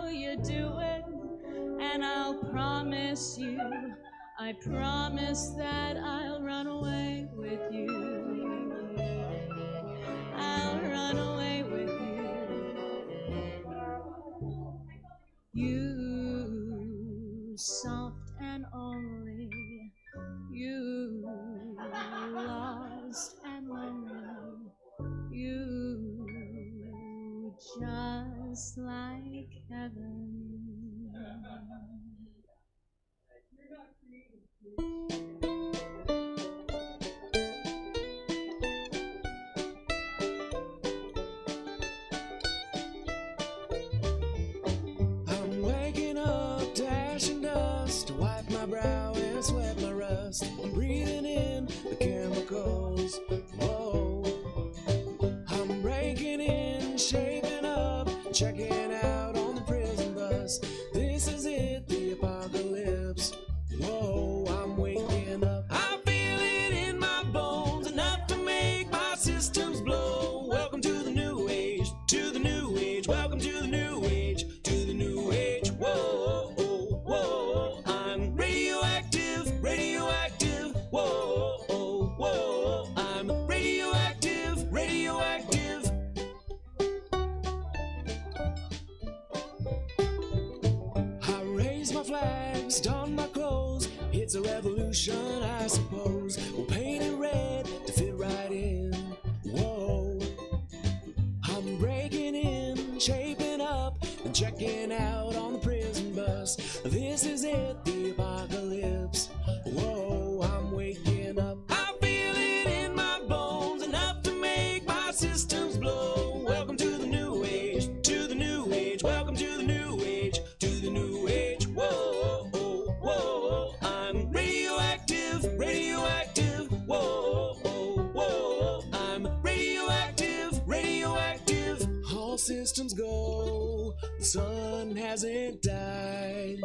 you do it, and I'll promise you, I promise that I'll run away with you. I'll run away with you. You, soft and only, you, lost and lonely, you, just like heaven. I'm waking up, dashing dust to wipe my brow and sweat my rust. I'm breathing in the chemicals. Whoa. I'm breaking in, shaping up, checking out on the prison bus. This is it, the apocalypse. Whoa, I'm waking up. I feel it in my bones, enough to make my systems blow. Welcome to the new age, to the new age. Welcome to the new age, to the new age. Whoa, whoa, whoa. I'm radioactive, radioactive. Whoa, whoa, whoa. I'm radioactive, radioactive. I raise my flags, don my clothes. It's a revolution, I suppose. We'll paint it red to fit right in. Whoa. I'm breaking in, shaping up, and checking out on the prison bus. This is it, the apocalypse. Whoa, I'm waking up. I feel it in my bones, enough to make my systems blow. Welcome to the new age, to the new age. Welcome to the new age, to the new age. Whoa, whoa, whoa. I'm radioactive, radioactive. Whoa, whoa, whoa. I'm radioactive, radioactive. All systems go, the sun hasn't died.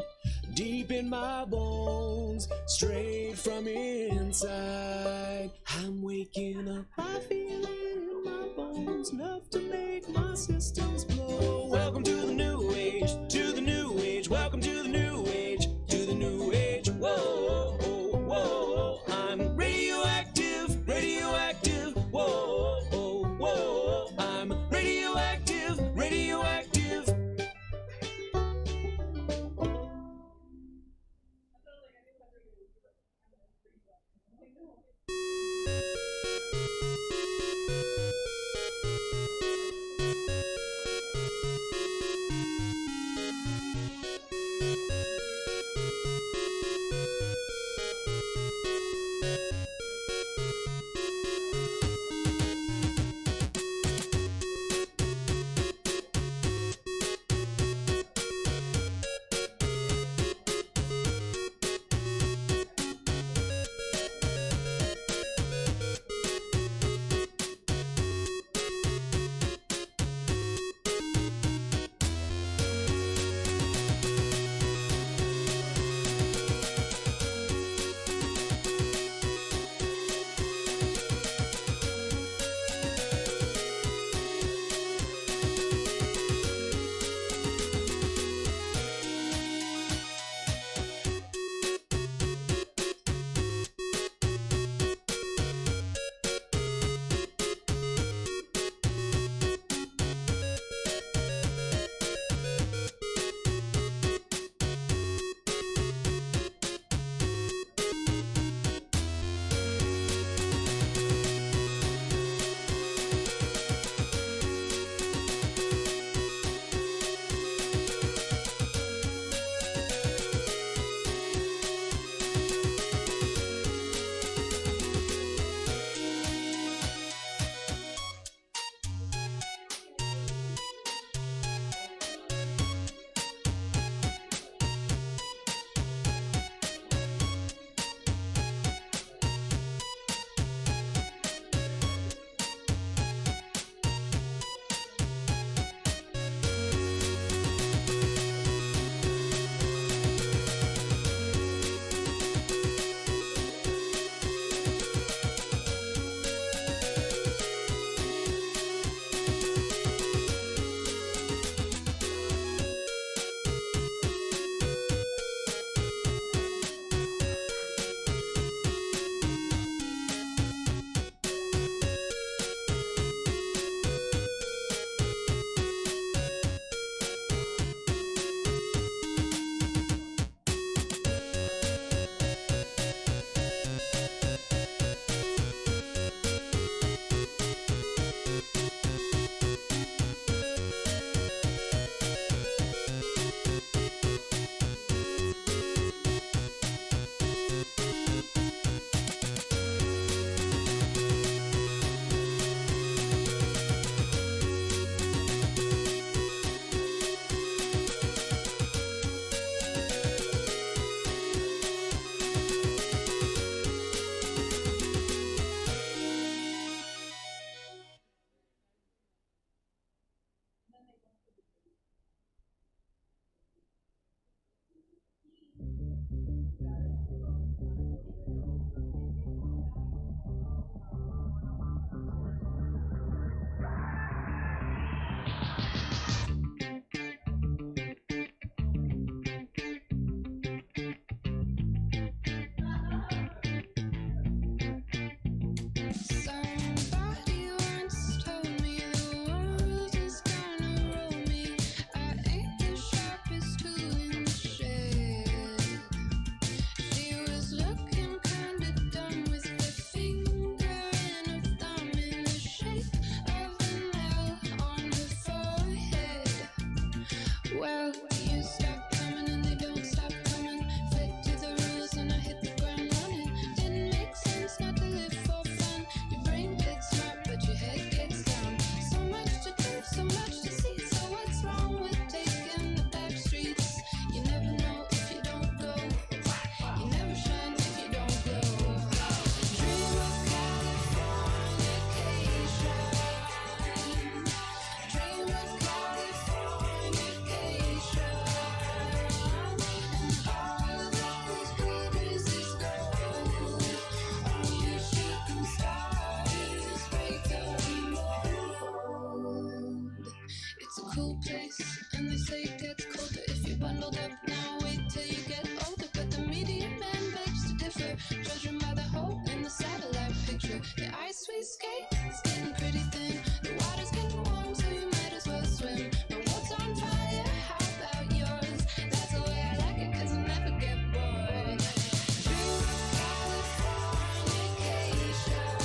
Deep in my bones, straight from inside. I'm waking up, I feel it in my bones, enough to make my systems blow. Welcome to the new age, to the new age. Welcome to the new age, to the new age. Whoa, whoa, whoa. I'm radioactive, radioactive. Whoa, whoa, whoa. I'm radioactive, radioactive. Somebody once told me the world is gonna roll me. I ain't the sharpest tool in the shed. She was looking kinda dumb with her finger and her thumb in the shape of an L on her forehead. Well, you stop coming and they don't stop coming. Fit to the rules and I hit the ground running. Didn't make sense not to live for fun. Your brain gets smart, but your head gets down. So much to do, so much to see. So what's wrong with taking the back streets? You never know if you don't go. You never shine if you don't glow. Dream of Californication. Dream of Californication. All those glitters is gold. Only shooting stars break the mold. It's a cool place, and they say it gets colder if you're bundled up now. Wait till you get older, but the media man begs to differ. Judging by the hole in the satellite picture, the ice we skate is getting pretty thin. The water's getting warm, so you might as well swim. My world's on fire, how about yours? That's the way I like it, 'cause I never get bored. Dream of Californication.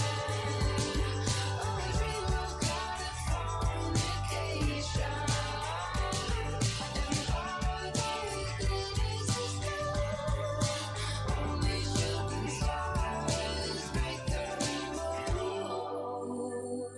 Oh, dream of Californication. And all those glitters is gold. Only shooting stars break the mold.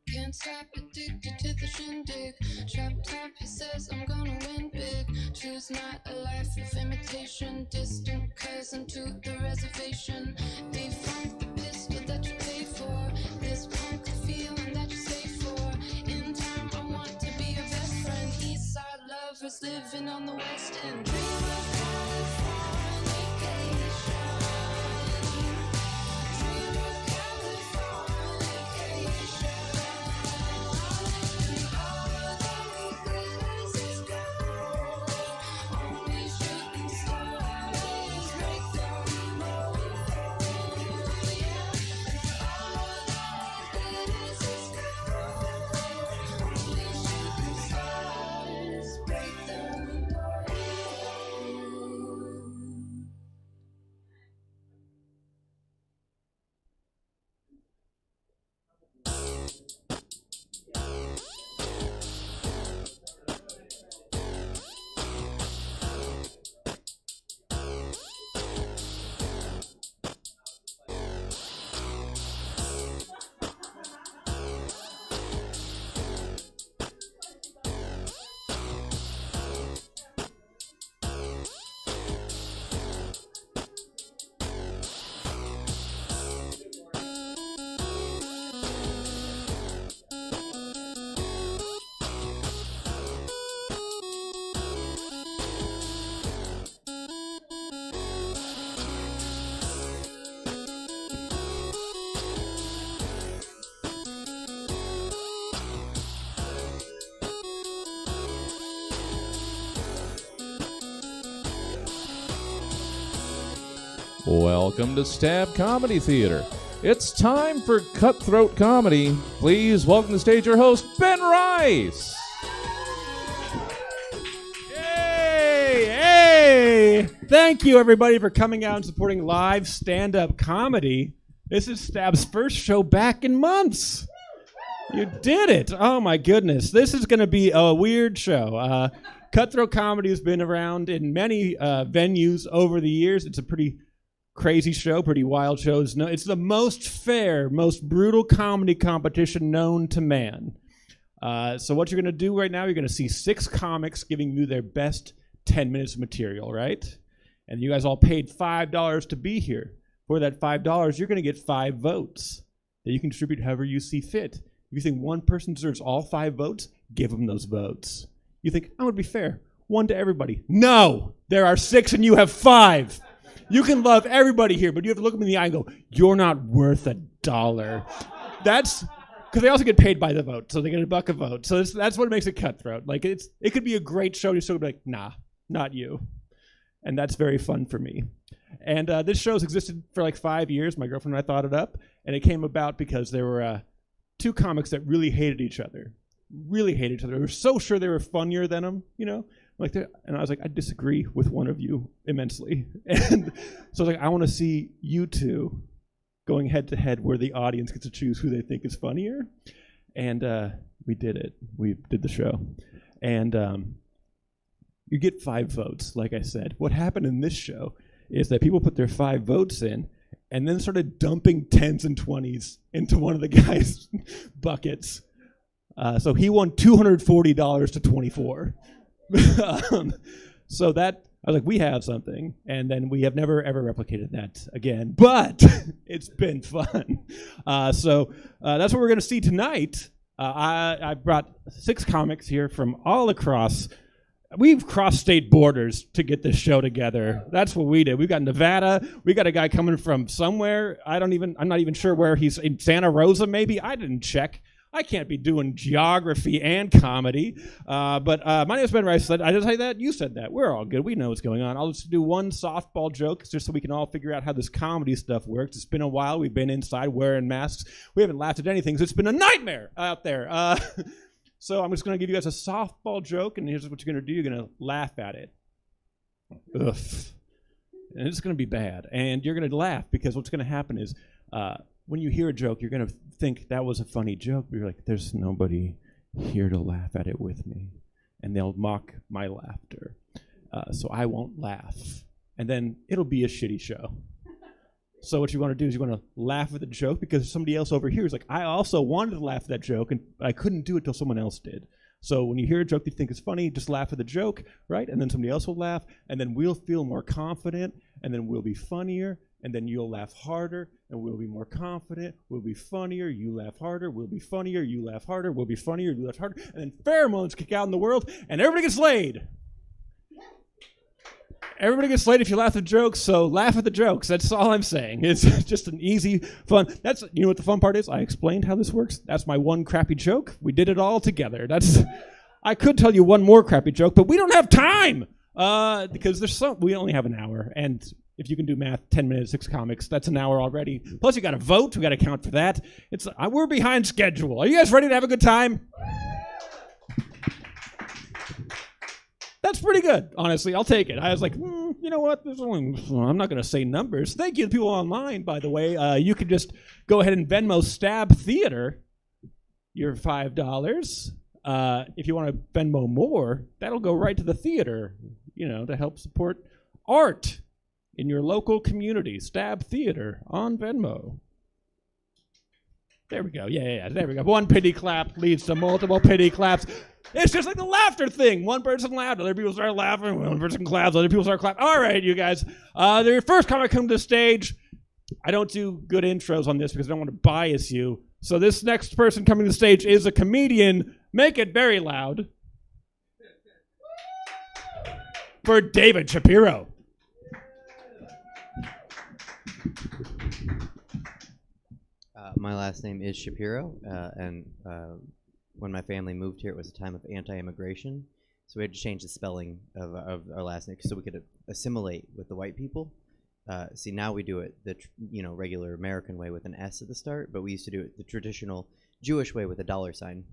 Can't stop, addicted to the shindig. Trap top, he says I'm gonna win big. Choose not a life of imitation. Distant cousin to the reservation. Defunct the pistol that you pay for. This punk the feeling that you stay for. In time I want to be your best friend. East side lovers living on the west end. Dream of Californication. Dream of Californication. And all those glitters is gold. Only shooting stars break the mold. Yeah. And all those glitters is gold. Only shooting stars break the mold. Welcome to Stab Comedy Theater. It's time for Cutthroat Comedy. Please welcome to the stage your host, Ben Rice. Hey, hey! Thank you, everybody, for coming out and supporting live stand-up comedy. This is Stab's first show back in months. You did it. Oh, my goodness. This is going to be a weird show. Cutthroat Comedy has been around in many venues over the years. It's a pretty crazy show, pretty wild show. It's the most fair, most brutal comedy competition known to man. So what you're going to do right now, you're going to see 6 comics giving you their best 10 minutes of material, right? And you guys all paid $5 to be here. For that $5, you're going to get 5 votes that you can distribute however you see fit. If you think one person deserves all 5 votes, give them those votes. You think, I'm going to be fair. one to everybody. No, there are 6 and you have 5. You can love everybody here, but you have to look them in the eye and go, you're not worth $1. That's because they also get paid by the vote, so they get $1 a vote. So that's what makes it cutthroat. Like it could be a great show. You're still gonna be like, nah, not you. And that's very fun for me. And this show's existed for like 5 years. My girlfriend and I thought it up, and it came about because there were 2 comics that really hated each other. Really hated each other. They were so sure they were funnier than them, you know? And I was like, I disagree with one of you immensely. And so I was like, I want to see you 2 going head to head where the audience gets to choose who they think is funnier. And we did it. We did the show. And you get 5 votes, like I said. What happened in this show is that people put their 5 votes in and then started dumping 10s and 20s into one of the guys' buckets. So he won $240 to $24. So that, I was like, we have something. And then we have never, ever replicated that again. But it's been fun. So that's what we're going to see tonight. I brought 6 comics here from all across. We've crossed state borders to get this show together. That's what we did. We got Nevada. We got a guy coming from somewhere. I'm not even sure where he's in. Santa Rosa, maybe. I didn't check. I can't be doing geography and comedy. But my name is Ben Rice. I didn't say that. You said that. We're all good. We know what's going on. I'll just do one softball joke just so we can all figure out how this comedy stuff works. It's been a while. We've been inside wearing masks. We haven't laughed at anything, so it's been a nightmare out there. So I'm just going to give you guys a softball joke, and here's what you're going to do. You're going to laugh at it. Ugh. And it's going to be bad. And you're going to laugh because what's going to happen is when you hear a joke, you're going to think that was a funny joke, but you're like, there's nobody here to laugh at it with me. And they'll mock my laughter. So I won't laugh. And then it'll be a shitty show. So what you want to do is you want to laugh at the joke because somebody else over here is like, I also wanted to laugh at that joke, and I couldn't do it till someone else did. So when you hear a joke that you think is funny, just laugh at the joke, right? And then somebody else will laugh, and then we'll feel more confident, and then we'll be funnier, and then you'll laugh harder, and we'll be more confident, we'll be funnier, you laugh harder, we'll be funnier, you laugh harder, we'll be funnier, you laugh harder, and then pheromones kick out in the world, and everybody gets laid. Everybody gets laid if you laugh at jokes, so laugh at the jokes. That's all I'm saying. It's just an easy, fun. You know what the fun part is? I explained how this works. That's my one crappy joke. We did it all together. I could tell you one more crappy joke, but we don't have time because we only have an hour. And if you can do math, 10 minutes, 6 comics, that's an hour already. Plus you got to vote. We got to count for that. We're behind schedule. Are you guys ready to have a good time? That's pretty good, honestly. I'll take it. I was like, you know what? I'm not going to say numbers. Thank you to people online, by the way. You can just go ahead and Venmo Stab Theater your $5. If you want to Venmo more, that'll go right to the theater, to help support art in your local community. Stab Theater on Venmo. There we go. Yeah. There we go. One pity clap leads to multiple pity claps. It's just like the laughter thing. One person laughed, other people start laughing. One person claps, other people start clapping. All right, you guys. Your first comic come to the stage. I don't do good intros on this because I don't want to bias you. So this next person coming to the stage is a comedian. Make it very loud. For David Shapiro. My last name is Shapiro, and when my family moved here, it was a time of anti-immigration, so we had to change the spelling of our last name so we could assimilate with the white people. See, now we do it the regular American way with an S at the start, but we used to do it the traditional Jewish way with a $sign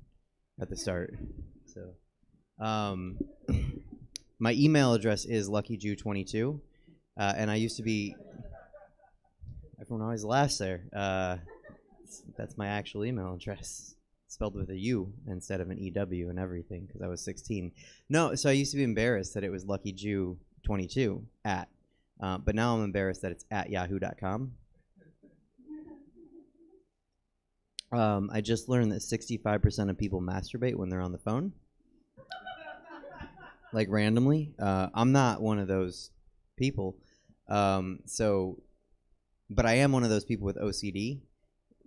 at the start. So, my email address is luckyjew22, and I used to be. Everyone always laughs there. That's my actual email address, spelled with a U instead of an EW and everything, because I was 16. No, so I used to be embarrassed that it was luckyjew22 at, but now I'm embarrassed that it's at yahoo.com. I just learned that 65% of people masturbate when they're on the phone, like randomly. I'm not one of those people, but I am one of those people with OCD,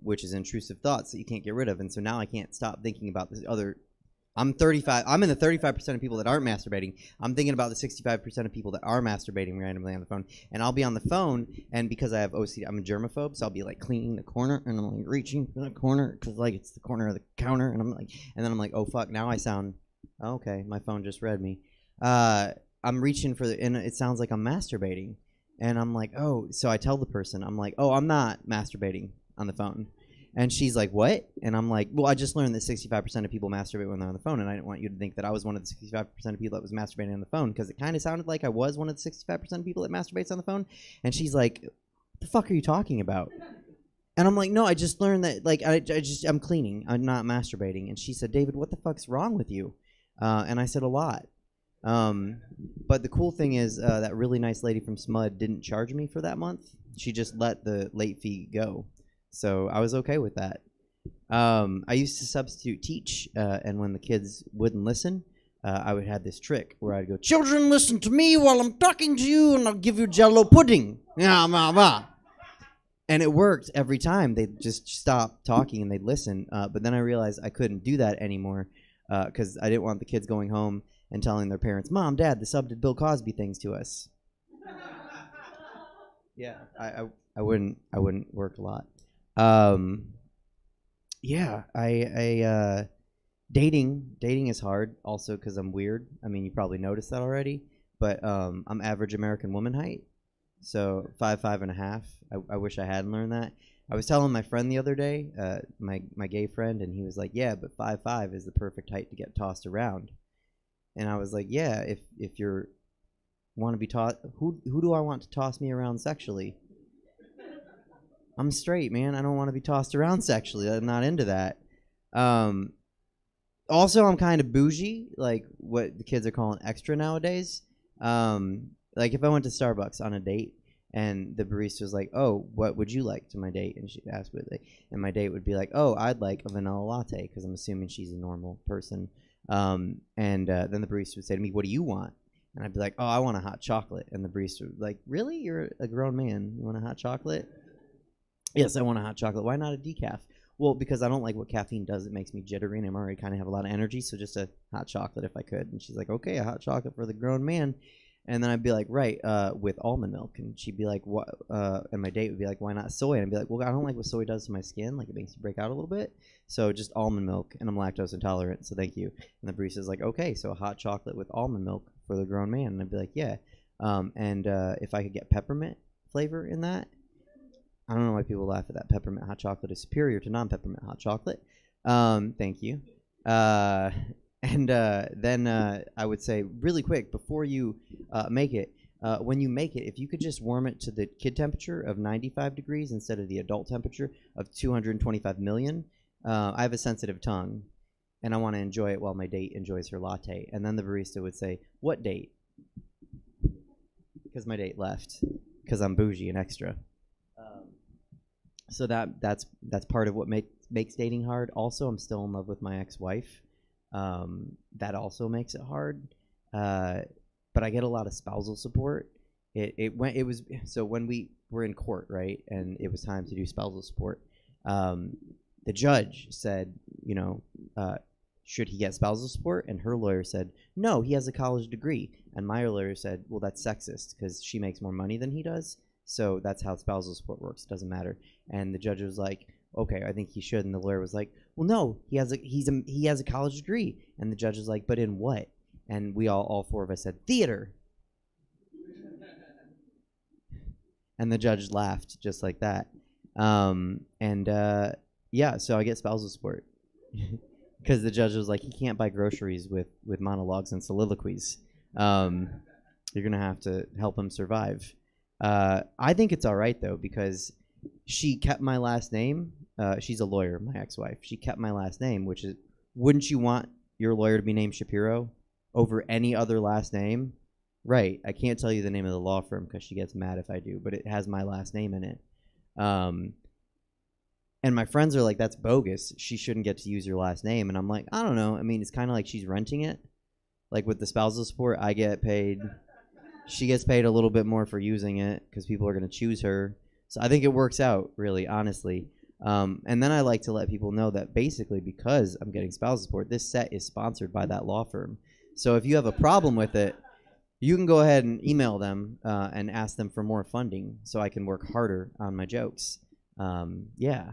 which is intrusive thoughts that you can't get rid of. And so now I can't stop thinking about this other I'm 35. I'm in the 35% of people that aren't masturbating. I'm thinking about the 65% of people that are masturbating randomly on the phone. And I'll be on the phone, and because I have OCD, I'm a germaphobe, so I'll be like cleaning the corner, and I'm like reaching for the corner because like it's the corner of the counter, and then I'm like, oh fuck, now I sound okay. My phone just read me. I'm reaching for and it sounds like I'm masturbating, and I'm like, oh. So I tell the person, I'm like, oh, I'm not masturbating on the phone. And she's like, what? And I'm like, well, I just learned that 65% of people masturbate when they're on the phone, and I didn't want you to think that I was one of the 65% of people that was masturbating on the phone, because it kind of sounded like I was one of the 65% of people that masturbates on the phone. And she's like, what the fuck are you talking about? And I'm like, no, I just learned that, like, I'm cleaning. I'm not masturbating. And she said, David, what the fuck's wrong with you? And I said, a lot. But the cool thing is that really nice lady from SMUD didn't charge me for that month. She just let the late fee go. So I was okay with that. I used to substitute teach, and when the kids wouldn't listen, I would have this trick where I'd go, children, listen to me while I'm talking to you, and I'll give you Jell-O pudding. And it worked every time. They'd just stop talking and they'd listen. But then I realized I couldn't do that anymore because I didn't want the kids going home and telling their parents, Mom, Dad, the sub did Bill Cosby things to us. Yeah, I wouldn't work a lot. Dating is hard also because I'm weird. I mean, you probably noticed that already, but I'm average American woman height, so 5'5.5". I wish I hadn't learned that. I was telling my friend the other day, my gay friend, and he was like, yeah, but 5'5" is the perfect height to get tossed around. And I was like, yeah, if you're want to be taught, who do I want to toss me around sexually? I'm straight, man. I don't want to be tossed around sexually. I'm not into that. Also, I'm kind of bougie, like what the kids are calling extra nowadays. Like if I went to Starbucks on a date and the barista was like, oh, what would you like to my date? And she asked what they, and my date would be like, oh, I'd like a vanilla latte, because I'm assuming she's a normal person. Then the barista would say to me, what do you want? And I'd be like, oh, I want a hot chocolate. And the barista would be like, really? You're a grown man. You want a hot chocolate? Yes, I want a hot chocolate. Why not a decaf? Well, because I don't like what caffeine does. It makes me jittery, and I'm already kind of have a lot of energy, so just a hot chocolate if I could. And she's like, okay, a hot chocolate for the grown man. And then I'd be like, right, with almond milk. And she'd be like, what? And my date would be like, why not soy? And I'd be like, well, I don't like what soy does to my skin. Like, it makes you break out a little bit. So just almond milk, and I'm lactose intolerant, so thank you. And the barista's like, okay, so a hot chocolate with almond milk for the grown man. And I'd be like, yeah. If I could get peppermint flavor in that, I don't know why people laugh at that. Peppermint hot chocolate is superior to non-peppermint hot chocolate. Thank you. Then I would say really quick before you make it, when you make it, if you could just warm it to the kid temperature of 95 degrees instead of the adult temperature of 225 million. I have a sensitive tongue, and I want to enjoy it while my date enjoys her latte. And then the barista would say, what date? Because my date left, because I'm bougie and extra. So that's part of what makes dating hard. Also, I'm still in love with my ex-wife. That also makes it hard. But I get a lot of spousal support. So when we were in court, right, and it was time to do spousal support, the judge said, should he get spousal support? And her lawyer said, no, he has a college degree. And my lawyer said, well, that's sexist because she makes more money than he does. So that's how spousal support works. It doesn't matter. And the judge was like, okay, I think he should. And the lawyer was like, well, no, he has a college degree. And the judge was like, but in what? And we all four of us said, theater. And the judge laughed just like that. Yeah, so I get spousal support. Because the judge was like, he can't buy groceries with monologues and soliloquies. You're going to have to help him survive. I think it's all right, though, because she kept my last name. She's a lawyer, my ex-wife. She kept my last name, which is, wouldn't you want your lawyer to be named Shapiro over any other last name? Right. I can't tell you the name of the law firm because she gets mad if I do, but it has my last name in it. And my friends are like, that's bogus. She shouldn't get to use your last name. And I'm like, I don't know. I mean, it's kind of like she's renting it. Like with the spousal support, I get paid. She gets paid a little bit more for using it because people are going to choose her. So I think it works out, really, honestly. And then I like to let people know that basically because I'm getting spousal support, this set is sponsored by that law firm. So if you have a problem with it, you can go ahead and email them and ask them for more funding so I can work harder on my jokes. Yeah,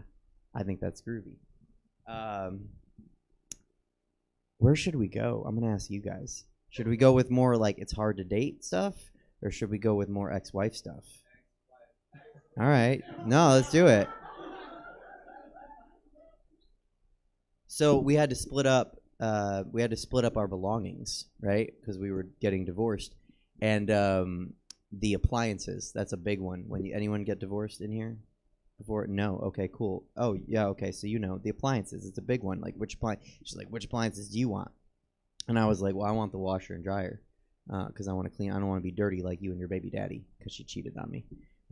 I think that's groovy. Where should we go? I'm going to ask you guys. Should we go with more like it's hard to date stuff, or should we go with more ex-wife stuff? All right. No, let's do it. So we had to split up. Our belongings, right? Because we were getting divorced, and the appliances. That's a big one. Anyone get divorced in here before? No. Okay. Cool. Oh yeah. Okay. So the appliances. It's a big one. Like which appliance? She's like, which appliances do you want? And I was like, well, I want the washer and dryer because I want to clean. I don't want to be dirty like you and your baby daddy because she cheated on me,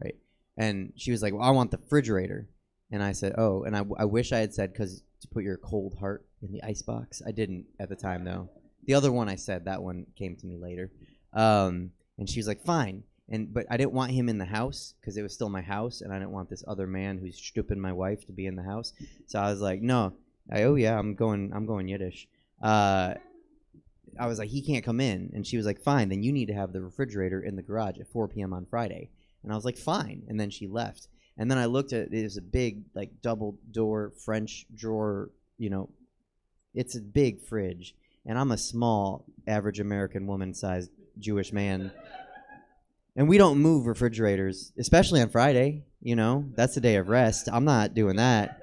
right? And she was like, well, I want the refrigerator. And I said, oh, and I wish I had said because to put your cold heart in the icebox. I didn't at the time though. The other one I said, that one came to me later. And she was like, fine. But I didn't want him in the house because it was still my house, and I didn't want this other man who's stripping my wife to be in the house. So I was like, no. Oh yeah, I'm going Yiddish. I was like, he can't come in. And she was like, fine, then you need to have the refrigerator in the garage at 4 p.m. on Friday. And I was like, fine. And then she left. And then I looked at it. It was a big, like, double door French drawer, it's a big fridge. And I'm a small, average American woman-sized Jewish man. And we don't move refrigerators, especially on Friday. That's the day of rest. I'm not doing that.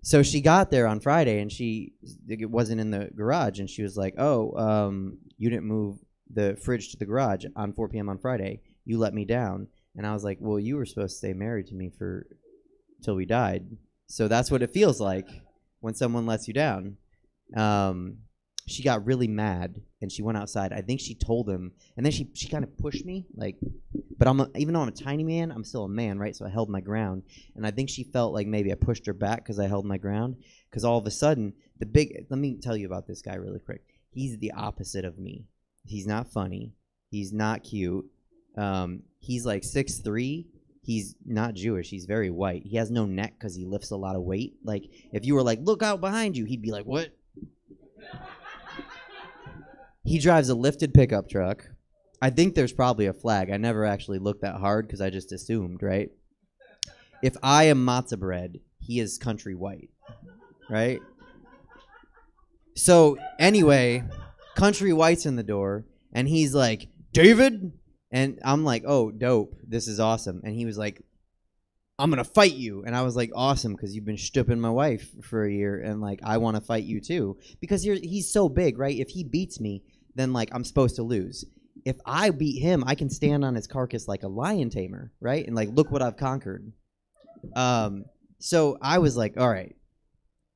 So she got there on Friday, and it wasn't in the garage, and she was like, oh, you didn't move the fridge to the garage on 4 p.m. on Friday. You let me down. And I was like, well, you were supposed to stay married to me till we died. So that's what it feels like when someone lets you down. She got really mad, and she went outside. I think she told him, and then she kind of pushed me, but even though I'm a tiny man, I'm still a man, right? So I held my ground, and I think she felt like maybe I pushed her back because I held my ground. Because all of a sudden, let me tell you about this guy really quick. He's the opposite of me. He's not funny. He's not cute. He's like 6'3". He's not Jewish. He's very white. He has no neck because he lifts a lot of weight. Like, if you were like, look out behind you, he'd be like, what? He drives a lifted pickup truck. I think there's probably a flag. I never actually looked that hard because I just assumed, right? If I am matzah bread, he is country white, right? So anyway, country white's in the door, and he's like, David? And I'm like, oh, dope. This is awesome. And he was like, I'm going to fight you. And I was like, awesome, because you've been stripping my wife for a year, and, like, I want to fight you too. Because he's so big, right? If he beats me, then, like, I'm supposed to lose. If I beat him, I can stand on his carcass like a lion tamer, right? And, like, look what I've conquered. So I was like, all right,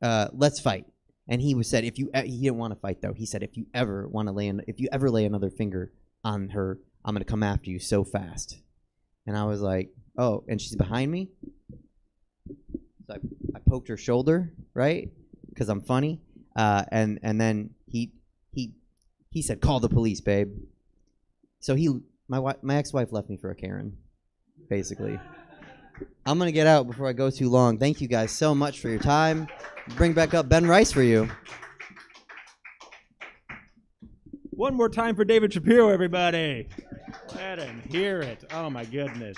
let's fight. And he said, he didn't want to fight, though. He said, if you ever lay another finger on her, I'm going to come after you so fast. And I was like, oh, and she's behind me. So I poked her shoulder, right? Because I'm funny. And then he said, call the police, babe. So my ex-wife left me for a Karen, basically. I'm going to get out before I go too long. Thank you guys so much for your time. Bring back up Ben Rice for you. One more time for David Shapiro, everybody. Let him hear it. Oh, my goodness.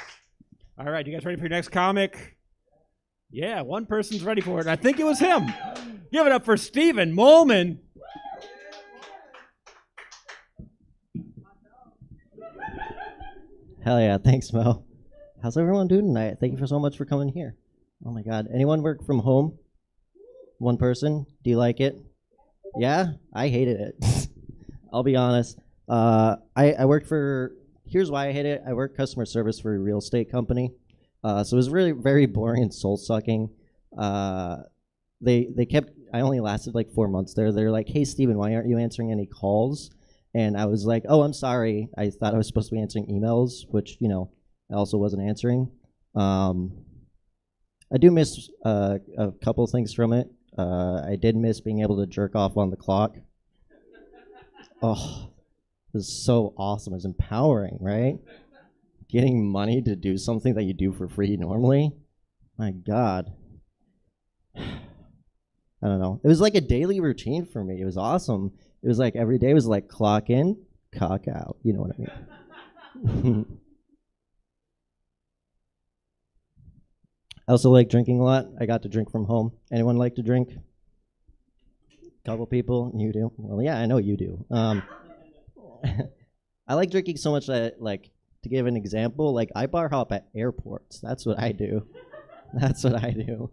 All right, you guys ready for your next comic? Yeah, one person's ready for it. I think it was him. Give it up for Stephen Molman. Hell yeah, thanks, Mo. How's everyone doing tonight? Thank you so much for coming here. Oh my God, anyone work from home? One person? Do you like it? Yeah? I hated it. I'll be honest. I worked here's why I hate it. I worked customer service for a real estate company. So it was really very boring and soul-sucking. They kept, I only lasted like 4 months there. They're like, hey, Steven, why aren't you answering any calls? And I was like, oh, I'm sorry. I thought I was supposed to be answering emails, which, I also wasn't answering. I do miss a couple things from it. I did miss being able to jerk off on the clock. Oh, it was so awesome. It was empowering, right? Getting money to do something that you do for free normally. My God. I don't know. It was like a daily routine for me. It was awesome. It was like every day was like clock in, cock out. You know what I mean? I also like drinking a lot. I got to drink from home. Anyone like to drink? Couple people. You do? Well, yeah, I know you do. I like drinking so much that, like, to give an example, like, I bar hop at airports. That's what I do. That's what I do.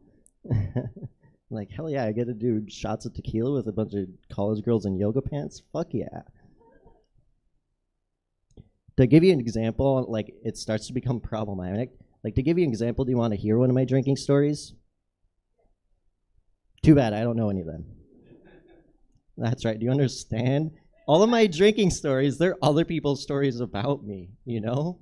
Like, hell yeah, I get to do shots of tequila with a bunch of college girls in yoga pants. Fuck yeah. To give you an example, like, it starts to become problematic. Like, to give you an example, do you want to hear one of my drinking stories? Too bad, I don't know any of them. That's right, do you understand? All of my drinking stories, they're other people's stories about me, you know?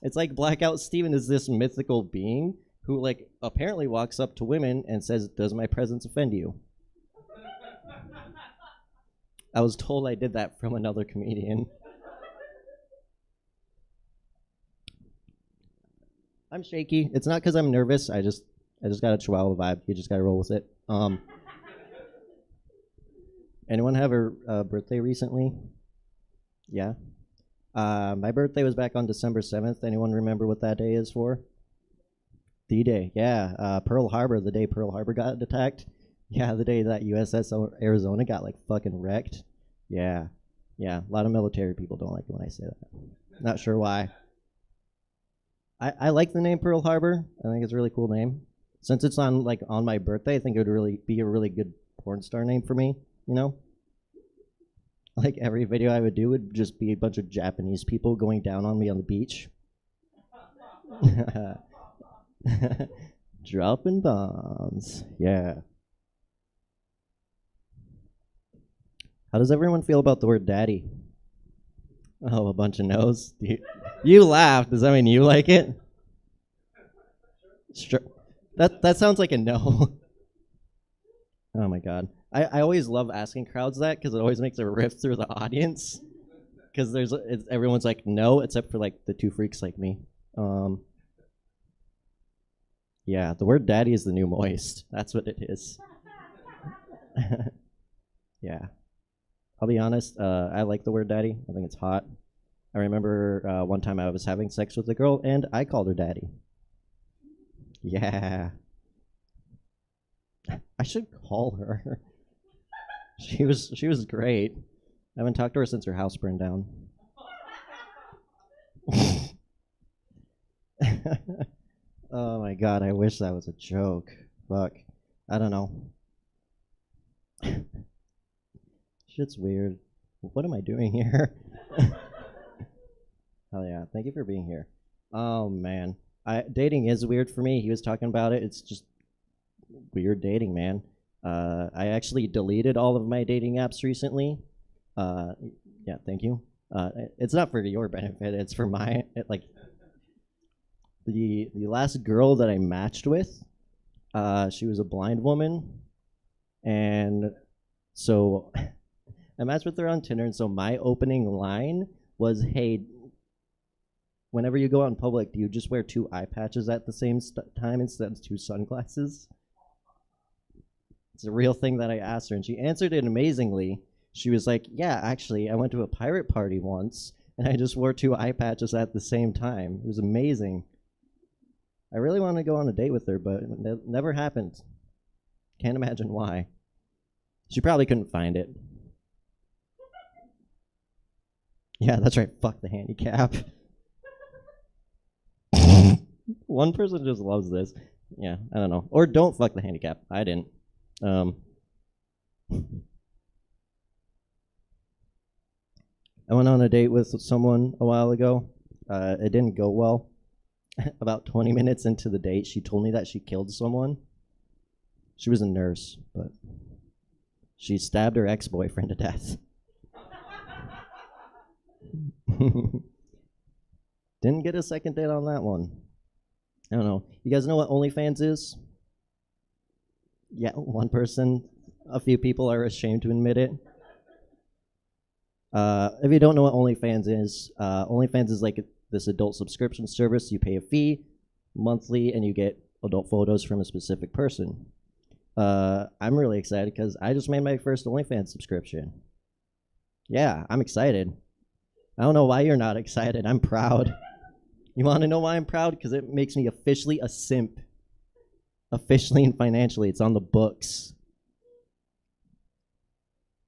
It's like Blackout Steven is this mythical being who, like, apparently walks up to women and says, "Does my presence offend you?" I was told I did that from another comedian. I'm shaky. It's not because I'm nervous. I just got a Chihuahua vibe. You just got to roll with it. Anyone have a birthday recently? Yeah. My birthday was back on December 7th. Anyone remember what that day is for? D-Day. Yeah. Pearl Harbor, the day Pearl Harbor got attacked. Yeah, the day that USS Arizona got like fucking wrecked. Yeah. Yeah. A lot of military people don't like it when I say that. Not sure why. I like the name Pearl Harbor. I think it's a really cool name. Since it's on my birthday, I think it would really be a really good porn star name for me, you know? Like every video I would do would just be a bunch of Japanese people going down on me on the beach. Dropping bombs. Yeah. How does everyone feel about the word daddy? Oh, a bunch of no's. You laughed. Does that mean you like it? Sure. That sounds like a no. Oh my god. I always love asking crowds that because it always makes a rift through the audience. Because everyone's like no, except for like the two freaks like me. Yeah, the word daddy is the new moist. That's what it is. Yeah. I'll be honest, I like the word daddy. I think it's hot. I remember one time I was having sex with a girl and I called her daddy. Yeah. I should call her. She was great. I haven't talked to her since her house burned down. Oh my god, I wish that was a joke. Fuck. I don't know. Shit's weird. What am I doing here? Hell yeah, thank you for being here. Oh man. Dating is weird for me. He was talking about it. It's just weird dating, man. I actually deleted all of my dating apps recently. Yeah, thank you. It's not for your benefit. It's for my the last girl that I matched with. She was a blind woman, and so I matched with her on Tinder. And so my opening line was, "Hey, whenever you go out in public, do you just wear two eye patches at the same time instead of two sunglasses?" It's a real thing that I asked her, and she answered it amazingly. She was like, "Yeah, actually, I went to a pirate party once, and I just wore two eye patches at the same time. It was amazing." I really want to go on a date with her, but it never happened. Can't imagine why. She probably couldn't find it. Yeah, that's right. Fuck the handicap. One person just loves this. Yeah, I don't know. Or don't fuck the handicap. I didn't. I went on a date with someone a while ago. It didn't go well. About 20 minutes into the date, she told me that she killed someone. She was a nurse, but she stabbed her ex-boyfriend to death. Didn't get a second date on that one. I don't know. You guys know what OnlyFans is? Yeah, one person. A few people are ashamed to admit it. If you don't know what OnlyFans is like this adult subscription service. You pay a fee monthly and you get adult photos from a specific person. I'm really excited because I just made my first OnlyFans subscription. Yeah, I'm excited. I don't know why you're not excited. I'm proud. You want to know why I'm proud? Because it makes me officially a simp. Officially and financially, it's on the books.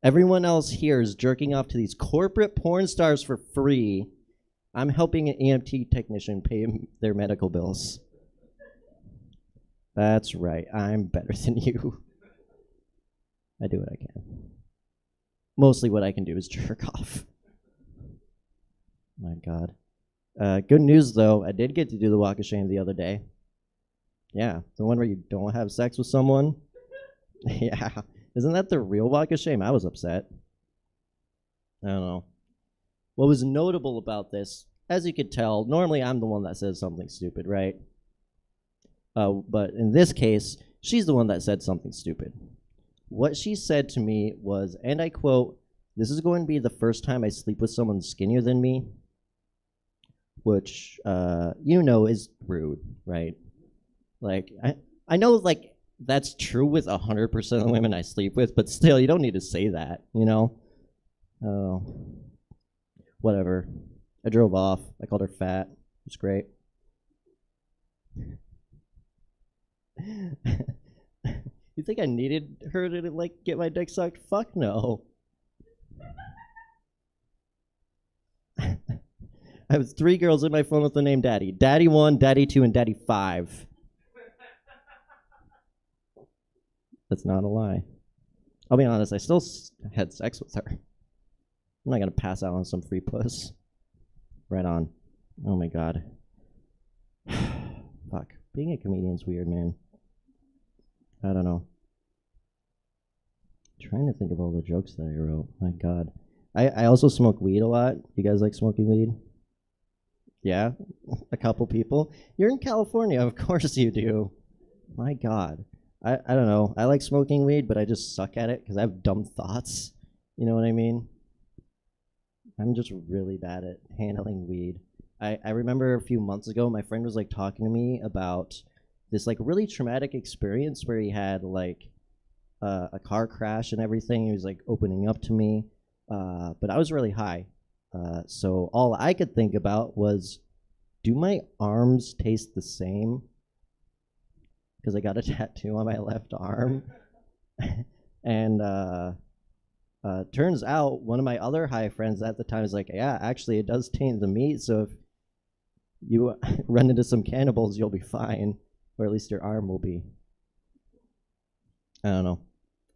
Everyone else here is jerking off to these corporate porn stars for free. I'm helping an EMT technician pay their medical bills. That's right. I'm better than you. I do what I can. Mostly what I can do is jerk off. My God. Good news, though. I did get to do the walk of shame the other day. Yeah, the one where you don't have sex with someone. Yeah. Isn't that the real walk of shame? I was upset. I don't know. What was notable about this, as you could tell, normally I'm the one that says something stupid, right? But in this case, she's the one that said something stupid. What she said to me was, and I quote, "This is going to be the first time I sleep with someone skinnier than me," which, is rude, right? Like, I know, like, that's true with 100% of the women I sleep with, but still, you don't need to say that, you know? Oh, whatever. I drove off. I called her fat. It was great. You think I needed her to, like, get my dick sucked? Fuck no. I have 3 girls in my phone with the name Daddy. Daddy 1, Daddy 2, and Daddy 5. That's not a lie. I'll be honest, I still had sex with her. I'm not going to pass out on some free puss. Right on. Oh my God. Fuck. Being a comedian's weird, man. I don't know. I'm trying to think of all the jokes that I wrote. My God. I also smoke weed a lot. You guys like smoking weed? Yeah? A couple people? You're in California, of course you do. My God. I don't know. I like smoking weed, but I just suck at it because I have dumb thoughts. You know what I mean? I'm just really bad at handling weed. I remember a few months ago, my friend was like talking to me about this like really traumatic experience where he had like a car crash and everything. He was like opening up to me, but I was really high. So all I could think about was, do my arms taste the same? Because I got a tattoo on my left arm. And turns out one of my other high friends at the time was like, yeah, actually it does taint the meat, so if you run into some cannibals, you'll be fine. Or at least your arm will be. I don't know.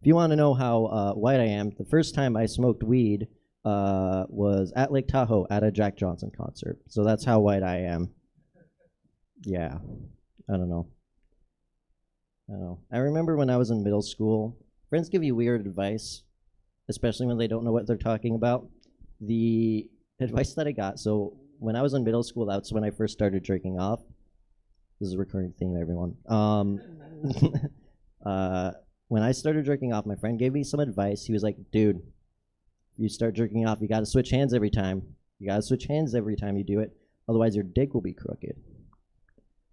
If you want to know how white I am, the first time I smoked weed was at Lake Tahoe at a Jack Johnson concert. So that's how white I am. Yeah. I don't know. I remember when I was in middle school, friends give you weird advice, especially when they don't know what they're talking about. The advice that I got, so when I was in middle school, that's when I first started jerking off. This is a recurring theme, everyone. When I started jerking off, my friend gave me some advice. He was like, dude, if you start jerking off, you got to switch hands every time. You got to switch hands every time you do it. Otherwise, your dick will be crooked.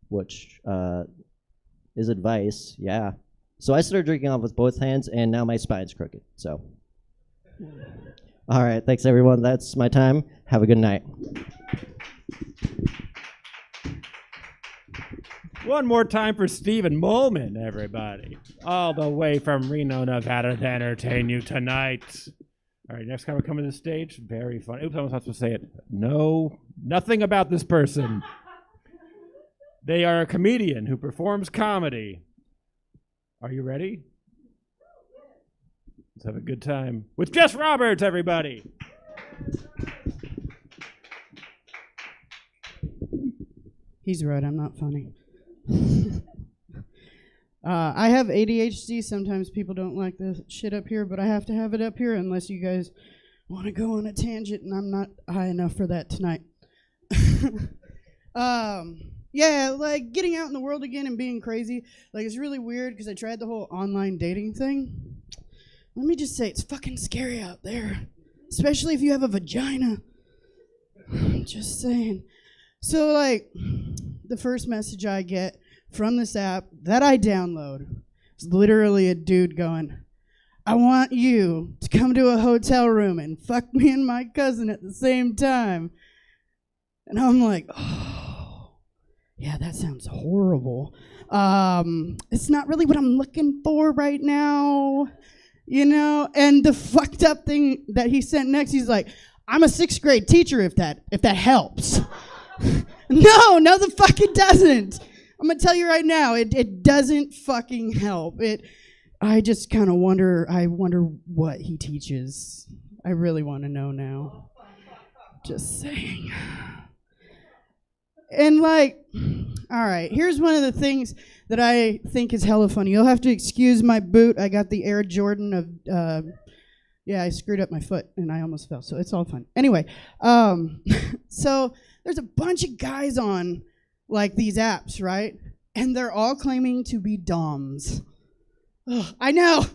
Which is advice, yeah. So I started jerking off with both hands, and now my spine's crooked, so. All right, thanks, everyone. That's my time. Have a good night. One more time for Stephen Molman, everybody. All the way from Reno, Nevada to entertain you tonight. All right, next comer coming to the stage. Very fun. Oops, I was not supposed to say it. No, nothing about this person. They are a comedian who performs comedy. Are you ready? Let's have a good time with Jess Roberts, everybody. He's right, I'm not funny. I have ADHD. Sometimes people don't like the shit up here, but I have to have it up here unless you guys want to go on a tangent, and I'm not high enough for that tonight. Yeah, like getting out in the world again and being crazy. Like, it's really weird because I tried the whole online dating thing. Let me just say, it's fucking scary out there, especially if you have a vagina. Just saying. So, like, the first message I get from this app that I download, It's literally a dude going, I want you to come to a hotel room and fuck me and my cousin at the same time. And I'm like, oh, yeah, that sounds horrible. It's not really what I'm looking for right now, you know? And the fucked up thing that he sent next, he's like, I'm a 6th grade teacher if that helps. No, the fuck it doesn't. I'm gonna tell you right now, it doesn't fucking help. I just kind of wonder what he teaches. I really want to know now. Just saying. And like, all right, here's one of the things that I think is hella funny. You'll have to excuse my boot. I got the Air Jordan of, I screwed up my foot and I almost fell, so it's all fun. Anyway, so there's a bunch of guys on like these apps, right? And they're all claiming to be doms. Oh, I know.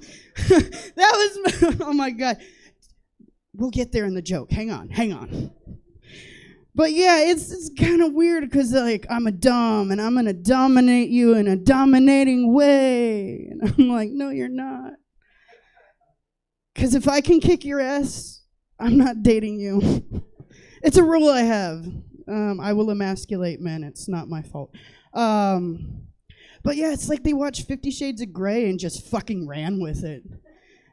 That was, oh my God. We'll get there in the joke. Hang on. But yeah, it's kind of weird because like I'm a dom and I'm going to dominate you in a dominating way. And I'm like, no, you're not. Because if I can kick your ass, I'm not dating you. It's a rule I have. I will emasculate men. It's not my fault. But yeah, it's like they watched 50 Shades of Grey and just fucking ran with it.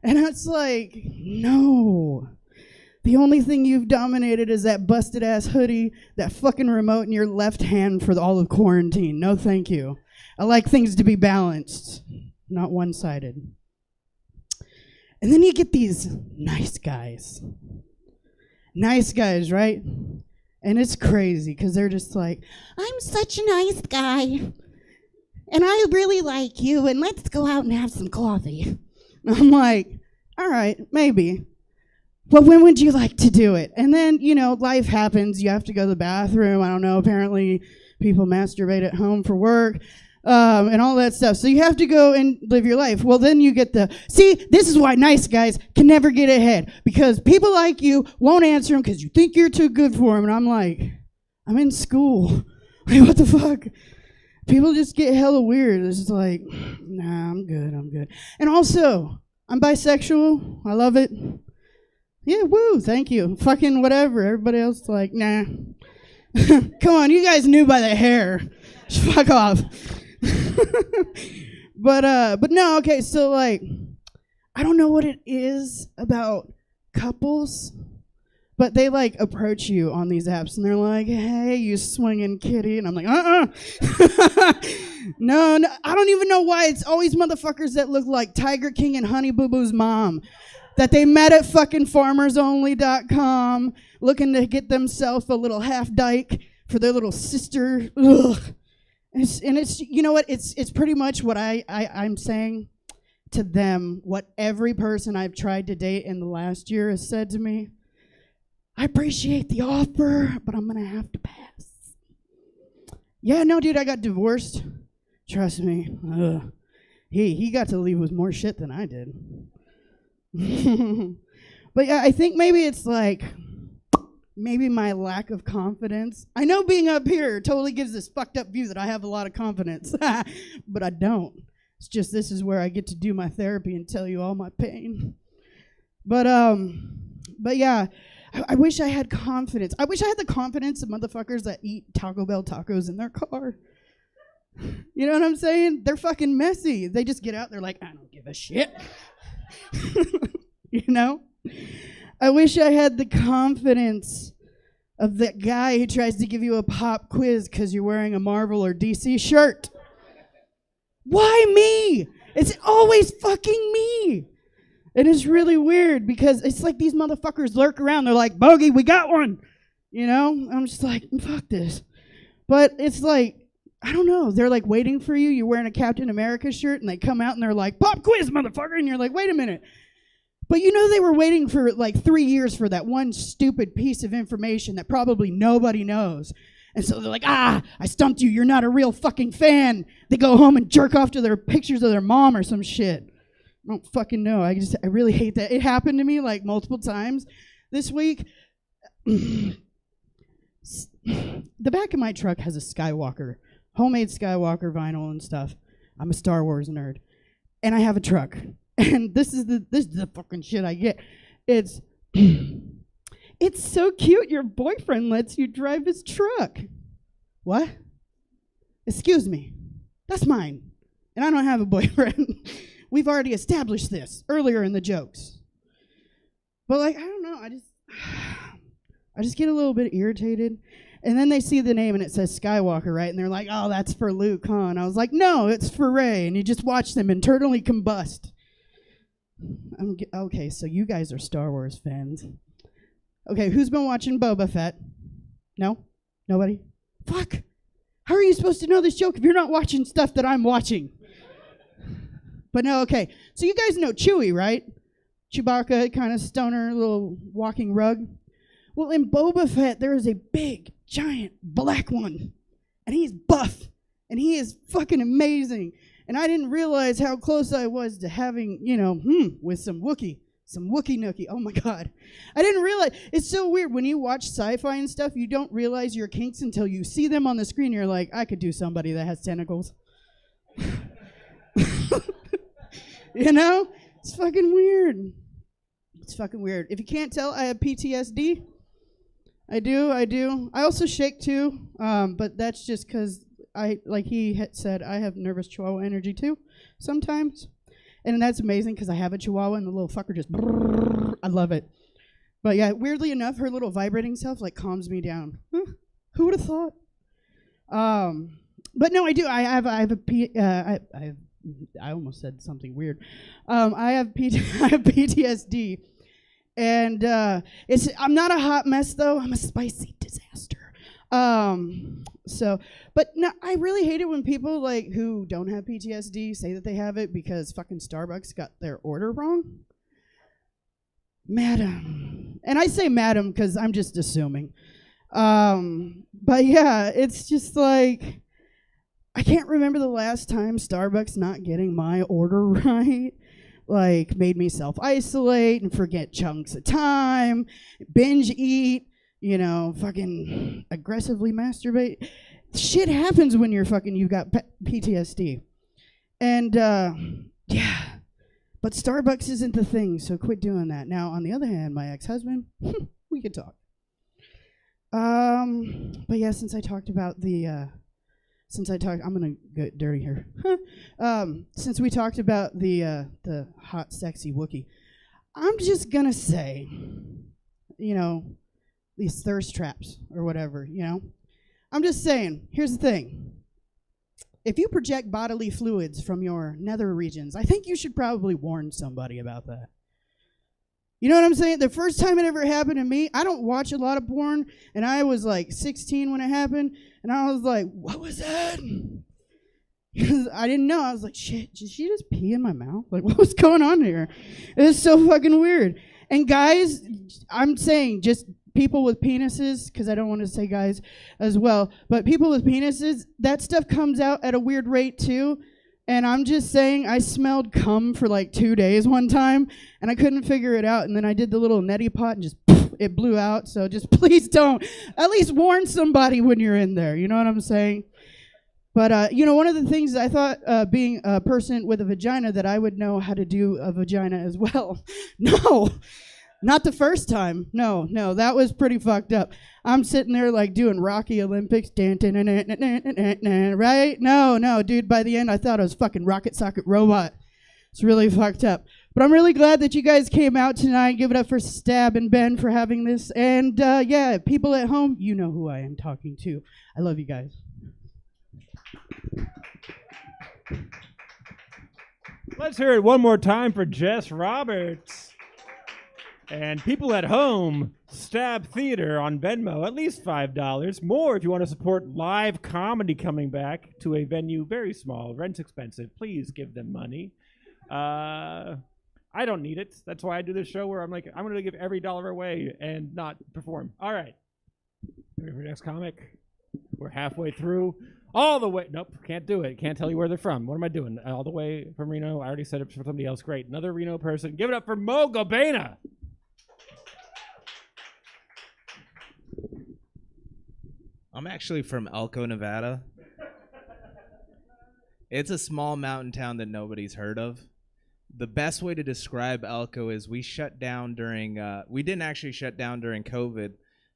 And it's like, no. The only thing you've dominated is that busted ass hoodie, that fucking remote in your left hand for all of quarantine. No thank you. I like things to be balanced, not one-sided. And then you get these nice guys. Nice guys, right? And it's crazy because they're just like, I'm such a nice guy. And I really like you, and let's go out and have some coffee. And I'm like, all right, maybe. But when would you like to do it? And then, you know, life happens. You have to go to the bathroom. I don't know. Apparently, people masturbate at home for work and all that stuff. So you have to go and live your life. Well, then you get see, this is why nice guys can never get ahead. Because people like you won't answer them because you think you're too good for them. And I'm like, I'm in school. Like, what the fuck? People just get hella weird. It's just like, nah, I'm good. And also, I'm bisexual. I love it. Yeah, woo, thank you. Fucking whatever. Everybody else is like, nah. Come on, you guys knew by the hair. Just fuck off. But no, okay, so like, I don't know what it is about couples, but they like approach you on these apps and they're like, hey, you swinging kitty. And I'm like, No, I don't even know why. It's always motherfuckers that look like Tiger King and Honey Boo Boo's mom that they met at fucking farmersonly.com looking to get themselves a little half dyke for their little sister. Ugh. And it's you know what? It's pretty much what I'm saying to them, what every person I've tried to date in the last year has said to me. I appreciate the offer, but I'm going to have to pass. Yeah, no, dude, I got divorced. Trust me. Ugh. He got to leave with more shit than I did. But yeah, I think maybe it's like, maybe my lack of confidence. I know being up here totally gives this fucked up view that I have a lot of confidence, but I don't. It's just this is where I get to do my therapy and tell you all my pain. But yeah, I wish I had confidence. I wish I had the confidence of motherfuckers that eat Taco Bell tacos in their car. You know what I'm saying? They're fucking messy. They just get out, they're like, I don't give a shit. You know? I wish I had the confidence of that guy who tries to give you a pop quiz because you're wearing a Marvel or DC shirt. Why me? It's always fucking me. It is really weird because it's like these motherfuckers lurk around. They're like, Bogey, we got one. You know? I'm just like, fuck this. But it's like, I don't know. They're like waiting for you. You're wearing a Captain America shirt and they come out and they're like, pop quiz, motherfucker. And you're like, wait a minute. But you know they were waiting for like 3 years for that one stupid piece of information that probably nobody knows. And so they're like, I stumped you. You're not a real fucking fan. They go home and jerk off to their pictures of their mom or some shit. I don't fucking know. I really hate that. It happened to me like multiple times this week. The back of my truck has a Skywalker, homemade Skywalker vinyl and stuff. I'm a Star Wars nerd. and I have a truck. And this is the fucking shit I get. It's it's so cute your boyfriend lets you drive his truck. What? Excuse me. That's mine. And I don't have a boyfriend. We've already established this earlier in the jokes. But like, I don't know, I just get a little bit irritated. And then they see the name and it says Skywalker, right? And they're like, oh, that's for Luke, huh? And I was like, no, it's for Rey. And you just watch them internally combust. Okay, so you guys are Star Wars fans. Okay, who's been watching Boba Fett? No? Nobody? Fuck! How are you supposed to know this joke if you're not watching stuff that I'm watching? But no, okay. So you guys know Chewie, right? Chewbacca, kind of stoner, little walking rug. Well, in Boba Fett, there is a big, giant black one. And he's buff. And he is fucking amazing. And I didn't realize how close I was to having, with some Wookiee nookie. Oh my God. I didn't realize. It's so weird. When you watch sci-fi and stuff, you don't realize your kinks until you see them on the screen. You're like, I could do somebody that has tentacles. It's fucking weird. It's fucking weird. If you can't tell, I have PTSD. I do. I also shake too, but that's just because like he had said, I have nervous chihuahua energy too sometimes. And that's amazing because I have a chihuahua and the little fucker just, I love it. But yeah, weirdly enough, her little vibrating self like calms me down. Who would have thought? But no, I do. I almost said something weird. I have PTSD. And I'm not a hot mess though. I'm a spicy disaster. But no, I really hate it when people like who don't have PTSD say that they have it because fucking Starbucks got their order wrong. Madam. And I say madam because I'm just assuming. But yeah, it's just like, I can't remember the last time Starbucks not getting my order right. Like, made me self-isolate and forget chunks of time, binge eat, fucking aggressively masturbate. Shit happens when you've got PTSD. And, yeah. But Starbucks isn't the thing, so quit doing that. Now, on the other hand, my ex-husband, we could talk. But yeah, since I talked about I'm gonna get dirty here. Since we talked about the hot, sexy Wookiee, I'm just gonna say, these thirst traps or whatever, I'm just saying, here's the thing. If you project bodily fluids from your nether regions, I think you should probably warn somebody about that. You know what I'm saying? The first time it ever happened to me, I don't watch a lot of porn, and I was like 16 when it happened, and I was like, what was that? Because I didn't know. I was like, shit, did she just pee in my mouth? Like, what was going on here? It was so fucking weird. And guys, I'm saying just people with penises, because I don't want to say guys as well, but people with penises, that stuff comes out at a weird rate too. And I'm just saying, I smelled cum for like 2 days one time, and I couldn't figure it out. And then I did the little neti pot, and just it blew out. So just please don't. At least warn somebody when you're in there. You know what I'm saying? But one of the things I thought, being a person with a vagina, that I would know how to do a vagina as well. No. Not the first time. No, that was pretty fucked up. I'm sitting there like doing Rocky Olympics, right? No, dude, by the end I thought I was fucking Rocket Socket Robot. It's really fucked up. But I'm really glad that you guys came out tonight. Give it up for Stab and Ben for having this. And yeah, people at home, you know who I am talking to. I love you guys. Let's hear it one more time for Jess Roberts. And people at home, Stab Theater on Venmo, at least $5. More if you want to support live comedy coming back to a venue very small. Rent's expensive. Please give them money. I don't need it. That's why I do this show where I'm like, I'm going to give every dollar away and not perform. All right. Ready for next comic? We're halfway through. All the way. Nope, can't do it. Can't tell you where they're from. What am I doing? All the way from Reno. I already said it for somebody else. Great. Another Reno person. Give it up for Mo Gabena. I'm actually from Elko, Nevada. It's a small mountain town that nobody's heard of. The best way to describe Elko is we shut down during we didn't actually shut down during COVID,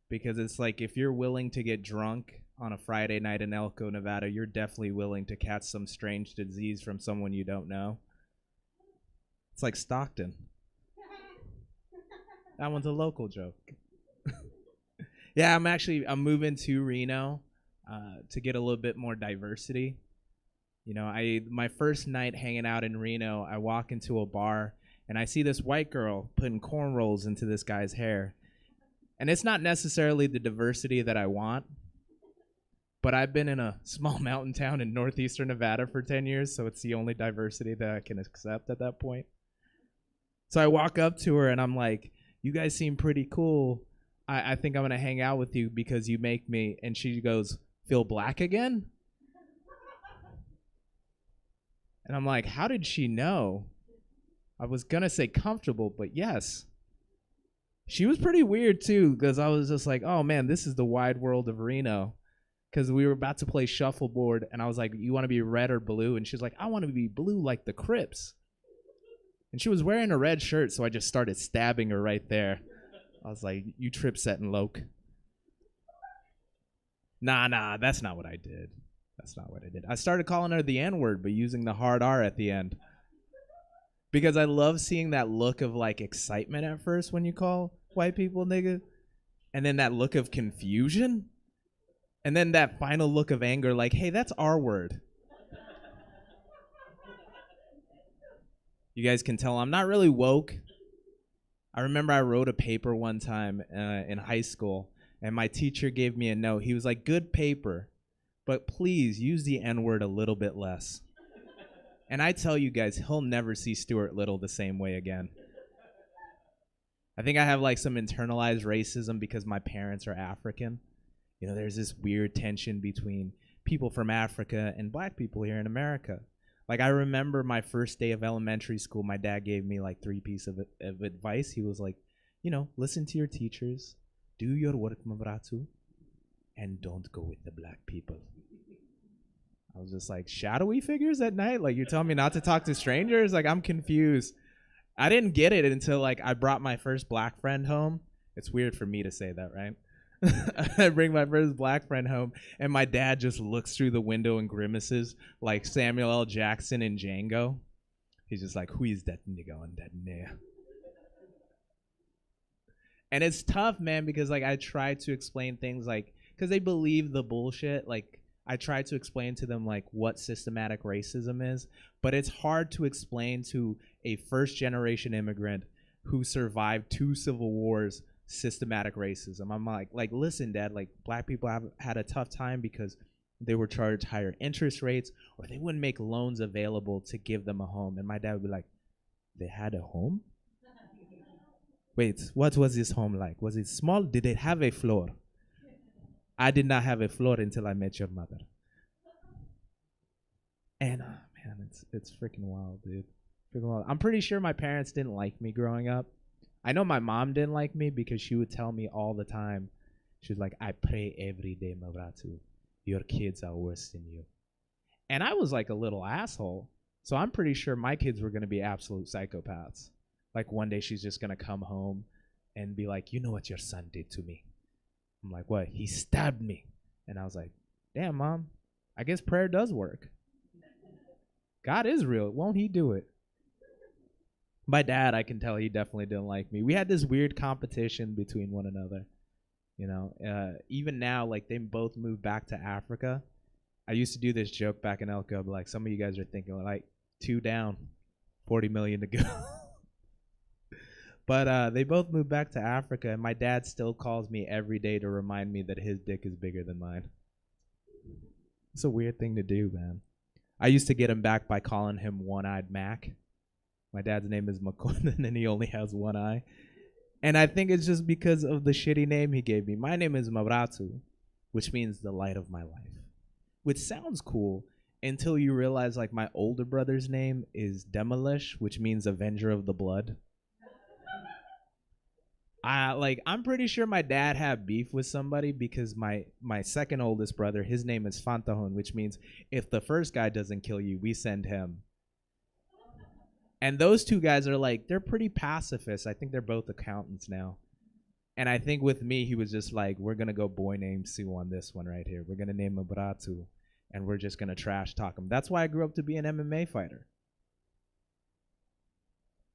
because it's like if you're willing to get drunk on a Friday night in Elko, Nevada, you're definitely willing to catch some strange disease from someone you don't know. It's like Stockton. That one's a local joke. Yeah, I'm moving to Reno to get a little bit more diversity. You know, my first night hanging out in Reno, I walk into a bar and I see this white girl putting cornrows into this guy's hair. And it's not necessarily the diversity that I want, but I've been in a small mountain town in northeastern Nevada for 10 years, so it's the only diversity that I can accept at that point. So I walk up to her and I'm like, you guys seem pretty cool. I think I'm going to hang out with you because you make me. And she goes, feel black again? And I'm like, how did she know? I was going to say comfortable, but yes. She was pretty weird, too, because I was just like, oh, man, this is the wide world of Reno. Because we were about to play shuffleboard, and I was like, you want to be red or blue? And she's like, I want to be blue like the Crips. And she was wearing a red shirt, so I just started stabbing her right there. I was like, you trip setting, Loke. Nah, that's not what I did. That's not what I did. I started calling her the N-word, but using the hard R at the end. Because I love seeing that look of, like, excitement at first when you call white people nigga. And then that look of confusion. And then that final look of anger, like, hey, that's our word. You guys can tell I'm not really woke. I remember I wrote a paper one time in high school, and my teacher gave me a note. He was like, good paper, but please use the N-word a little bit less. And I tell you guys, he'll never see Stuart Little the same way again. I think I have like some internalized racism because my parents are African. You know, there's this weird tension between people from Africa and black people here in America. Like, I remember my first day of elementary school, my dad gave me like 3 pieces of advice. He was like, you know, listen to your teachers, do your work, Mavratu, and don't go with the black people. I was just like, shadowy figures at night? Like, you're telling me not to talk to strangers? Like, I'm confused. I didn't get it until like I brought my first black friend home. It's weird for me to say that, right? I bring my first black friend home, and my dad just looks through the window and grimaces like Samuel L. Jackson in Django. He's just like, who is that nigga on that nigga? And it's tough, man, because like I try to explain things like, because they believe the bullshit. Like, I try to explain to them like what systematic racism is, but it's hard to explain to a first-generation immigrant who survived 2 civil wars systematic racism. I'm like, listen, Dad, like black people have had a tough time because they were charged higher interest rates, or they wouldn't make loans available to give them a home. And my dad would be like, they had a home? Wait, what was this home like? Was it small? Did it have a floor? I did not have a floor until I met your mother. And man, it's freaking wild, dude. Freaking wild. I'm pretty sure my parents didn't like me growing up. I know my mom didn't like me because she would tell me all the time. She was like, I pray every day, Mavratu. Your kids are worse than you. And I was like a little asshole. So I'm pretty sure my kids were going to be absolute psychopaths. Like one day she's just going to come home and be like, you know what your son did to me? I'm like, what? He stabbed me. And I was like, damn, Mom, I guess prayer does work. God is real. Won't he do it? My dad, I can tell he definitely didn't like me. We had this weird competition between one another. You know, even now, like they both moved back to Africa. I used to do this joke back in Elko, but like some of you guys are thinking like 2 down, 40 million to go. But they both moved back to Africa, and my dad still calls me every day to remind me that his dick is bigger than mine. It's a weird thing to do, man. I used to get him back by calling him One-Eyed Mac. My dad's name is McConan, and he only has one eye. And I think it's just because of the shitty name he gave me. My name is Mavratu, which means the light of my life. Which sounds cool until you realize, like, my older brother's name is Demolish, which means Avenger of the Blood. I'm pretty sure my dad had beef with somebody because my second oldest brother, his name is Fantajon, which means if the first guy doesn't kill you, we send him. And those two guys are like, they're pretty pacifist. I think they're both accountants now. And I think with me, he was just like, we're going to go boy named Sue on this one right here. We're going to name him Bratu, and we're just going to trash talk him. That's why I grew up to be an MMA fighter.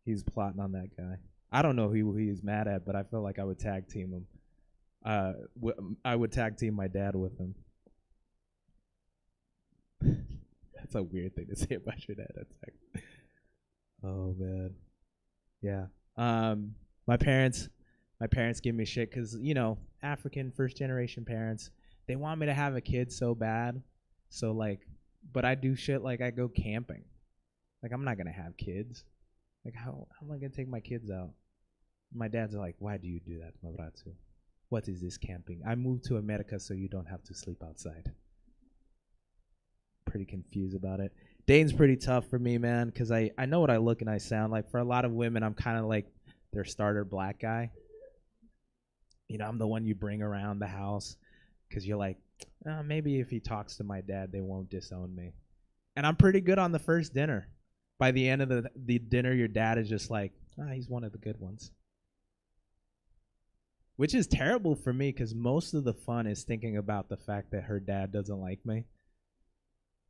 He's plotting on that guy. I don't know who he's mad at, but I feel like I would tag team him. I would tag team my dad with him. That's a weird thing to say about your dad. Oh man, yeah. My parents give me shit because African first generation parents, they want me to have a kid so bad. So like, but I do shit like I go camping. Like I'm not gonna have kids. Like how am I gonna take my kids out? My dad's like, why do you do that, Mavratu? What is this camping? I moved to America so you don't have to sleep outside. Pretty confused about it. Dating's pretty tough for me, man, because I know what I look and I sound like. For a lot of women, I'm kind of like their starter black guy. I'm the one you bring around the house because you're like, maybe if he talks to my dad, they won't disown me. And I'm pretty good on the first dinner. By the end of the dinner, your dad is just like, he's one of the good ones. Which is terrible for me because most of the fun is thinking about the fact that her dad doesn't like me.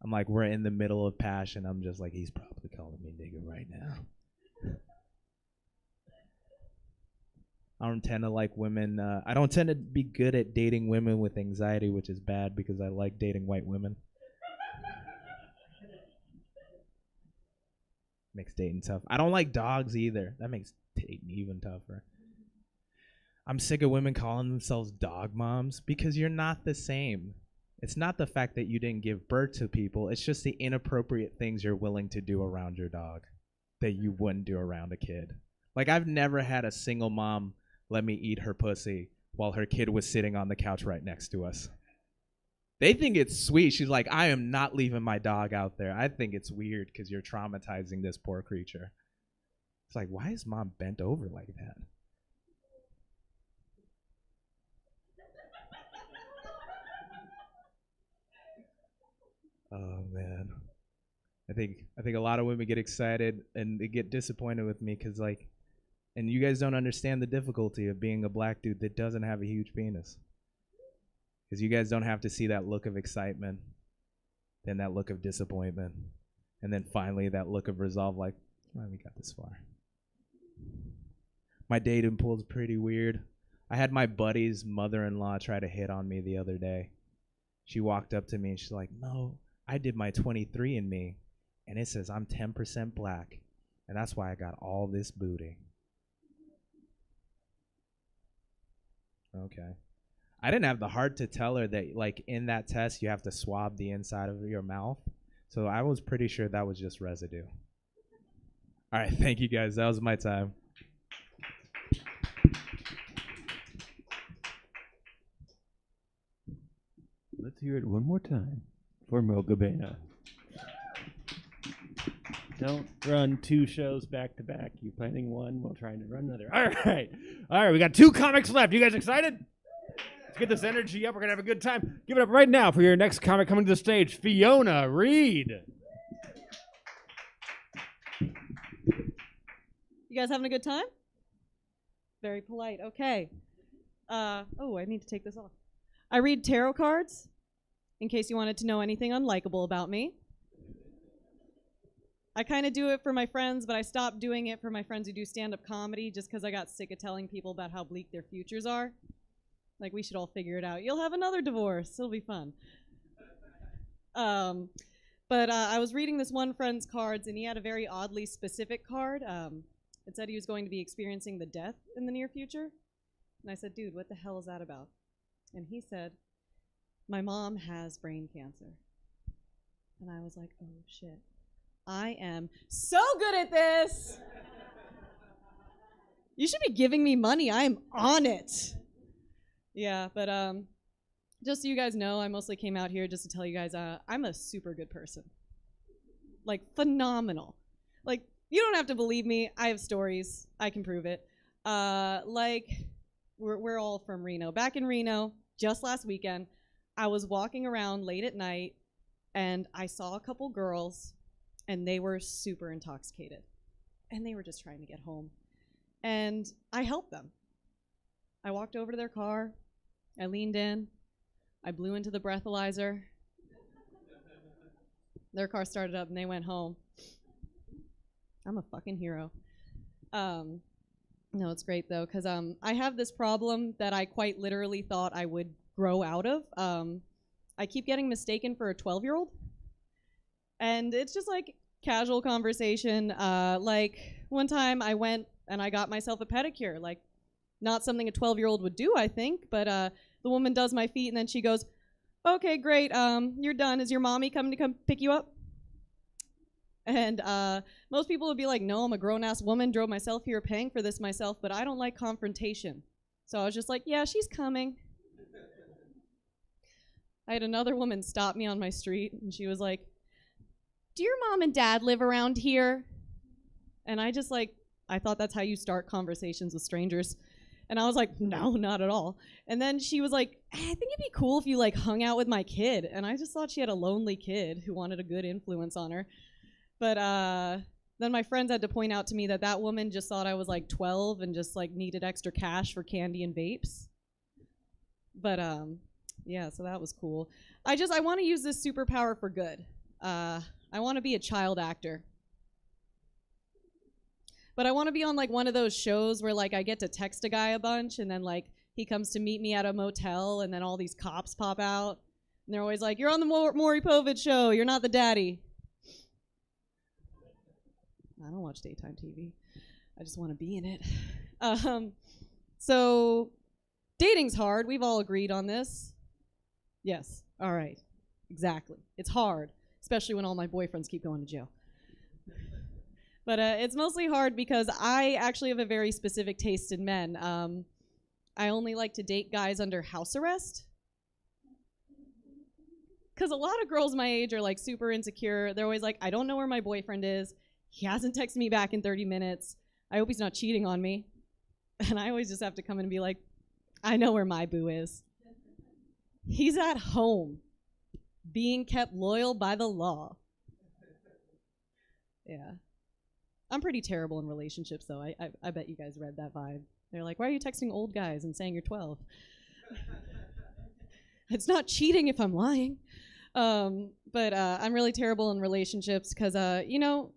I'm like, we're in the middle of passion. I'm just like, he's probably calling me nigga right now. I don't tend to like women. I don't tend to be good at dating women with anxiety, which is bad because I like dating white women. Makes dating tough. I don't like dogs either. That makes dating even tougher. I'm sick of women calling themselves dog moms because you're not the same. It's not the fact that you didn't give birth to people. It's just the inappropriate things you're willing to do around your dog that you wouldn't do around a kid. Like I've never had a single mom let me eat her pussy while her kid was sitting on the couch right next to us. They think it's sweet. She's like, I am not leaving my dog out there. I think it's weird because you're traumatizing this poor creature. It's like, why is mom bent over like that? Oh man, I think a lot of women get excited and they get disappointed with me because and you guys don't understand the difficulty of being a black dude that doesn't have a huge penis. Because you guys don't have to see that look of excitement, then that look of disappointment, and then finally that look of resolve like, we got this far. My dating pool's pretty weird. I had my buddy's mother-in-law try to hit on me the other day. She walked up to me and she's like, no, I did my 23andMe, and it says I'm 10% black, and that's why I got all this booty. Okay. I didn't have the heart to tell her that, in that test, you have to swab the inside of your mouth. So I was pretty sure that was just residue. All right, thank you guys. That was my time. Let's hear it one more time for Mogabena. Don't run two shows back to back. You're planning one while trying to run another. All right. We got 2 comics left. You guys excited? Let's get this energy up. We're going to have a good time. Give it up right now for your next comic coming to the stage, Fiona Reed. You guys having a good time? Very polite. Okay. I need to take this off. I read tarot cards, in case you wanted to know anything unlikable about me. I kind of do it for my friends, but I stopped doing it for my friends who do stand-up comedy just because I got sick of telling people about how bleak their futures are. Like, we should all figure it out. You'll have another divorce. It'll be fun. But I was reading this one friend's cards, and he had a very oddly specific card. It said he was going to be experiencing the death in the near future. And I said, dude, what the hell is that about? And he said, my mom has brain cancer. And I was like, oh, shit. I am so good at this. You should be giving me money. I am on it. Yeah, but just so you guys know, I mostly came out here just to tell you guys I'm a super good person. Like, phenomenal. Like, you don't have to believe me. I have stories. I can prove it. Like, we're all from Reno. Back in Reno, just last weekend, I was walking around late at night, and I saw a couple girls, and they were super intoxicated. And they were just trying to get home. And I helped them. I walked over to their car. I leaned in. I blew into the breathalyzer. Their car started up, and they went home. I'm a fucking hero. No, it's great, though, because I have this problem that I quite literally thought I would grow out of. I keep getting mistaken for a 12-year-old. And it's just like casual conversation. Like one time I went and I got myself a pedicure. Like not something a 12-year-old would do, I think. But the woman does my feet and then she goes, "Okay, great. You're done. Is your mommy coming to come pick you up?" And most people would be like, "No, I'm a grown-ass woman. Drove myself here, paying for this myself. But I don't like confrontation." So I was just like, "Yeah, she's coming." I had another woman stop me on my street and she was like, "Do your mom and dad live around here?" And I just like, I thought that's how you start conversations with strangers. And I was like, "No, not at all." And then she was like, "I think it'd be cool if you like hung out with my kid." And I just thought she had a lonely kid who wanted a good influence on her. But then my friends had to point out to me that that woman just thought I was like 12 and just like needed extra cash for candy and vapes. But yeah, so that was cool. I want to use this superpower for good. I want to be a child actor. But I want to be on like one of those shows where like I get to text a guy a bunch and then like he comes to meet me at a motel and then all these cops pop out. And they're always like, "You're on the Maury Povich show. You're not the daddy." I don't watch daytime TV. I just want to be in it. So dating's hard. We've all agreed on this. Yes. All right. Exactly. It's hard, especially when all my boyfriends keep going to jail. But it's mostly hard because I actually have a very specific taste in men. I only like to date guys under house arrest. Because a lot of girls my age are like super insecure. They're always like, "I don't know where my boyfriend is. He hasn't texted me back in 30 minutes. I hope he's not cheating on me." And I always just have to come in and be like, "I know where my boo is. He's at home, being kept loyal by the law." Yeah. I'm pretty terrible in relationships, though. I bet you guys read that vibe. They're like, "Why are you texting old guys and saying you're 12? It's not cheating if I'm lying. But I'm really terrible in relationships because, you know,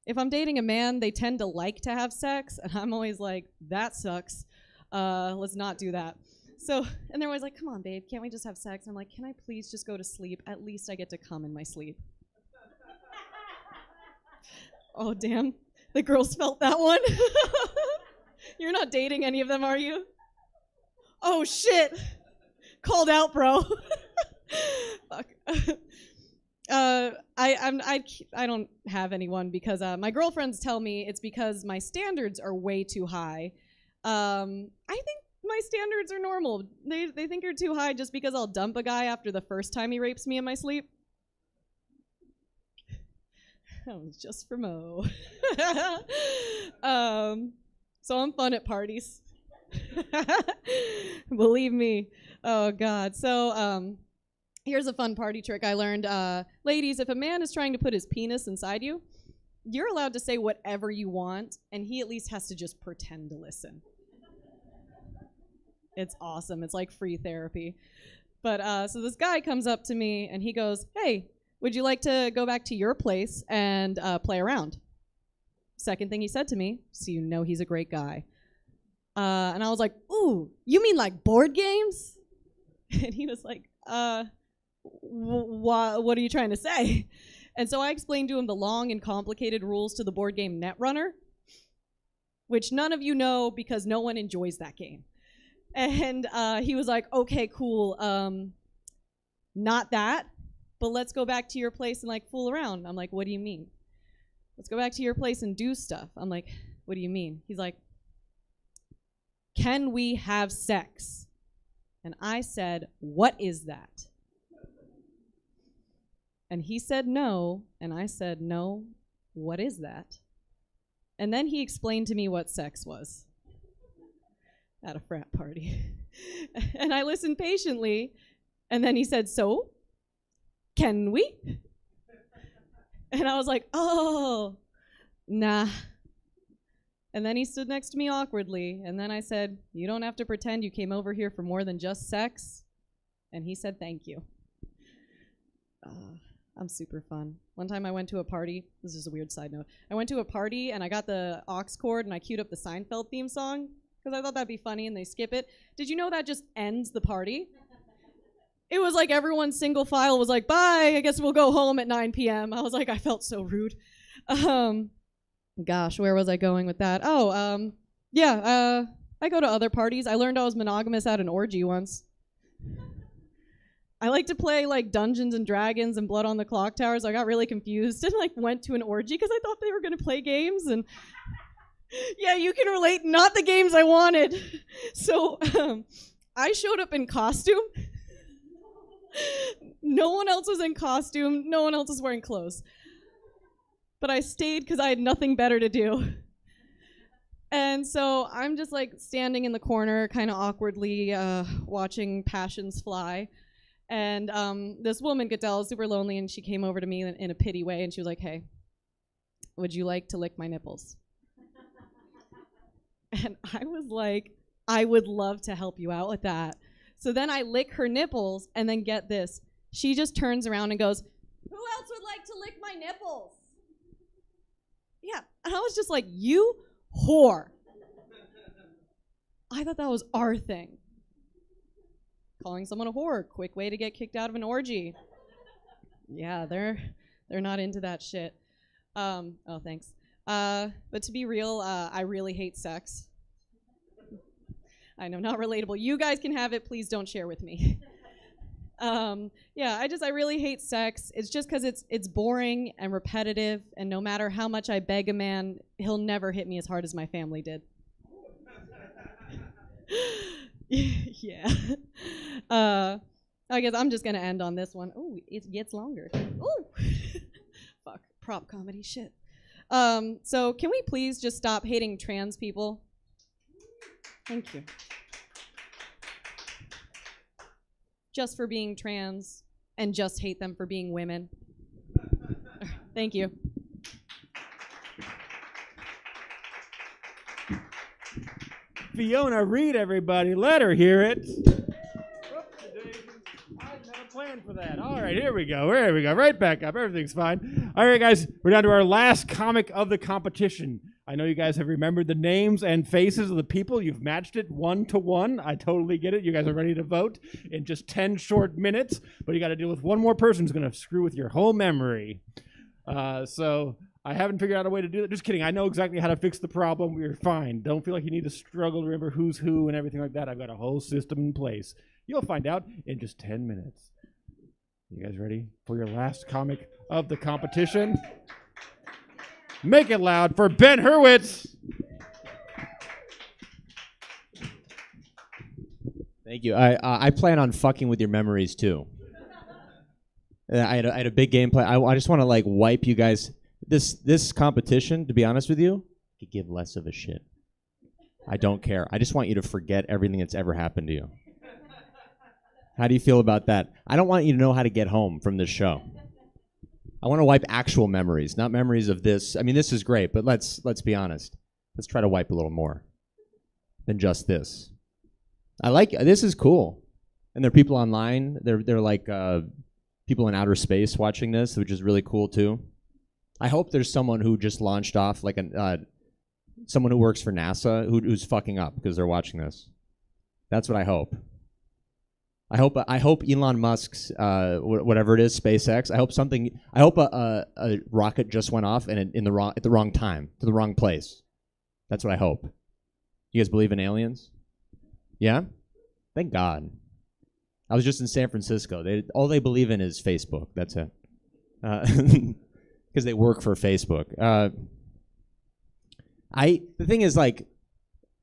if I'm dating a man, they tend to like to have sex, and I'm always like, "That sucks. Let's not do that." So, and they're always like, "Come on, babe, can't we just have sex?" I'm like, "Can I please just go to sleep? At least I get to come in my sleep." Oh, damn. The girls felt that one. You're not dating any of them, are you? Oh, shit. Called out, bro. Fuck. I don't have anyone because my girlfriends tell me it's because my standards are way too high. I think my standards are normal. They think you're too high just because I'll dump a guy after the first time he rapes me in my sleep. That was just for Mo. So I'm fun at parties. Believe me. Oh, God. So here's a fun party trick I learned. Ladies, if a man is trying to put his penis inside you, you're allowed to say whatever you want, and he at least has to just pretend to listen. It's awesome. It's like free therapy. But so this guy comes up to me, and he goes, "Hey, would you like to go back to your place and play around?" Second thing he said to me, so you know he's a great guy. And I was like, "Ooh, you mean like board games?" And he was like, what are you trying to say?" And so I explained to him the long and complicated rules to the board game Netrunner, which none of you know because no one enjoys that game. And he was like, "Okay, cool. Not that, but let's go back to your place and like fool around." I'm like, "What do you mean?" "Let's go back to your place and do stuff." I'm like, "What do you mean?" He's like, "Can we have sex?" And I said, "What is that?" And he said no, and I said, "No, what is that?" And then he explained to me what sex was. at a frat party. And I listened patiently, and then he said, so, can we? And I was like, oh, nah. And then he stood next to me awkwardly, and then I said, you don't have to pretend you came over here for more than just sex. And he said, thank you. I'm super fun. One time I went to a party. This is a weird side note. I went to a party, and I got the aux cord, and I queued up the Seinfeld theme song, because I thought that'd be funny, and they skip it. Did you know that just ends the party? It was like everyone single file was like, bye, I guess we'll go home at 9 p.m. I was like, I felt so rude. Gosh, where was I going with that? I go to other parties. I learned I was monogamous at an orgy once. I like to play like Dungeons and Dragons and Blood on the Clock Tower, so I got really confused and like went to an orgy because I thought they were going to play games, and yeah, you can relate, not the games I wanted. So I showed up in costume. No one else was in costume. No one else was wearing clothes. But I stayed because I had nothing better to do. And so I'm just like standing in the corner, kind of awkwardly watching passions fly. And this woman could tell I was super lonely, and she came over to me in a pity way, and she was like, hey, would you like to lick my nipples? And I was like, I would love to help you out with that. So then I lick her nipples, and then get this. She just turns around and goes, who else would like to lick my nipples? Yeah, and I was just like, you whore. I thought that was our thing. Calling someone a whore, quick way to get kicked out of an orgy. Yeah, they're not into that shit. Oh, thanks. But to be real, I really hate sex. I know, not relatable. You guys can have it. Please don't share with me. I really hate sex. It's just because it's boring and repetitive, and no matter how much I beg a man, he'll never hit me as hard as my family did. Yeah. I guess I'm just going to end on this one. Oh, it gets longer. Oh, fuck. Prop comedy shit. So can we please just stop hating trans people? Thank you. Just for being trans, and just hate them for being women. Thank you. Fiona Reed, everybody. Let her hear it. I had no plan for that. All right, here we go. There we go. Right back up. Everything's fine. All right, guys. We're down to our last comic of the competition. I know you guys have remembered the names and faces of the people. You've matched it 1-to-1. I totally get it. You guys are ready to vote in just 10 short minutes. But you got to deal with one more person who's going to screw with your whole memory. So I haven't figured out a way to do that. Just kidding. I know exactly how to fix the problem. We're fine. Don't feel like you need to struggle to remember who's who and everything like that. I've got a whole system in place. You'll find out in just 10 minutes. You guys ready for your last comic of the competition? Make it loud for Ben Hurwitz. Thank you. I plan on fucking with your memories too. I had a big game plan. I just want to like wipe you guys. This competition, to be honest with you, could give less of a shit. I don't care. I just want you to forget everything that's ever happened to you. How do you feel about that? I don't want you to know how to get home from this show. I want to wipe actual memories, not memories of this. I mean, this is great, but let's be honest. Let's try to wipe a little more than just this. This is cool. And there are people online. They're like people in outer space watching this, which is really cool too. I hope there's someone who just launched off, like someone who works for NASA who's fucking up because they're watching this. That's what I hope. I hope Elon Musk's whatever it is, SpaceX. I hope a rocket just went off and at the wrong time to the wrong place. That's what I hope. You guys believe in aliens? Yeah? Thank God. I was just in San Francisco. All they believe in is Facebook. That's it. Because they work for Facebook. The thing is, like,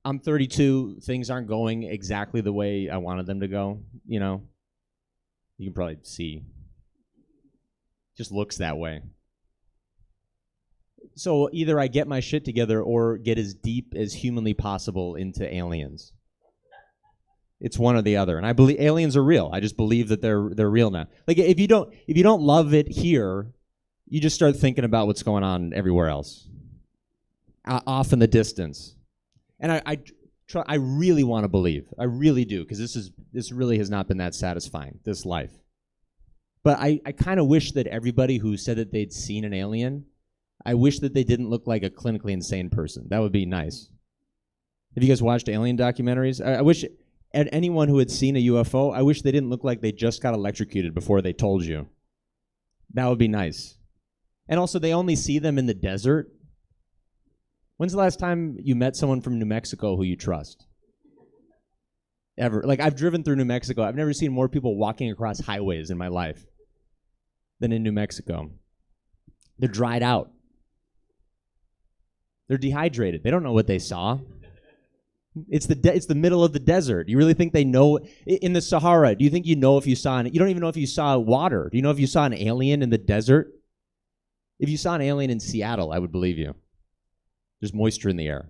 I'm 32. Things aren't going exactly the way I wanted them to go. You know, you can probably see. Just looks that way. So either I get my shit together or get as deep as humanly possible into aliens. It's one or the other. And I believe aliens are real. I just believe that they're real now. Like if you don't love it here, you just start thinking about what's going on everywhere else, off in the distance. And I really want to believe. I really do, because this really has not been that satisfying, this life. But I kind of wish that everybody who said that they'd seen an alien, I wish that they didn't look like a clinically insane person. That would be nice. Have you guys watched alien documentaries? I wish anyone who had seen a UFO, I wish they didn't look like they just got electrocuted before they told you. That would be nice. And also, they only see them in the desert. When's the last time you met someone from New Mexico who you trust? Ever. Like, I've driven through New Mexico. I've never seen more people walking across highways in my life than in New Mexico. They're dried out. They're dehydrated. They don't know what they saw. It's the middle of the desert. You really think they know? In the Sahara, do you think you know if you saw you don't even know if you saw water. Do you know if you saw an alien in the desert? If you saw an alien in Seattle, I would believe you. There's moisture in the air.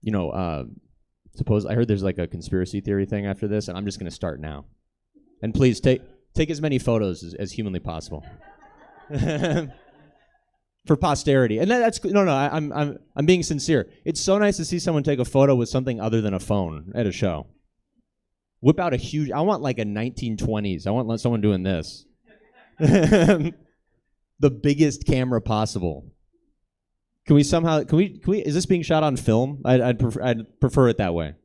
You know, suppose I heard there's like a conspiracy theory thing after this, and I'm just going to start now. And please take as many photos as humanly possible. For posterity. And that's no, I'm being sincere. It's so nice to see someone take a photo with something other than a phone at a show. Whip out I want like a 1920s. I want someone doing this. The biggest camera possible. Can we, is this being shot on film? I'd prefer it that way.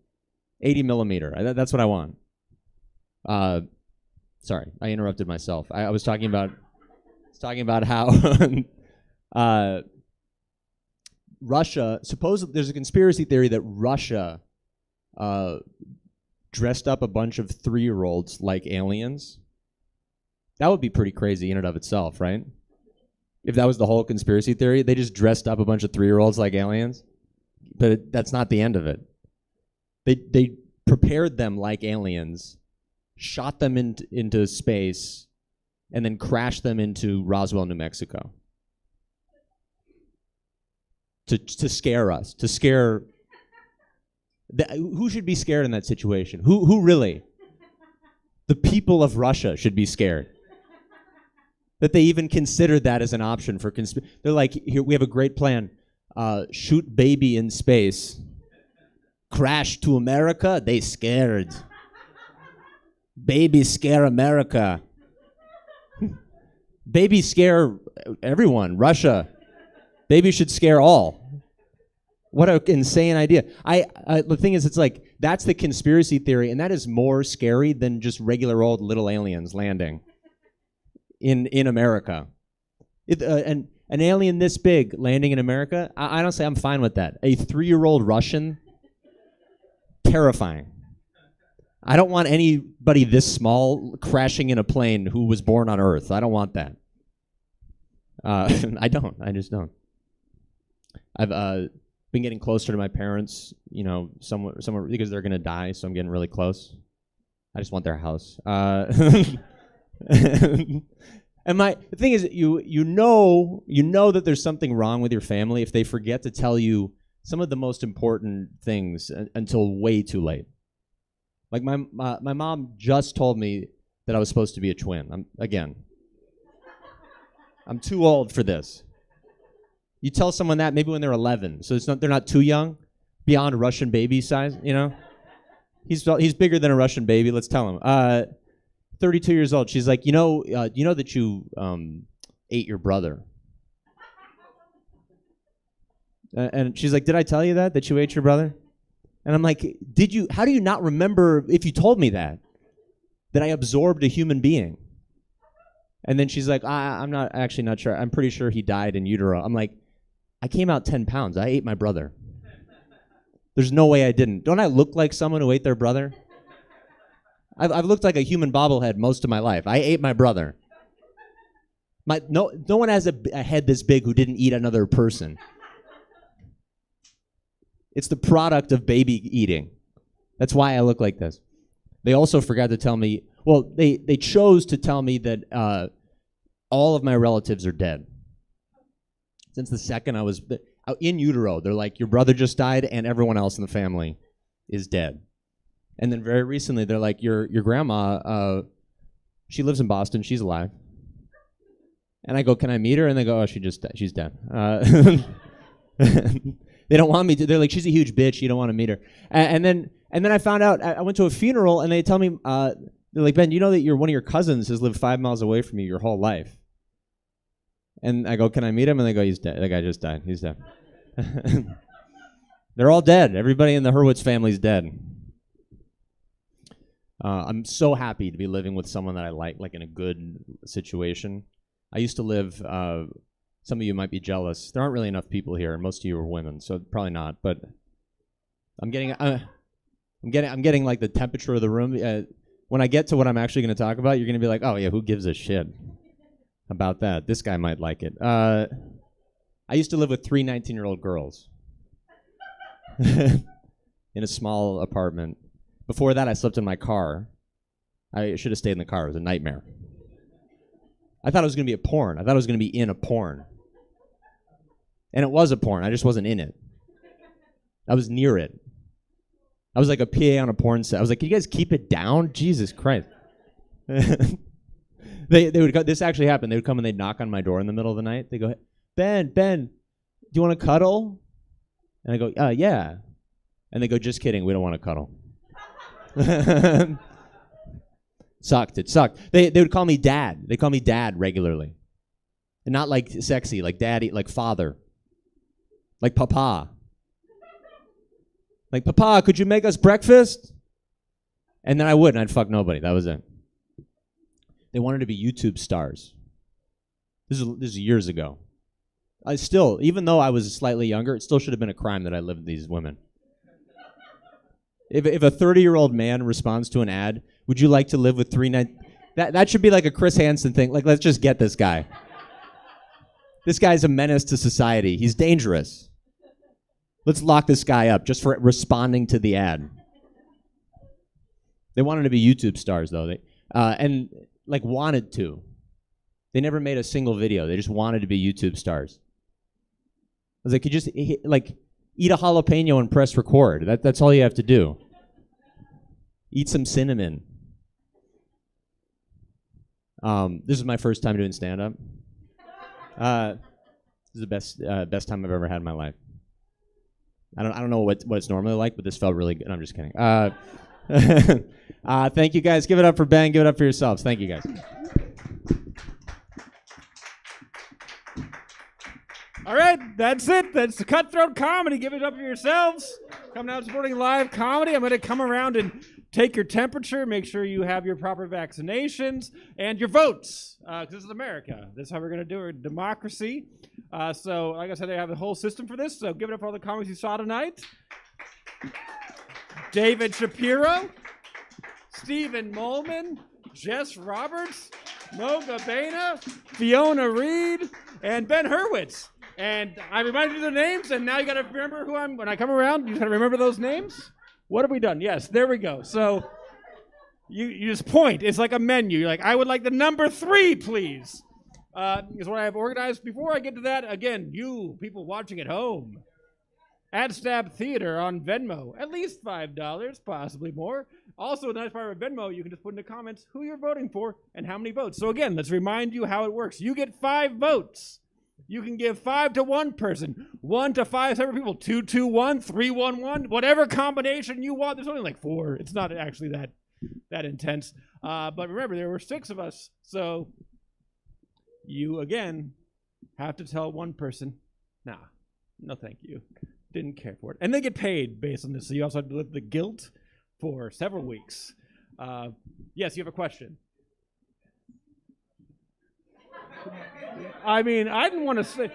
80 millimeter. That's what I want. Sorry, I interrupted myself. I was talking about how Russia, there's a conspiracy theory that Russia dressed up a bunch of 3-year-olds like aliens. That would be pretty crazy in and of itself, right? If that was the whole conspiracy theory, they just dressed up a bunch of 3-year-olds like aliens. But that's not the end of it. They prepared them like aliens, shot them into space, and then crashed them into Roswell, New Mexico. To scare us, to scare. Who should be scared in that situation? Who really? The people of Russia should be scared. That they even considered that as an option for They're like, here, we have a great plan. Shoot baby in space. Crash to America, they scared. Baby scare America. Baby scare everyone, Russia. Baby should scare all. What an insane idea. The thing is, it's like, that's the conspiracy theory, and that is more scary than just regular old little aliens landing in America. An alien this big landing in America, I don't say I'm fine with that. A 3-year-old Russian, terrifying. I don't want anybody this small crashing in a plane who was born on Earth. I don't want that. I just don't. I've been getting closer to my parents, somewhere because they're gonna die, so I'm getting really close. I just want their house. And the thing is, you know that there's something wrong with your family if they forget to tell you some of the most important things until way too late. Like my mom just told me that I was supposed to be a twin. I'm too old for this. You tell someone that maybe when they're 11, so they're not too young, beyond Russian baby size. He's bigger than a Russian baby. Let's tell him. 32 years old. She's like, you know that you ate your brother. And she's like, did I tell you that you ate your brother? And I'm like, how do you not remember if you told me that I absorbed a human being? And then she's like, I'm not sure. I'm pretty sure he died in utero. I'm like, I came out 10 pounds. I ate my brother. There's no way I didn't. Don't I look like someone who ate their brother? I've looked like a human bobblehead most of my life. I ate my brother. No one has a head this big who didn't eat another person. It's the product of baby eating. That's why I look like this. They also forgot to tell me, they chose to tell me that all of my relatives are dead. Since the second I was in utero, they're like, your brother just died and everyone else in the family is dead. And then very recently, they're like, your grandma, she lives in Boston. She's alive. And I go, can I meet her? And they go, oh, she's dead. They don't want me to. They're like, she's a huge bitch. You don't want to meet her. And then I found out, I went to a funeral, and they tell me, they're like, Ben, you know that one of your cousins has lived 5 miles away from you your whole life. And I go, can I meet him? And they go, he's dead. The guy just died. He's dead. They're all dead. Everybody in the Hurwitz family's dead. I'm so happy to be living with someone that I like in a good situation. I used to live, some of you might be jealous. There aren't really enough people here. Most of you are women, so probably not. But I'm getting like the temperature of the room. When I get to what I'm actually going to talk about, you're going to be like, oh yeah, who gives a shit about that? This guy might like it. I used to live with 3 19-year-old girls in a small apartment. Before that, I slept in my car. I should have stayed in the car. It was a nightmare. I thought it was going to be a porn. I thought it was going to be in a porn. And it was a porn. I just wasn't in it. I was near it. I was like a PA on a porn set. I was like, can you guys keep it down? Jesus Christ. They would go, this actually happened. They would come and they'd knock on my door in the middle of the night. They go, Ben, do you want to cuddle? And I go, yeah. And they go, just kidding. We don't want to cuddle. It sucked. They would call me dad. They call me dad regularly. And not like sexy, like daddy, like father. Like papa. Like, papa, could you make us breakfast? And then I would, and I'd fuck nobody. That was it. They wanted to be YouTube stars. This is years ago. I still, even though I was slightly younger, it still should have been a crime that I lived with these women. If a 30-year-old man responds to an ad, would you like to live with 3 that should be like a Chris Hansen thing. Like, let's just get this guy. This guy's a menace to society. He's dangerous. Let's lock this guy up just for responding to the ad. They wanted to be YouTube stars, though. And wanted to. They never made a single video. They just wanted to be YouTube stars. I was like, you just eat a jalapeno and press record. That's all you have to do. Eat some cinnamon. This is my first time doing stand-up. This is the best time I've ever had in my life. I don't know what it's normally like, but this felt really good. I'm just kidding. Thank you guys. Give it up for Ben. Give it up for yourselves. Thank you guys. All right, that's it. That's the Cutthroat Comedy. Give it up for yourselves. Coming out supporting live comedy. I'm going to come around and take your temperature, make sure you have your proper vaccinations, and your votes, because this is America. This is how we're going to do it, democracy. So, like I said, they have a whole system for this, so give it up for all the comics you saw tonight. David Shapiro, Stephen Molman, Jess Roberts, Moga Bena, Fiona Reed, and Ben Hurwitz. And I reminded you the names, and now you got to remember who when I come around, you got to remember those names. What have we done? Yes, there we go. So you just point. It's like a menu. You're like, I would like the number 3, please. Is what I have organized. Before I get to that, again, you people watching at home, at Stab Theater on Venmo, at least $5, possibly more. Also, the nice part of Venmo, you can just put in the comments who you're voting for and how many votes. So again, let's remind you how it works. You get 5 votes. You can give 5 to one person, 1 to 5 separate people, 2 to 1, 3 1 1, whatever combination you want. There's only like 4. It's not actually that intense. But remember, there were 6 of us, so you again have to tell one person, nah, no, thank you, didn't care for it, and they get paid based on this. So you also have to live the guilt for several weeks. Yes, you have a question. I mean, I didn't want to say.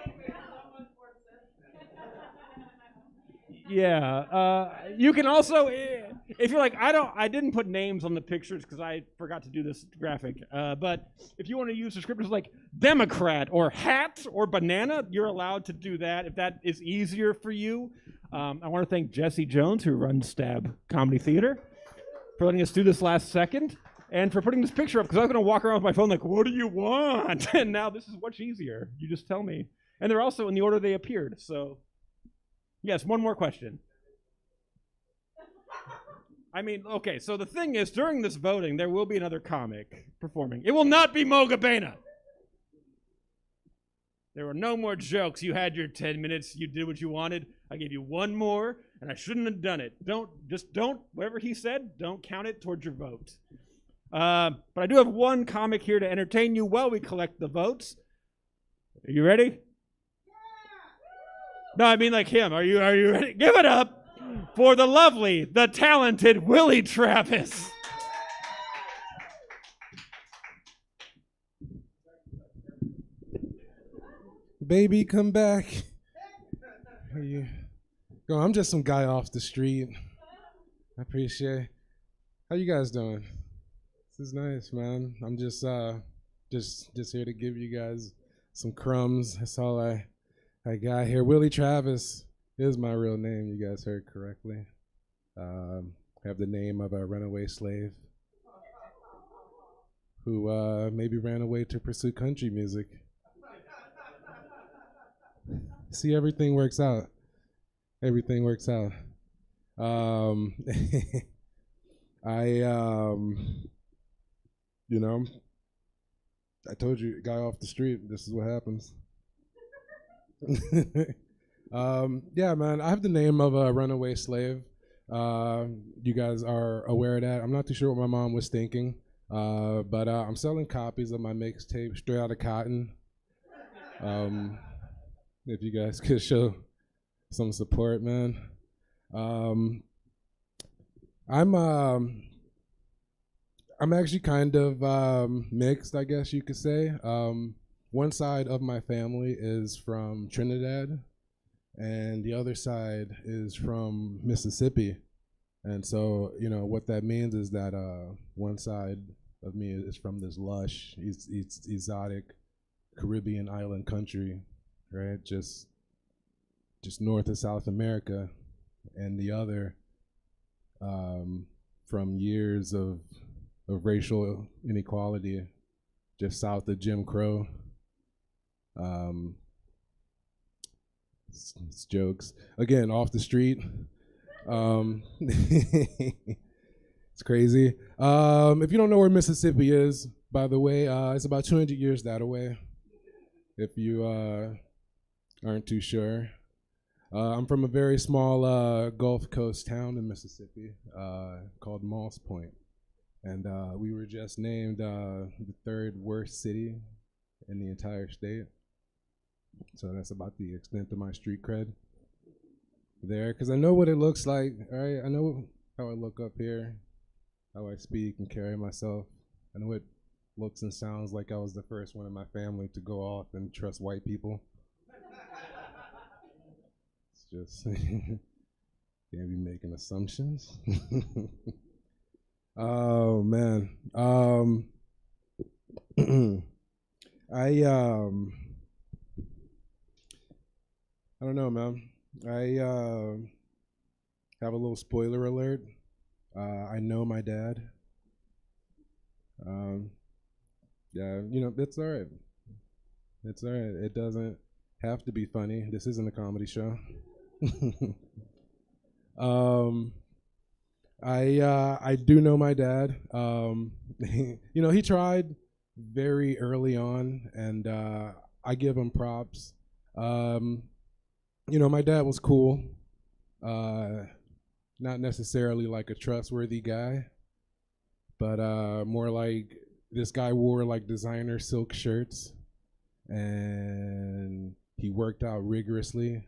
Yeah, you can also, if you're like, I didn't put names on the pictures because I forgot to do this graphic. But if you want to use descriptors like Democrat or hat or banana, you're allowed to do that if that is easier for you. I want to thank Jesse Jones, who runs Stab Comedy Theater, for letting us do this last second. And for putting this picture up, because I was going to walk around with my phone like, what do you want? And now this is much easier. You just tell me. And they're also in the order they appeared. So, yes, one more question. I mean, okay, so the thing is, during this voting, there will be another comic performing. It will not be Mo Gabena. There were no more jokes. You had your 10 minutes. You did what you wanted. I gave you one more, and I shouldn't have done it. Don't, whatever he said, don't count it towards your vote. But I do have one comic here to entertain you while we collect the votes. Are you ready? Yeah! No, I mean like him. Are you ready? Give it up for the lovely, the talented Willie Travis. Baby, come back. Yo, I'm just some guy off the street. I appreciate it. How you guys doing? This is nice, man. I'm just here to give you guys some crumbs. That's all I got here. Willie Travis is my real name. You guys heard correctly. I have the name of a runaway slave who maybe ran away to pursue country music. See, everything works out. Everything works out. I told you, guy off the street, this is what happens. Yeah, man, I have the name of a runaway slave. You guys are aware of that. I'm not too sure what my mom was thinking, but I'm selling copies of my mixtape, Straight Outta Cotton. If you guys could show some support, man. I'm actually kind of mixed, I guess you could say. One side of my family is from Trinidad, and the other side is from Mississippi. And so, you know, what that means is that one side of me is from this lush, exotic Caribbean island country, right? Just north of South America, and the other from years of racial inequality, just south of Jim Crow. It's jokes. Again, off the street. It's crazy. If you don't know where Mississippi is, by the way, it's about 200 years that away, if you aren't too sure. I'm from a very small Gulf Coast town in Mississippi called Moss Point. And we were just named the 3rd worst city in the entire state. So that's about the extent of my street cred there, because I know what it looks like, all right? I know how I look up here, how I speak and carry myself. I know it looks and sounds like I was the first one in my family to go off and trust white people. It's just, can't be making assumptions. Oh, man. I don't know, man. I have a little spoiler alert. I know my dad. Yeah, you know, it's all right. It's all right. It doesn't have to be funny. This isn't a comedy show. I do know my dad. You know, he tried very early on, and I give him props. You know, my dad was cool. Not necessarily like a trustworthy guy, but more like this guy wore like designer silk shirts, and he worked out rigorously,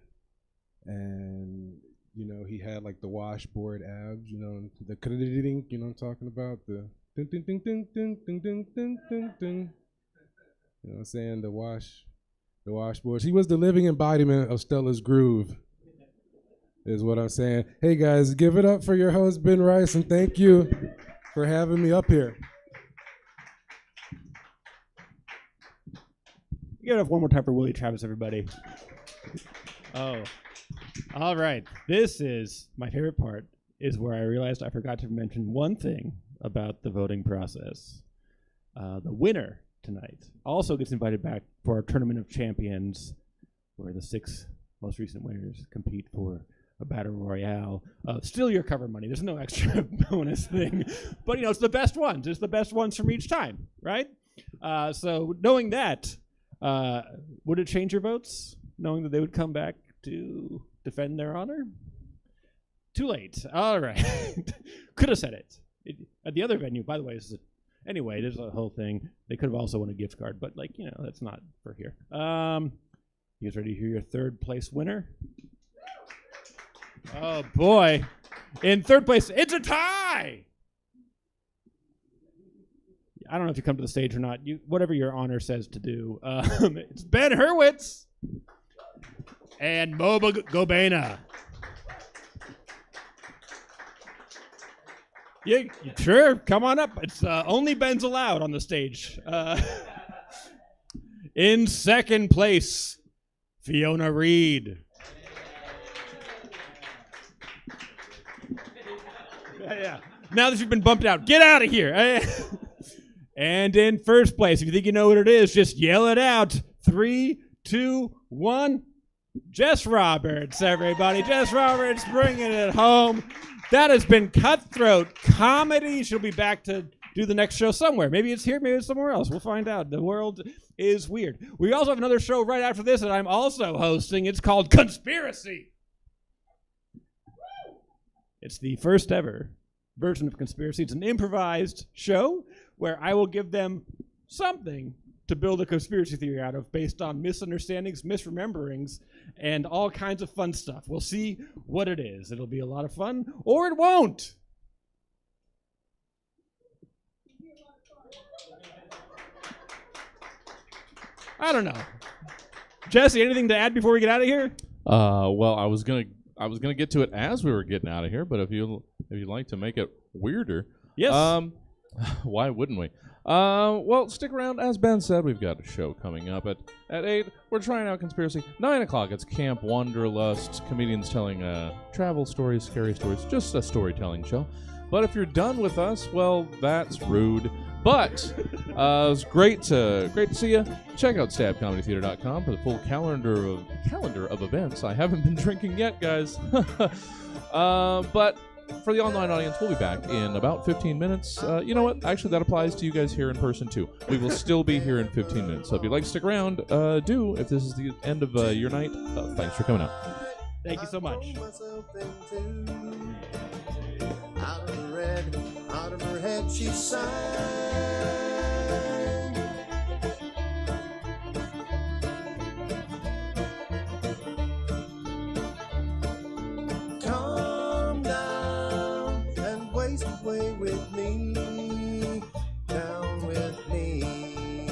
and you know, he had like the washboard abs, you know, the ding, you know what I'm talking about, the ding ding ding ding ding ding ding ding ding ding. You know what I'm saying? The washboards. He was the living embodiment of Stella's groove, is what I'm saying. Hey guys, give it up for your host Ben Rice, and thank you for having me up here. Give it up one more time for Willie Travis, everybody. Oh. All right, this is my favorite part, is where I realized I forgot to mention one thing about the voting process. The winner tonight also gets invited back for our Tournament of Champions, where the 6 most recent winners compete for a battle royale. Still your cover money. There's no extra bonus thing. But, it's the best ones. It's the best ones from each time, right? So knowing that, would it change your votes? Knowing that they would come back to defend their honor? Too late. All right. Could have said it. At the other venue, by the way, anyway, there's a whole thing. They could have also won a gift card, but that's not for here. You guys ready to hear your third place winner? Oh boy. In third place, it's a tie. I don't know if you come to the stage or not. Whatever your honor says to do. It's Ben Hurwitz and Moba Gobena. Yeah, sure. Come on up. It's only Ben's allowed on the stage. In second place, Fiona Reed. Yeah. Now that you've been bumped out, get out of here. And in first place, if you think you know what it is, just yell it out. 3, 2, 1. Jess Roberts, everybody. Jess Roberts bringing it home. That has been Cutthroat Comedy. She'll be back to do the next show somewhere. Maybe it's here, maybe it's somewhere else. We'll find out. The world is weird. We also have another show right after this that I'm also hosting. It's called Conspiracy. It's the first ever version of Conspiracy. It's an improvised show where I will give them something to build a conspiracy theory out of based on misunderstandings, misrememberings, and all kinds of fun stuff. We'll see what it is. It'll be a lot of fun, or it won't. I don't know. Jesse, anything to add before we get out of here? Well, I was gonna get to it as we were getting out of here, but if you'd like to make it weirder, yes. Why wouldn't we? Well, stick around. As Ben said, we've got a show coming up at 8. We're trying out Conspiracy. 9 o'clock, it's Camp Wanderlust. Comedians telling travel stories, scary stories, just a storytelling show. But if you're done with us, well, that's rude. But it was great to see you. Check out stabcomedytheater.com for the full calendar of events. I haven't been drinking yet, guys. But for the online audience, we'll be back in about 15 minutes. You know what? Actually, that applies to you guys here in person, too. We will still be here in 15 minutes. So if you'd like to stick around, do. If this is the end of your night, thanks for coming out. Thank you so much. Out of her head she sang. Come down and waste away with me, down with me.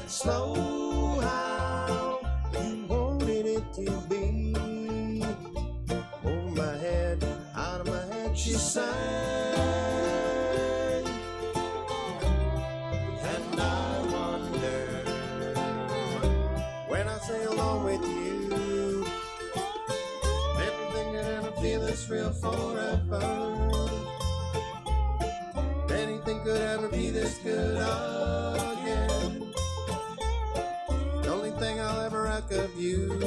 Slow how you wanted it to be. Hold my head, out of my head she sang. And I wonder, when I sail along with you, everything could ever be this real forever. Anything could ever be this good again. The only thing I'll ever ask of you,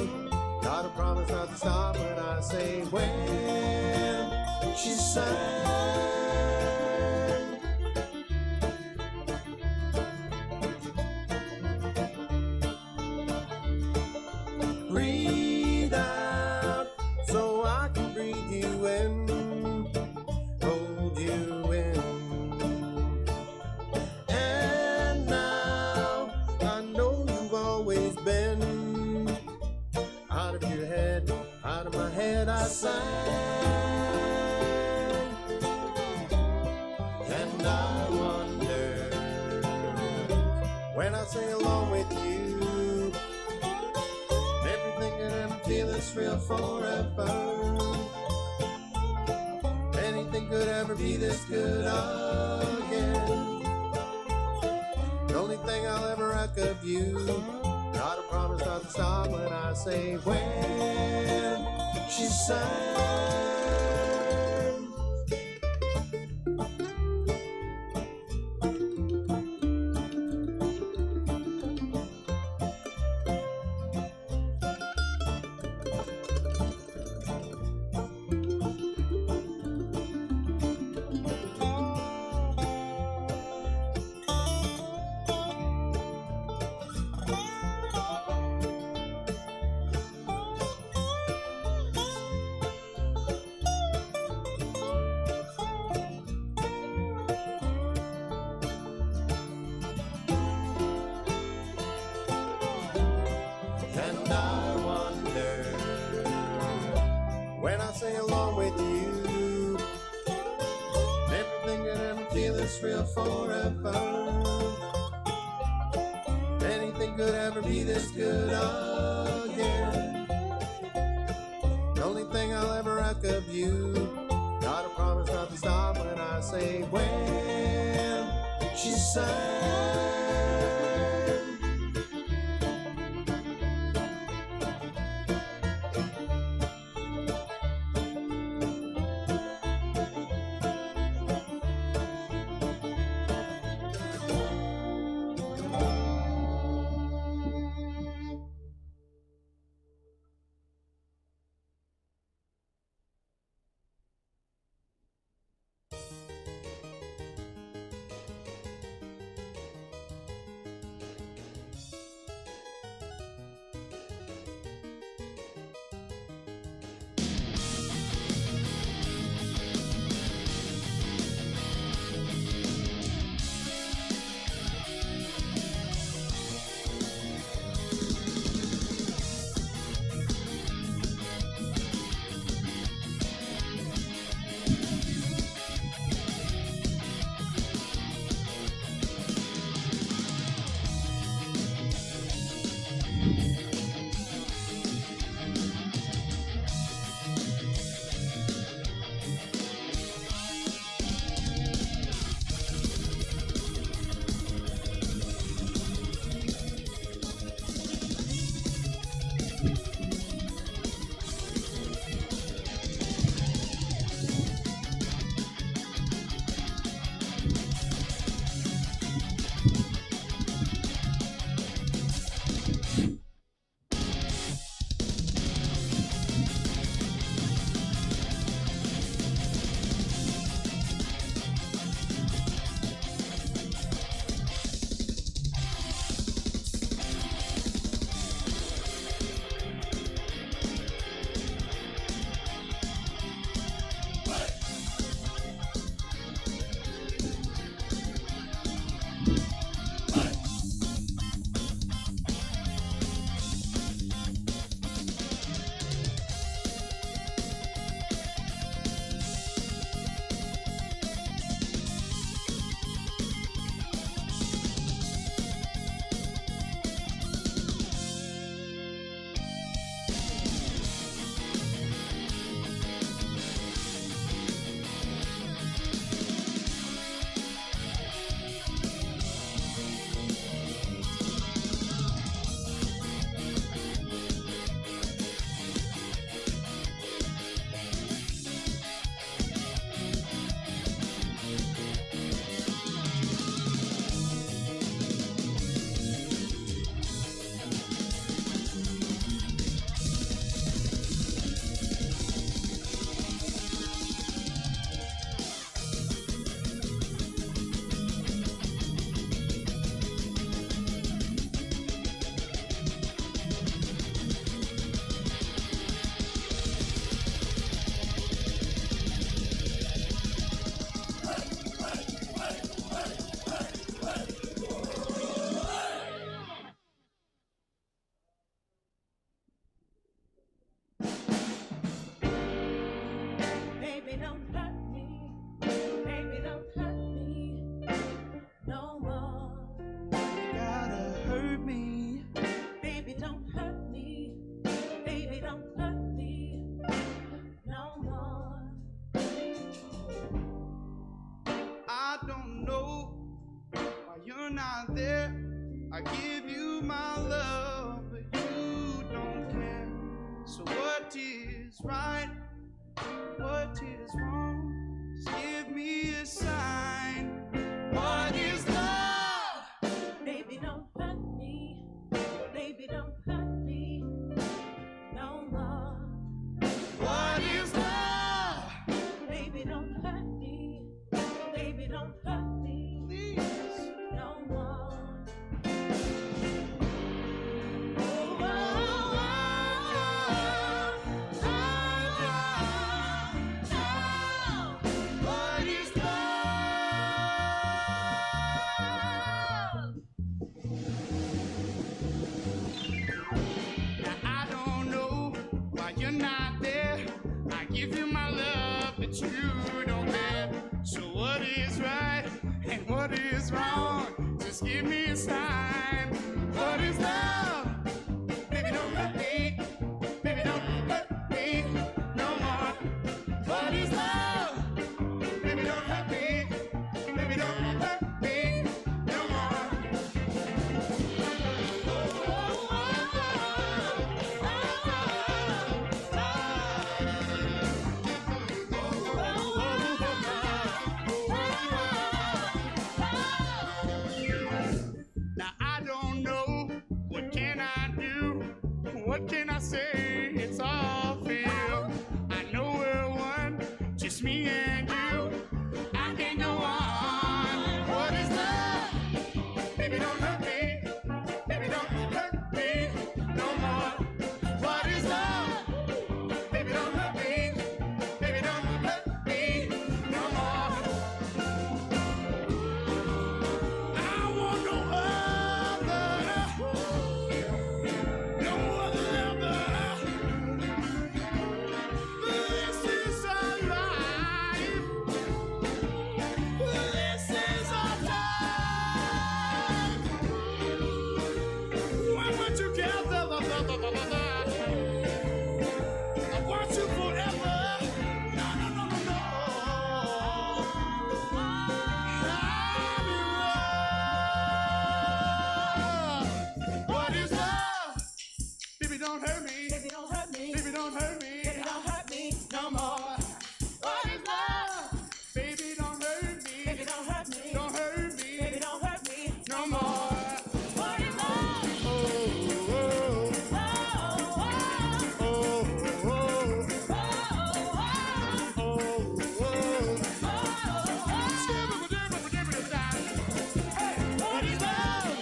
gotta promise not to stop when I say when she sang. Breathe out so I can breathe you in, hold you in. And now I know you've always been out of your head, out of my head I sang. And I wonder, when I sail along with you, everything can ever feel this real forever. Anything could ever be this good again. The only thing I'll ever ask of you, gotta promise not to stop when I say when she sang. and I wonder when I sing along with you. Everything could ever feel this real forever. Anything could ever be this good again. The only thing I'll ever ask of you, gotta promise not to stop when I say when. She sang. what's wrong. Just give me a sign. What is love? Baby, don't hurt me. Baby, don't hurt me no more. What is love? Baby, don't hurt me. Baby, don't hurt me no more. Now I don't know, what can I do? What can I say? It's all feel. I know we're one, just me and you. I can't go on. What is love? Baby, don't hurt me. Baby, don't hurt me no more. What is love? Baby, don't hurt me. Baby, don't hurt me no more. I want no other, no other lover. This is our life. This is our time. When we're together, I want you forever. No, no, no, no, no. I'm in love. What is love? Baby, don't hurt me. Baby, don't hurt me. Baby, don't hurt me. Baby, don't hurt me no more. What is love? Baby, don't hurt me. Baby, don't hurt me. Don't hurt me. Baby, don't hurt me no more. What is love? Oh, oh, oh, oh, oh, Hey, what is love?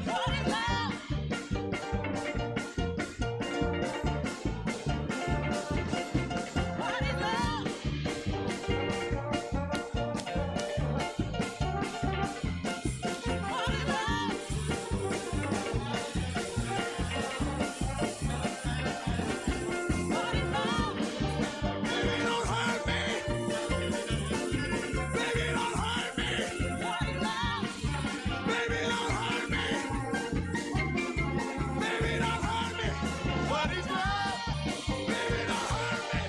What is love? What is love? What is love? What is love? Baby, don't hurt me. Baby, don't hurt me. What is love? Baby, don't hurt me. Baby, don't hurt me. What is love? Baby, don't hurt me.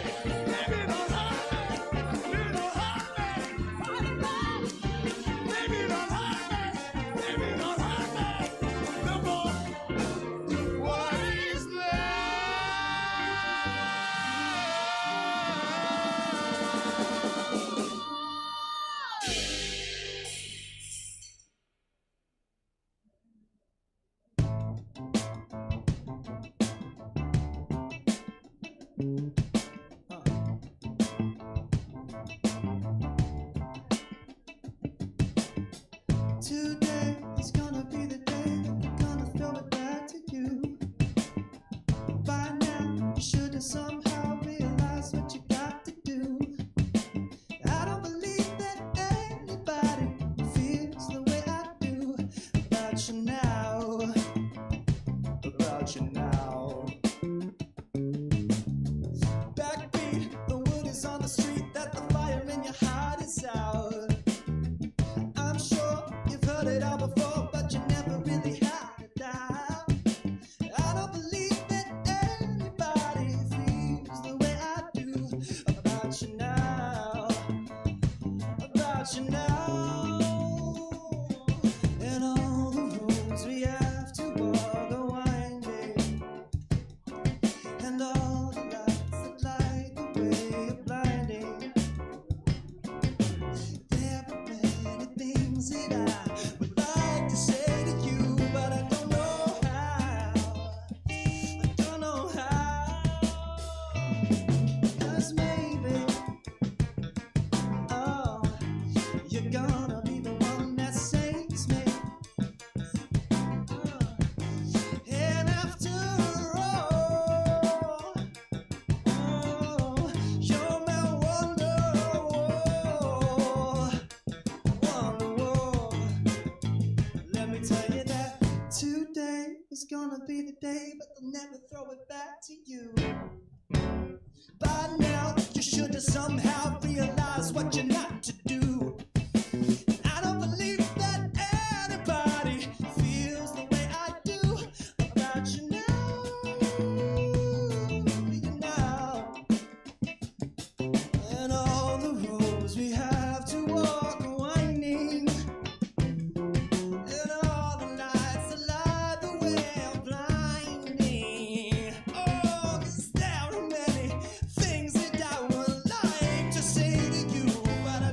Baby, don't hurt me. Baby, don't hurt me. What is love? Baby, don't hurt me. Baby, don't hurt me no more. What is Today is gonna be the day that we're gonna throw it back to you. By now, you should have somehow realized what you got to do. I don't believe that anybody feels the way I do about you now. About you now. Backbeat, the wood is on the street, that the fire in your heart is out. I'm sure you've heard it all before, but you never really had it out. I don't believe that anybody feels the way I do about you now. About you now. And all the roads we have to walk are winding. And all the lights that light the way are blinding. There are many things that I would like to say to you, but I don't know how. I don't know how. 'Cause maybe, oh, you're gonna be the one that saves me. And after all, oh, you're my wonder. Let me tell you that today is gonna be the day, but they'll never throw it back to you. By now, you should have somehow now realize what you're not to do. I don't believe that anybody feels the way I do about you now. You know. And all the roads we have to walk are winding. And all the lights that light the way are blinding. Oh, 'cause there are many things that I would like to say to you, but I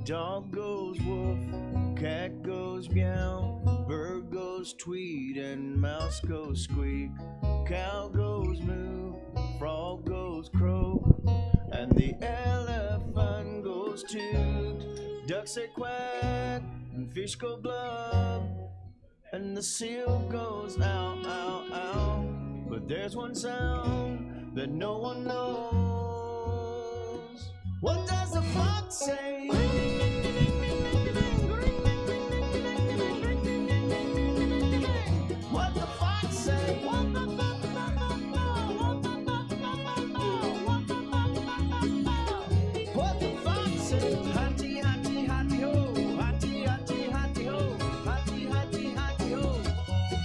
Dog goes woof, cat goes meow, bird goes tweet, and mouse goes squeak. Cow goes moo, frog goes croak, and the elephant goes toot. Ducks say quack, and fish go blub, and the seal goes ow, ow, ow. But there's one sound that no one knows. What does the fox say? What the fox say? What the fox say? Hotty, hotty, hotty ho. Hotty, hotty, hotty ho. Hotty, hotty, hotty ho.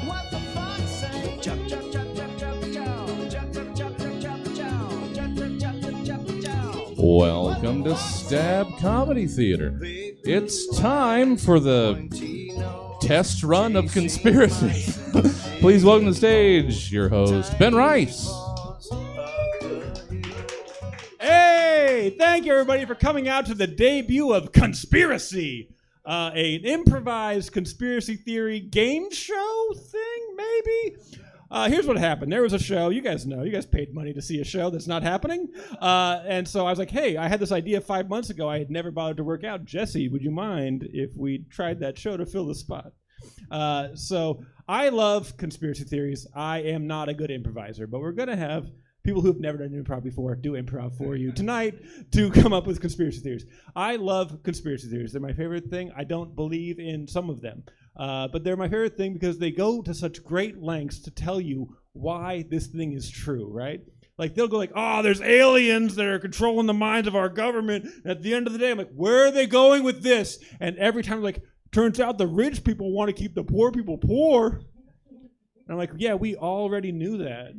What the fox say? Chop, chop, chop, chop, chop, chow. Chop, chop, chop, chop, chop, chow. Chop, chop, chop, chop, chop, chow. Welcome to Stab Comedy Theater. It's time for the test run of conspiracy. Please welcome to the stage your host, Ben Rice. Hey, thank you everybody for coming out to the debut of Conspiracy, an improvised conspiracy theory game show thing, maybe? Here's what happened. There was a show, you guys know, you guys paid money to see a show that's not happening. And so I was like, hey, I had this idea 5 months ago. I had never bothered to work out. Jesse, would you mind if we tried that show to fill the spot? So I love conspiracy theories. I am not a good improviser, but we're going to have people who've never done improv before do improv for you tonight to come up with conspiracy theories. I love conspiracy theories. They're my favorite thing. I don't believe in some of them. But they're my favorite thing because they go to such great lengths to tell you why this thing is true, right? Like, they'll go like, oh, there's aliens that are controlling the minds of our government. And at the end of the day, I'm like, where are they going with this? And every time, like, turns out the rich people want to keep the poor people poor. And I'm like, yeah, we already knew that.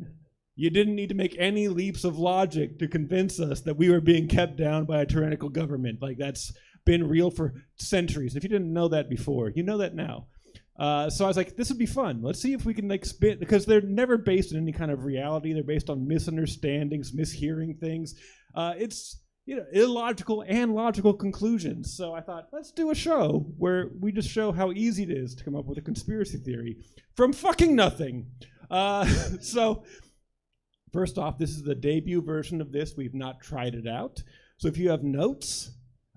You didn't need to make any leaps of logic to convince us that we were being kept down by a tyrannical government. Like, that's been real for centuries. If you didn't know that before, you know that now. So I was like, this would be fun. Let's see if we can like spit, because they're never based on any kind of reality. They're based on misunderstandings, mishearing things. It's, you know, illogical and logical conclusions. So I thought, let's do a show where we just show how easy it is to come up with a conspiracy theory from fucking nothing. So first off, this is the debut version of this. We've not tried it out. So if you have notes,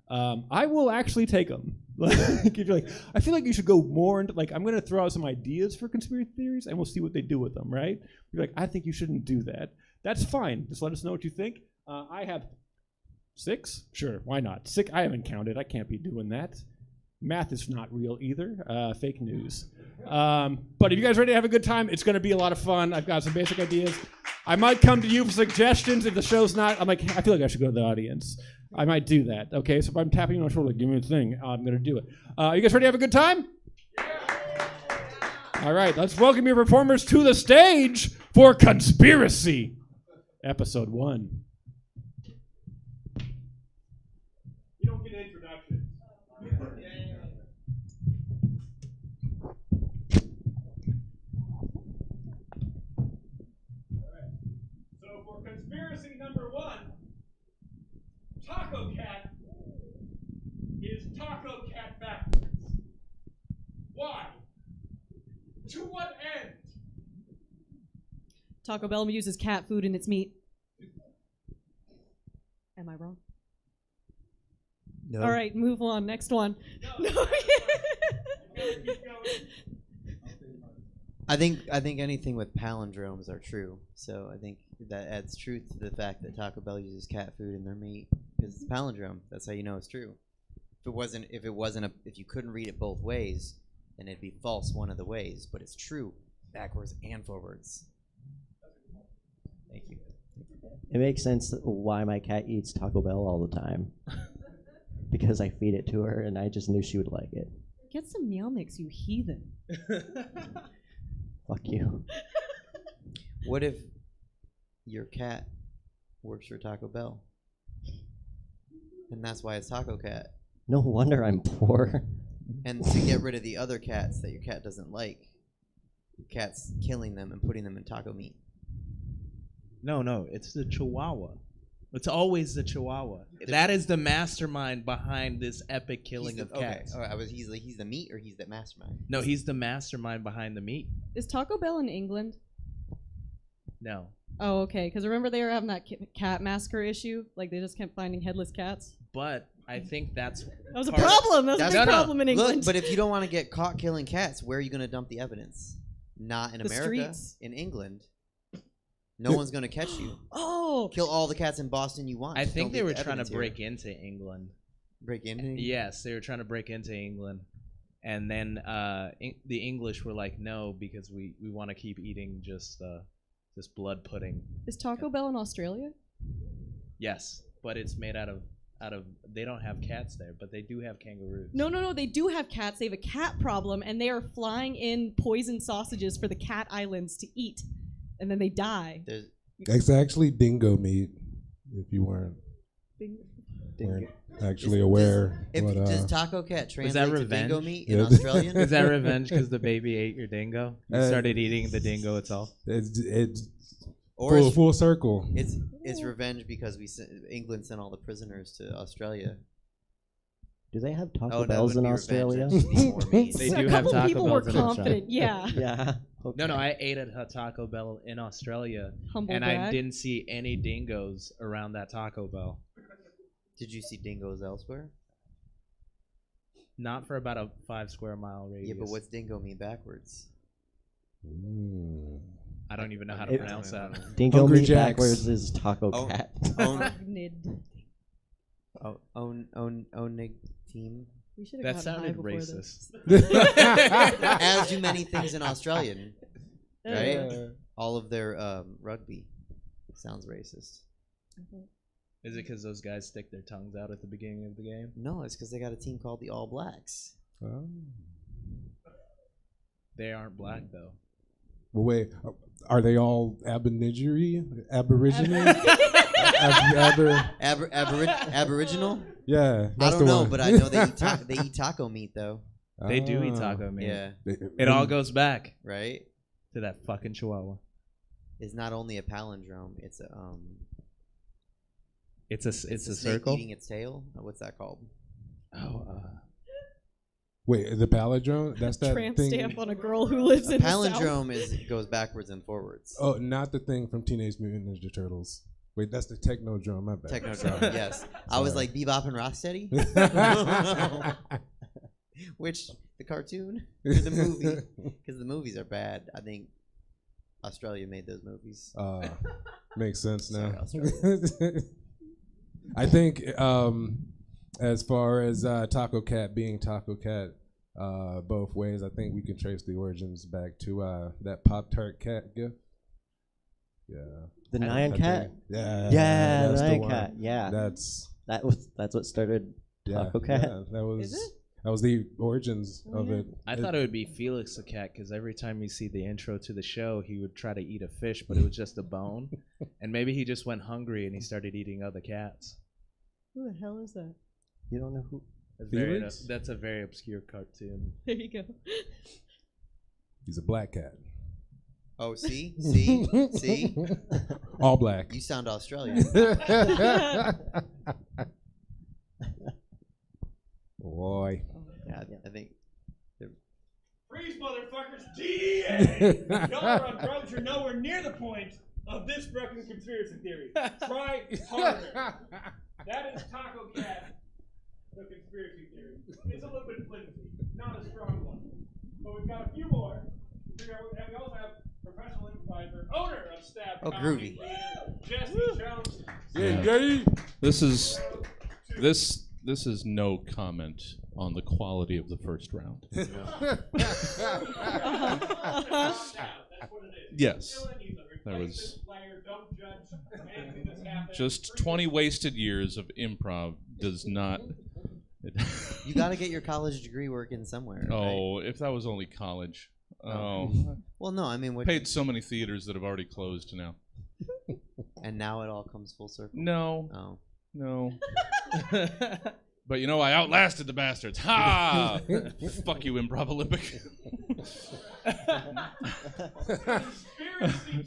I will actually take them. If you're like, I feel like you should go more into, like, I'm going to throw out some ideas for conspiracy theories, and we'll see what they do with them, right? You're like, I think you shouldn't do that. That's fine. Just let us know what you think. I have 6? Sure, why not? 6, I haven't counted. I can't be doing that. Math is not real either. Fake news. But if you guys ready to have a good time, it's going to be a lot of fun. I've got some basic ideas. I might come to you for suggestions if the show's not. I'm like, I feel like I should go to the audience. I might do that. Okay, so if I'm tapping you on the shoulder, like, give me a thing, I'm going to do it. You guys ready to have a good time? Yeah. All right, let's welcome your performers to the stage for Conspiracy, Episode 1. You don't get an introduction. So for conspiracy number 1, Taco Cat is Taco Cat backwards. Why? To what end? Taco Bell uses cat food in its meat. Am I wrong? No. All right, move on. Next one. No. I think anything with palindromes are true. So I think that adds truth to the fact that Taco Bell uses cat food in their meat, because it's palindrome. That's how you know it's true. If you couldn't read it both ways, then it'd be false one of the ways. But it's true backwards and forwards. Thank you. It makes sense why my cat eats Taco Bell all the time. Because I feed it to her, and I just knew she would like it. Get some meow mix, you heathen. Fuck you. What if your cat works for Taco Bell? And that's why it's Taco Cat. No wonder I'm poor. And to get rid of the other cats that your cat doesn't like, your cat's killing them and putting them in taco meat. No, it's the Chihuahua. It's always the Chihuahua. That is the mastermind behind this epic killing of cats. Okay. All right, he's the meat or he's the mastermind? No, he's the mastermind behind the meat. Is Taco Bell in England? No. Oh, okay. Because remember they were having that cat massacre issue? Like they just kept finding headless cats? But I think that was a problem. That was a big problem in England. Look, but if you don't want to get caught killing cats, where are you going to dump the evidence? Not in The America. streets. In England. No one's going to catch you. Oh. Kill all the cats in Boston you want. I Just think don't they leave were the trying to evidence here. break into England. Break into England? Yes, they were trying to break into England. And then the English were like, no, because we want to keep eating just blood pudding. Is Taco Bell in Australia? Yes, but it's made out of they don't have cats there, but they do have kangaroos. No. They do have cats. They have a cat problem, and they are flying in poison sausages for the cat islands to eat, and then they die. It's actually dingo meat, if you weren't actually aware. Does Taco Cat translate to revenge? dingo meat in Australian? Is that revenge because the baby ate your dingo? You started eating the dingo itself? It's Or full circle. It's revenge because England sent all the prisoners to Australia. Do they have Taco that Bells wouldn't in be revenge, Australia? that'd just be more meat. They So do a have couple Taco people were Bells in Australia. confident. Yeah. Yeah. No, I ate at a Taco Bell in Australia, Humble and I brag. didn't see any dingoes around that Taco Bell. Did you see dingoes elsewhere? Not for about a 5 square mile radius. Yeah, but what's dingo mean backwards? I don't even know how to pronounce that. Dingo Hungry meat Jacks. backwards is Taco Cat. Onig team. We should That have gotten high sounded before racist. this. As do many things in Australian, right? Uh. All of their rugby sounds racist. Is it because those guys stick their tongues out at the beginning of the game? No, it's because they got a team called the All Blacks. Oh. They aren't black though. Well, wait, are they all Aboriginal? Aboriginal? Yeah, I that's don't the know, one. but I know they eat taco meat though. They do eat Ah. taco meat. Yeah, It all goes back right. to that fucking Chihuahua. It's not only a palindrome; it's a It's a snake circle. eating its tail. What's that called? Oh, Wait, the palindrome? That's that Tramp thing. stamp on a girl who lives in the South. Palindrome goes backwards and forwards. Oh, not the thing from Teenage Mutant Ninja Turtles. Wait, that's the Technodrome. My bad. Technodrome, yes. I was like Bebop and Rocksteady. Which the cartoon or the movie? Because the movies are bad. I think Australia made those movies. Makes sense now. Sorry, Australia. I think as far as Taco Cat being Taco Cat, both ways, I think we can trace the origins back to that Pop-Tart cat gift. Yeah. The Nyan Cat? Yeah. Yeah, that's the the Nyan one. Cat. Yeah. That's what started Taco Cat. Yeah, that was the origins of it. I thought it would be Felix the cat because every time you see the intro to the show, he would try to eat a fish, but it was just a bone. And maybe he just went hungry and he started eating other cats. Who the hell is that? You don't know who? That's a very obscure cartoon. There you go. He's a black cat. Oh, see? All black. You sound Australian. Boy. Yeah, I think. Freeze, motherfuckers! DEA! Y'all are on drugs. You're nowhere near the point of this fucking conspiracy theory. Try harder. That is Taco Cat, the conspiracy theory. It's a little bit flimsy, not a strong one. But we've got a few more. And we also have professional improviser, owner of Stab Comedy, Jesse Jones. Yeah. This is no comment on the quality of the first round. Yes. There was just 20 wasted years of improv does not... You got to get your college degree working somewhere. Oh, if that was only college. Oh. Well, no, I mean... Paid so many theaters that have already closed now. And now it all comes full circle? No. Oh. No. But you know, I outlasted the bastards. Ha! Fuck you, Improv Olympic. Conspiracy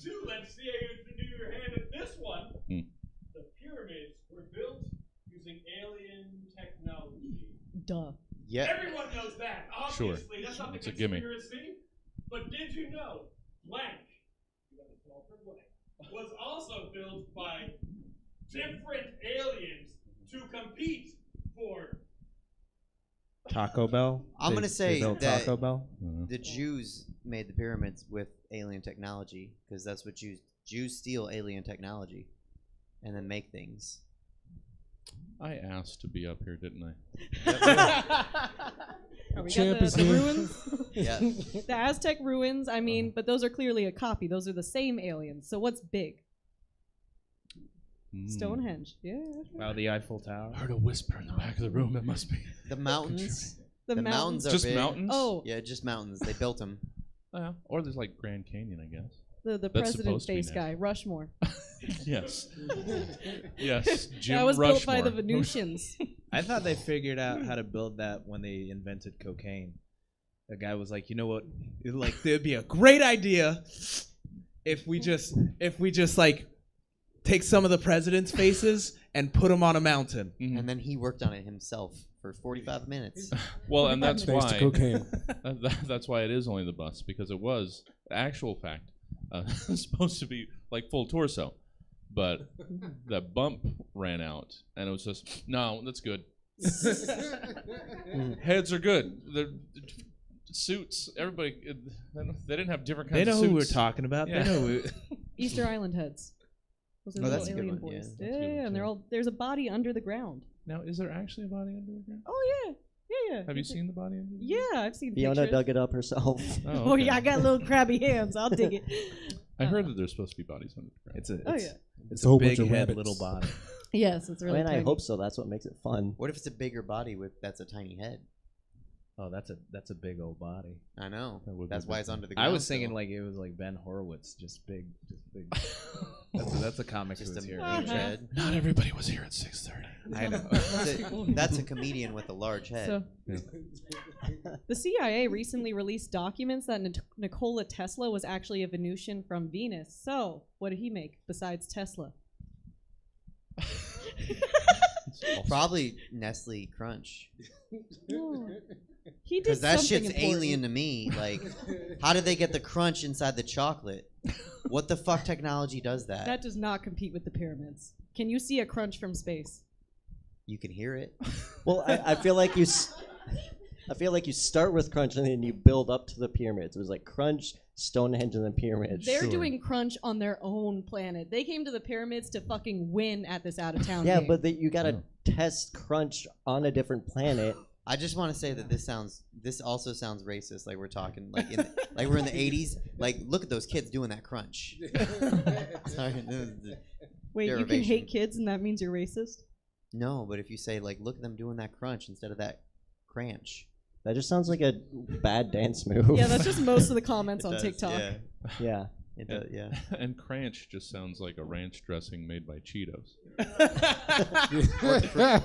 2. Let's see how you do your hand at this one. The pyramid Yeah. Everyone knows that. Sure. Obviously, that's not the It's a gimme. conspiracy. But did you know blank, you got to spell for blank, was also built by different aliens to compete for? Taco Bell. I'm gonna say built that Taco Bell. the Jews made the pyramids with alien technology because that's what Jews steal alien technology and then make things. I asked to be up here, didn't I? Oh, we Champ got is the here. ruins. Yeah. The Aztec ruins, I mean, but those are clearly a copy. Those are the same aliens. So what's big? Stonehenge. Yeah. Okay. Wow, the Eiffel Tower. I heard a whisper in the back of the room. It must be. The mountains. The mountains are Just big. mountains? Oh, Yeah, just mountains. They built them. Or there's like Grand Canyon, I guess. the That's president supposed to be face next. guy, Rushmore. Yes. Yes. Jim That was Rushmore. built by the Venusians. I thought they figured out how to build that when they invented cocaine. The guy was like, you know what? It'd be a great idea if we just like take some of the president's faces and put them on a mountain. And then he worked on it himself for 45 minutes. Well, and that's Thanks to why cocaine. that's why it is only the bust, because it was actual fact supposed to be like full torso, but that bump ran out, and it was just no, that's good. Heads are good. The suits, everybody, they didn't have different kinds They know of suits. who we're talking about. Yeah. They know who. Easter Island heads. Those are Oh, little that's a good alien one, yeah. boys. That's a good one, and they're too. all there's a body under the ground. Now, is there actually a body under the ground? Oh yeah. Yeah. Have you seen the body under the Yeah, I've seen Fiona pictures. dug it up herself. ground? Oh okay. yeah, I got little crabby hands. I'll dig it. I heard that there's supposed to be bodies under the ground. It's a. Oh It's, yeah. it's a a whole big bunch of head, rabbits. little body. Yes, it's really. I mean, I tiny. hope so. That's what makes it fun. What if it's a bigger body that's a tiny head? Oh, that's a big old body. I know. That would be That's why big. it's under the ground. I was thinking still. like it was like Ben Horowitz, just big. That's a comic just who was a here. huge head. Not everybody was here at 6:30. I know. That's a comedian with a large head. So, the CIA recently released documents that Nikola Tesla was actually a Venusian from Venus. So, what did he make besides Tesla? Probably Nestle Crunch. He did Because that something shit's important. alien to me. Like, how did they get the crunch inside the chocolate? What the fuck technology does that? That does not compete with the pyramids. Can you see a crunch from space? You can hear it. Well, I feel like I feel like you start with Crunch and then you build up to the pyramids. It was like Crunch, Stonehenge, and then pyramids. They're doing crunch on their own planet. They came to the pyramids to fucking win at this out of town Yeah, game. but you gotta test Crunch on a different planet. I just want to say that this also sounds racist. Like we're talking like like we're in the 80s. Like look at those kids doing that crunch. Sorry. Wait, you can derivation. hate kids and that means you're racist? No, but if you say like look at them doing that crunch instead of that cranch. That just sounds like a bad dance move. Yeah, that's just most of the comments It on does, TikTok. Yeah. Yeah. It does, yeah. And cranch just sounds like a ranch dressing made by Cheetos.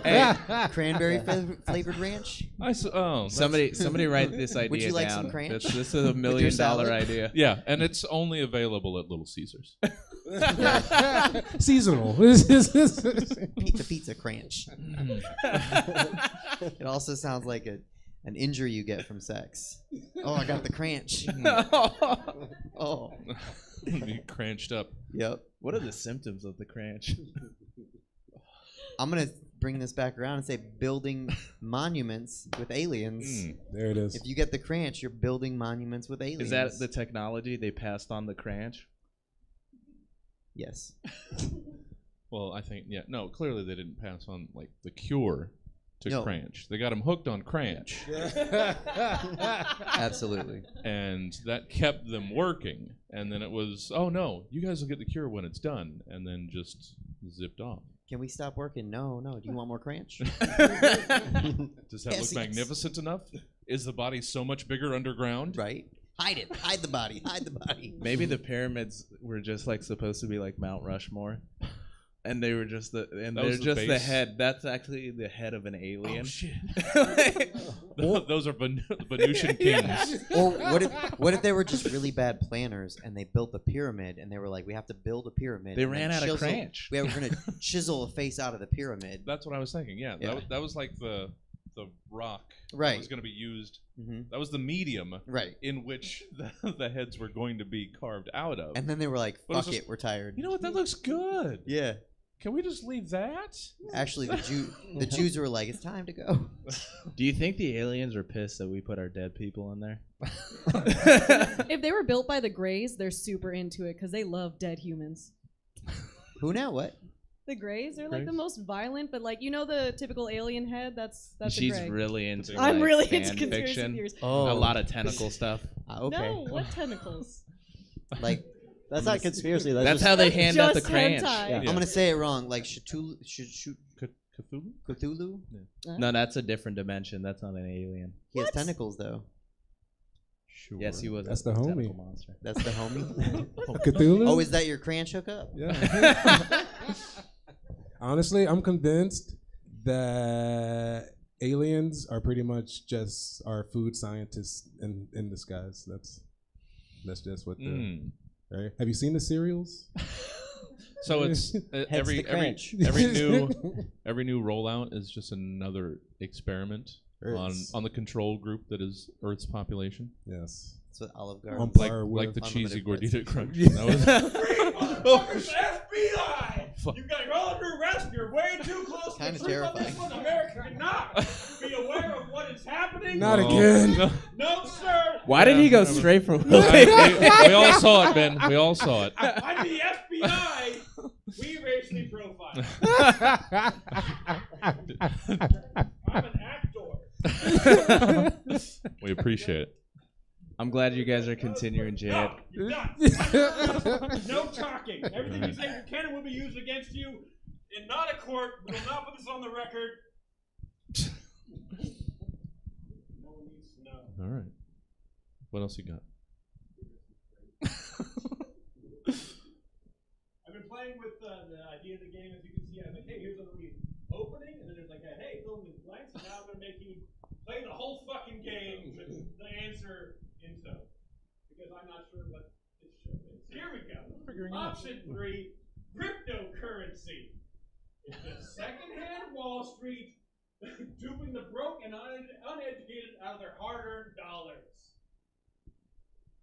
Hey, cranberry flavored ranch. Somebody write this idea Would you like down. some cranch? This is a $1 With your million salad? idea. Yeah, and it's only available at Little Caesars. Seasonal. Pizza cranch. It also sounds like an injury you get from sex. Oh, I got the cranch. Oh. You cranched up. Yep. What are the symptoms of the cranch? I'm going to bring this back around and say building monuments with aliens. There it is. If you get the cranch, you're building monuments with aliens. Is that the technology they passed on the cranch? Yes. Well, I think, no, clearly they didn't pass on, like, the cure to No. cranch. They got him hooked on cranch. Absolutely. And that kept them working. And then it was, oh, no, you guys will get the cure when it's done. And then just zipped off. Can we stop working? No. Do you want more cranch? Does that Yes, look yes. magnificent enough? Is the body so much bigger underground? Right. Hide it. Hide the body. Hide the body. Maybe the pyramids were just like supposed to be like Mount Rushmore, and they were just That they're was the just the base. head. That's actually the head of an alien. Oh, shit. Those are Venusian kings. Or what if they were just really bad planners and they built a pyramid and they were like, we have to build a pyramid. They and then ran out of chisel- cranch. We were going to chisel a face out of the pyramid. That's what I was thinking. Yeah, Yeah. That was like the the rock that Right. was going to be used. Mhm. That was the medium Right. in which the heads were going to be carved out of. And then they were like, But it's "Fuck just- it, we're tired." You know what? That looks good. Yeah. Can we just leave that? Actually, the Jews were like, "It's time to go." Do you think the aliens are pissed that we put our dead people in there? If they were built by the Greys, they're super into it because they love dead humans. Who now? What? The Greys, they're like the Greys? most violent, but like, you know, the typical alien head. That's She's a Grey. really into. I'm like, really fan into conspiracy fiction. theories. Oh. A lot of tentacle stuff. Okay. No, what tentacles? Like, That's not conspiracy. That's just, how they hand out the Just cranch. hentai. Yeah. I'm gonna say it wrong. Like Cthulhu. Cthulhu? Cthulhu. No, that's a different dimension. That's not an alien. He has tentacles though. Sure. Yes, he was. That's a the homie. tentacle monster. That's the homie. Cthulhu? Oh, is that your cranch hookup? Yeah. Honestly, I'm convinced that aliens are pretty much just our food scientists in disguise. That's just what the Mm. right. Have you seen the cereals? So it's the every crunch. every new rollout is just another experiment Earth's. on the control group that is Earth's population. Yes. That's what Olive On Garden. par Like with the cheesy unlimited gordita crunch. Yeah. That was- FBI! Fuck. You got all under arrest. You're way too close Kinda to the truth on this terrifying. one. America cannot be aware of what is happening. Not Oh, again. no. No, sir. Why did he go straight from? we all saw it, Ben. We all saw it. I'm the FBI. We racially profile. I'm an actor. We appreciate it. I'm glad you guys are continuing, Jade. No, you're done. No talking. Everything you say in canon will be used against you in not a court. We will not put this on the record. No one needs to know. All right. What else you got? I've been playing with the idea of the game. As you can see, I'm like, hey, here's a little opening, and then there's like a hey, fill in the blanks, and now I'm gonna make you play the whole fucking game with the answer into, because I'm not sure what this show is. Here we go. Option 3, cryptocurrency. It's the secondhand Wall Street duping the broke and uneducated out of their hard-earned dollars.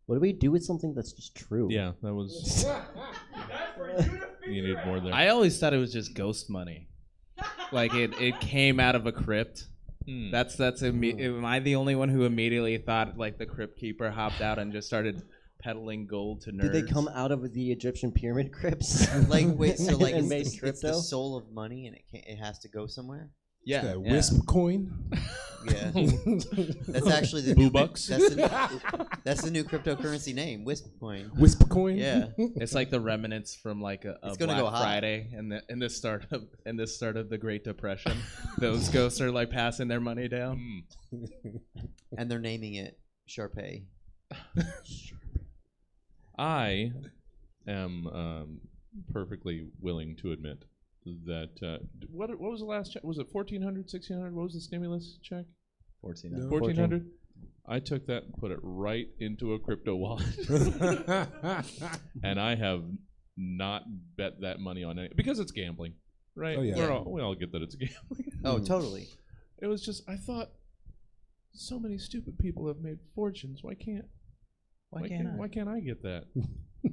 What do we do with something that's just true? Yeah, that was. That's for you to figure You need more out. there. I always thought it was just ghost money. Like it came out of a crypt. Hmm. Am I the only one who immediately thought like the crypt keeper hopped out and just started peddling gold to nerds? Did they come out of the Egyptian pyramid crypts? Like, wait, so like and it's, made it's the crypto? soul of money, and it has to go somewhere. Yeah, That yeah. wisp coin. Yeah, that's actually the Boo new, bucks? That's the new cryptocurrency name, Wisp Coin. Wisp coin. Yeah, It's like the remnants from like a It's gonna Black go high. Friday and the start of the Great Depression. Those ghosts are like passing their money down. Hmm. and they're naming it Sharpay. I am perfectly willing to admit that what was the last check? Was it 1,400, 1,600? What was the stimulus check? 14. No. 1,400. I took that and put it right into a crypto wallet, and I have not bet that money on any because it's gambling, right? Oh, yeah. We all get that it's gambling. Oh, totally. It was just I thought so many stupid people have made fortunes. Why can't I get that?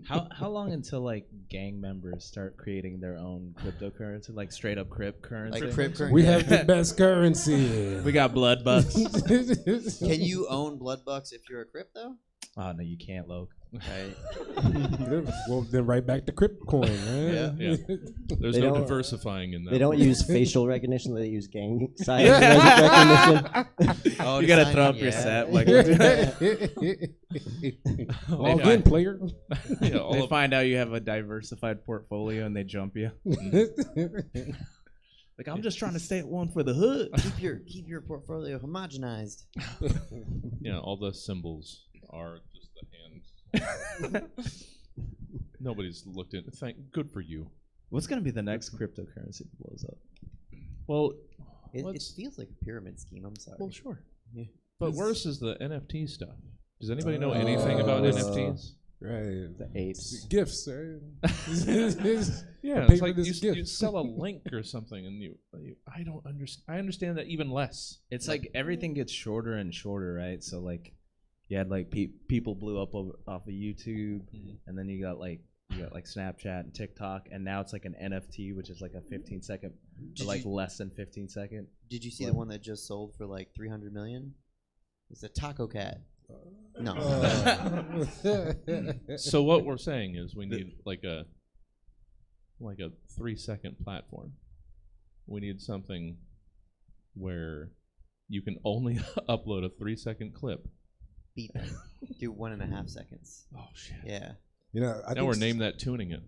How long until like gang members start creating their own cryptocurrency, like straight up crypt currency? Like crypt currency. We have the best currency. We got blood bucks. Can you own blood bucks if you're a crypto? Oh no, you can't, Loke. Right. Well, then right back to crypt coin, right? Yeah. Yeah. There's They no don't- diversifying in that. They don't one. use facial recognition. They use gang sign recognition. Oh, You to gotta sign throw in, up your yeah. set. Like Log in, player. Yeah, all they of- find out you have a diversified portfolio and they jump you. Like I'm just trying to stay at one for the hood. Keep your portfolio homogenized. yeah, all the symbols are just the hands. Nobody's looked in. Good for you. What's gonna be the next cryptocurrency that blows up? Well, It feels like a pyramid scheme. I'm sorry. well, sure. Yeah. But worse is the NFT stuff. Does anybody know anything about NFTs? Right. The apes. Gifts, right? Yeah, Pay it's for like this you gift. sell a link or something, and I don't understand. I understand that even less. It's like everything gets shorter and shorter, right? So like, you had like people blew up off of YouTube, and then you got like Snapchat and TikTok, and now it's like an NFT, which is like a 15-second, or like less than 15-second. Did you see the one that just sold for like 300 million? It's a taco cat. No. So what we're saying is we need like a 3-second platform. We need something where you can only upload a 3-second clip. Beat them. Do 1.5 seconds. Oh shit. Yeah. You know, now we're named that tuning it.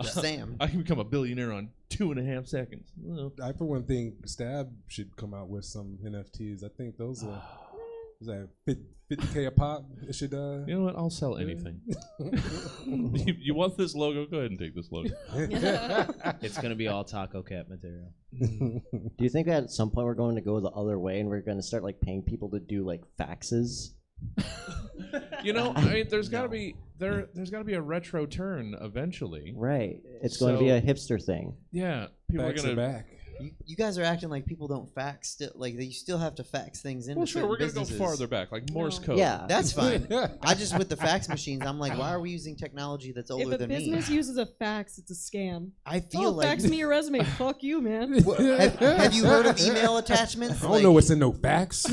Sam. I can become a billionaire on 2.5 seconds. Well, I for one think Stab should come out with some NFTs. I think those are is that 50K a pop? It should you know what? I'll sell anything. you want this logo? Go ahead and take this logo. It's gonna be all Taco Cat material. Do you think that at some point we're going to go the other way and we're going to start like paying people to do like faxes? You know, I mean, there's got to be a retro turn eventually. Right. It's going to be a hipster thing. Yeah, people Facts are gonna. back. You guys are acting like people don't fax. Like you still have to fax things in. Well, sure, we're gonna go farther back, like Morse code. Yeah, that's fine. I just with the fax machines, I'm like, why are we using technology that's older If a than me? business uses a fax, it's a scam. I feel like fax me your resume. Fuck you, man. have you heard of email attachments? I don't know what's in no fax.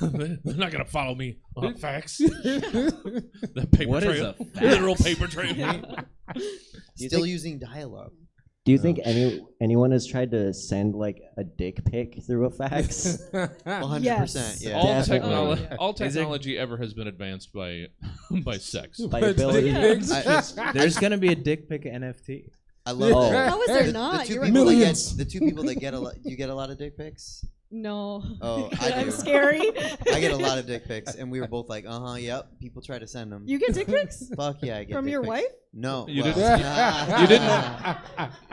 They're not gonna follow me on a fax. The paper What is trail, a fax? literal paper trail. Still using dial-up. Do you think anyone has tried to send like a dick pic through a fax? 100%. Yes. Yeah. All technology ever has been advanced by sex. By ability. There's gonna be a dick pic NFT. I love that. How is there not? You're right. The two people that get a lot. You get a lot of dick pics. No. Oh, I do. I'm scary. I get a lot of dick pics, and we were both like, yep. People try to send them. You get dick pics? Fuck yeah, I get From dick your pics. wife? No, You well,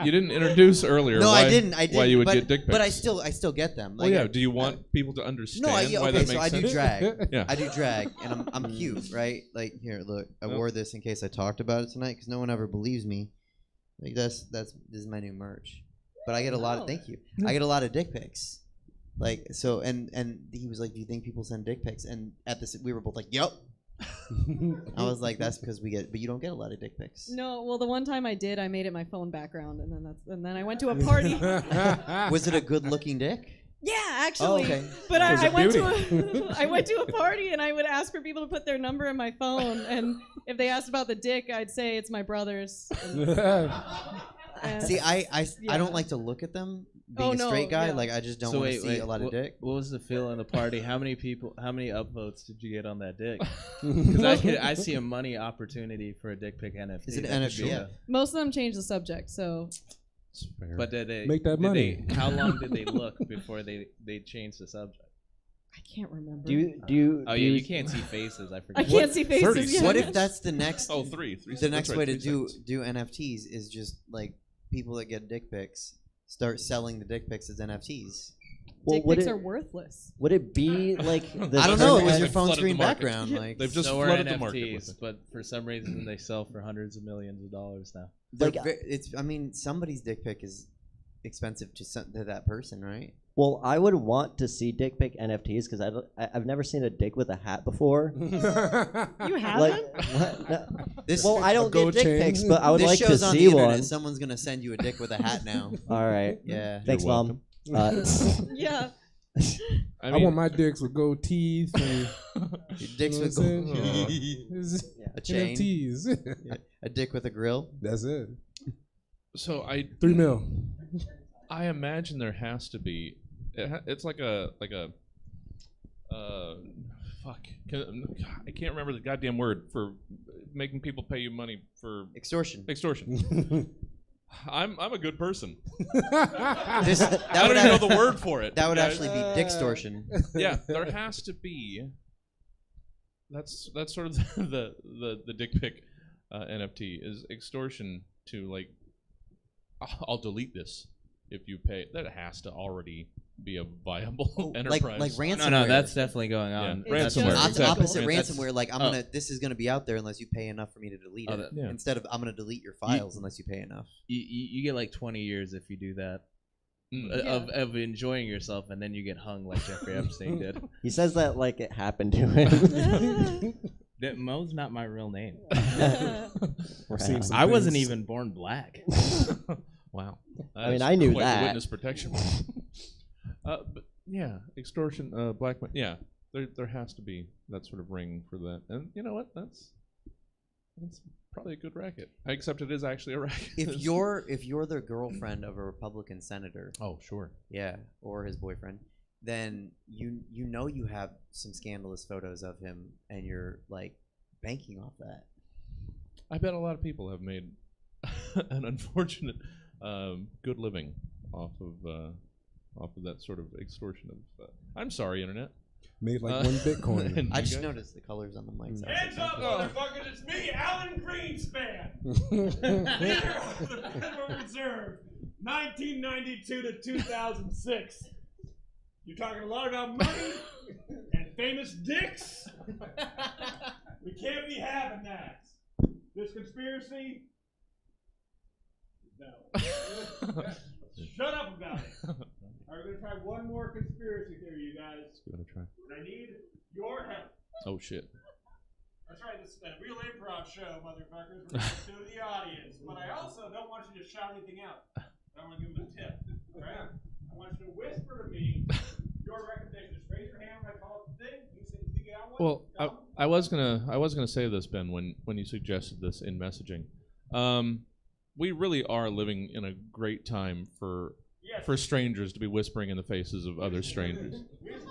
You didn't introduce earlier. No, why, I didn't. I didn't. Why you would but, get dick pics? But I still get them. Well, yeah. Do you want people to understand No, why okay, that so makes I sense? do drag. Yeah. I do drag, and I'm cute, right? Like here, look, I wore this in case I talked about it tonight, because no one ever believes me. Like this is my new merch. But I get a lot of thank you. I get a lot of dick pics. Like so, and he was like, "Do you think people send dick pics?" And at this, we were both like, "Yep." I was like, "That's because we get, but you don't get a lot of dick pics." No, well, the one time I did, I made it my phone background, and then I went to a party. Was it a good-looking dick? Yeah, actually. Oh, okay. But I went to a party, and I would ask for people to put their number in my phone, and if they asked about the dick, I'd say it's my brother's. And See, I don't like to look at them. Being a straight guy, like I just don't want to see a lot of dick. What was the feel in the party? How many upvotes did you get on that dick? Because I see a money opportunity for a dick pic NFT. Is it an NFT? Yeah. Most of them changed the subject, so. But did they make that money? How long did they look before they changed the subject? I can't remember. You can't see faces. I forget. I can't see faces. Yeah. What if that's the next? Three. The next way to do NFTs is just like people that get dick pics start selling the dick pics as NFTs. Well, dick pics are worthless. Would it be like? I don't know. It was your phone screen background. Like they've just flooded the market NFTs, but for some reason they sell for hundreds of millions of dollars now. I mean, somebody's dick pic is expensive to that person, right? Well, I would want to see dick pic NFTs because I've never seen a dick with a hat before. You haven't? Like, what? No. Well, I don't get dick pics, but I would this like to show's on see the internet. one. Someone's gonna send you a dick with a hat now. All right. Yeah. Thanks, Mom. Yeah. I want my dicks with gold teeth. And, your dicks with gold a chain. NFTs. A dick with a grill. That's it. So 3 mil. I imagine there has to be. It's like a fuck. I can't remember the goddamn word for making people pay you money for extortion. Extortion. I'm a good person. I don't even know the word for it. That would actually be dickstortion. Yeah, there has to be. That's sort of the dick pic NFT is extortion to like. I'll delete this if you pay. That has to already be a viable like enterprise. ransomware. No, that's definitely going on. Yeah. That's Ransomware. It's opposite ransomware. Like Oh. this is gonna be out there unless you pay enough for me to delete it. Yeah. Instead of I'm gonna delete your files unless you pay enough. You get like 20 years if you do that. Mm. Of enjoying yourself, and then you get hung like Jeffrey Epstein did. He says that like it happened to him. That Mo's not my real name. Seen some I wasn't things. even born black. Wow. I mean, I knew quite the that. witness protection. But yeah, extortion, blackmail. Yeah, there has to be that sort of ring for that. And you know what? That's probably a good racket. Except it is actually a racket. If you're the girlfriend of a Republican senator, oh sure, yeah, or his boyfriend, then you know you have some scandalous photos of him, and you're like banking off that. I bet a lot of people have made an unfortunate good living off of that sort of extortion of. I'm sorry, internet. Made like 1 Bitcoin. And I you just guys- noticed the colors on the mics. Hands up, motherfuckers! It's me, Alan Greenspan, leader of the Federal Reserve, 1992 to 2006. You're talking a lot about money and famous dicks. We can't be having that. This conspiracy? No. Shut up about it. All right, we're gonna try one more conspiracy theory, you guys. Let's give it a try. And I need your help. Oh shit. That's right, this is a real improv show, motherfuckers. We're going to do to the audience. But I also don't want you to shout anything out. I want to give them a tip. All right? I want you to whisper to me your recommendation. Just raise your hand when I call it the thing. You say you got one. Well, I was gonna say this, Ben, when you suggested this in messaging. We really are living in a great time for strangers to be whispering in the faces of other strangers. Here's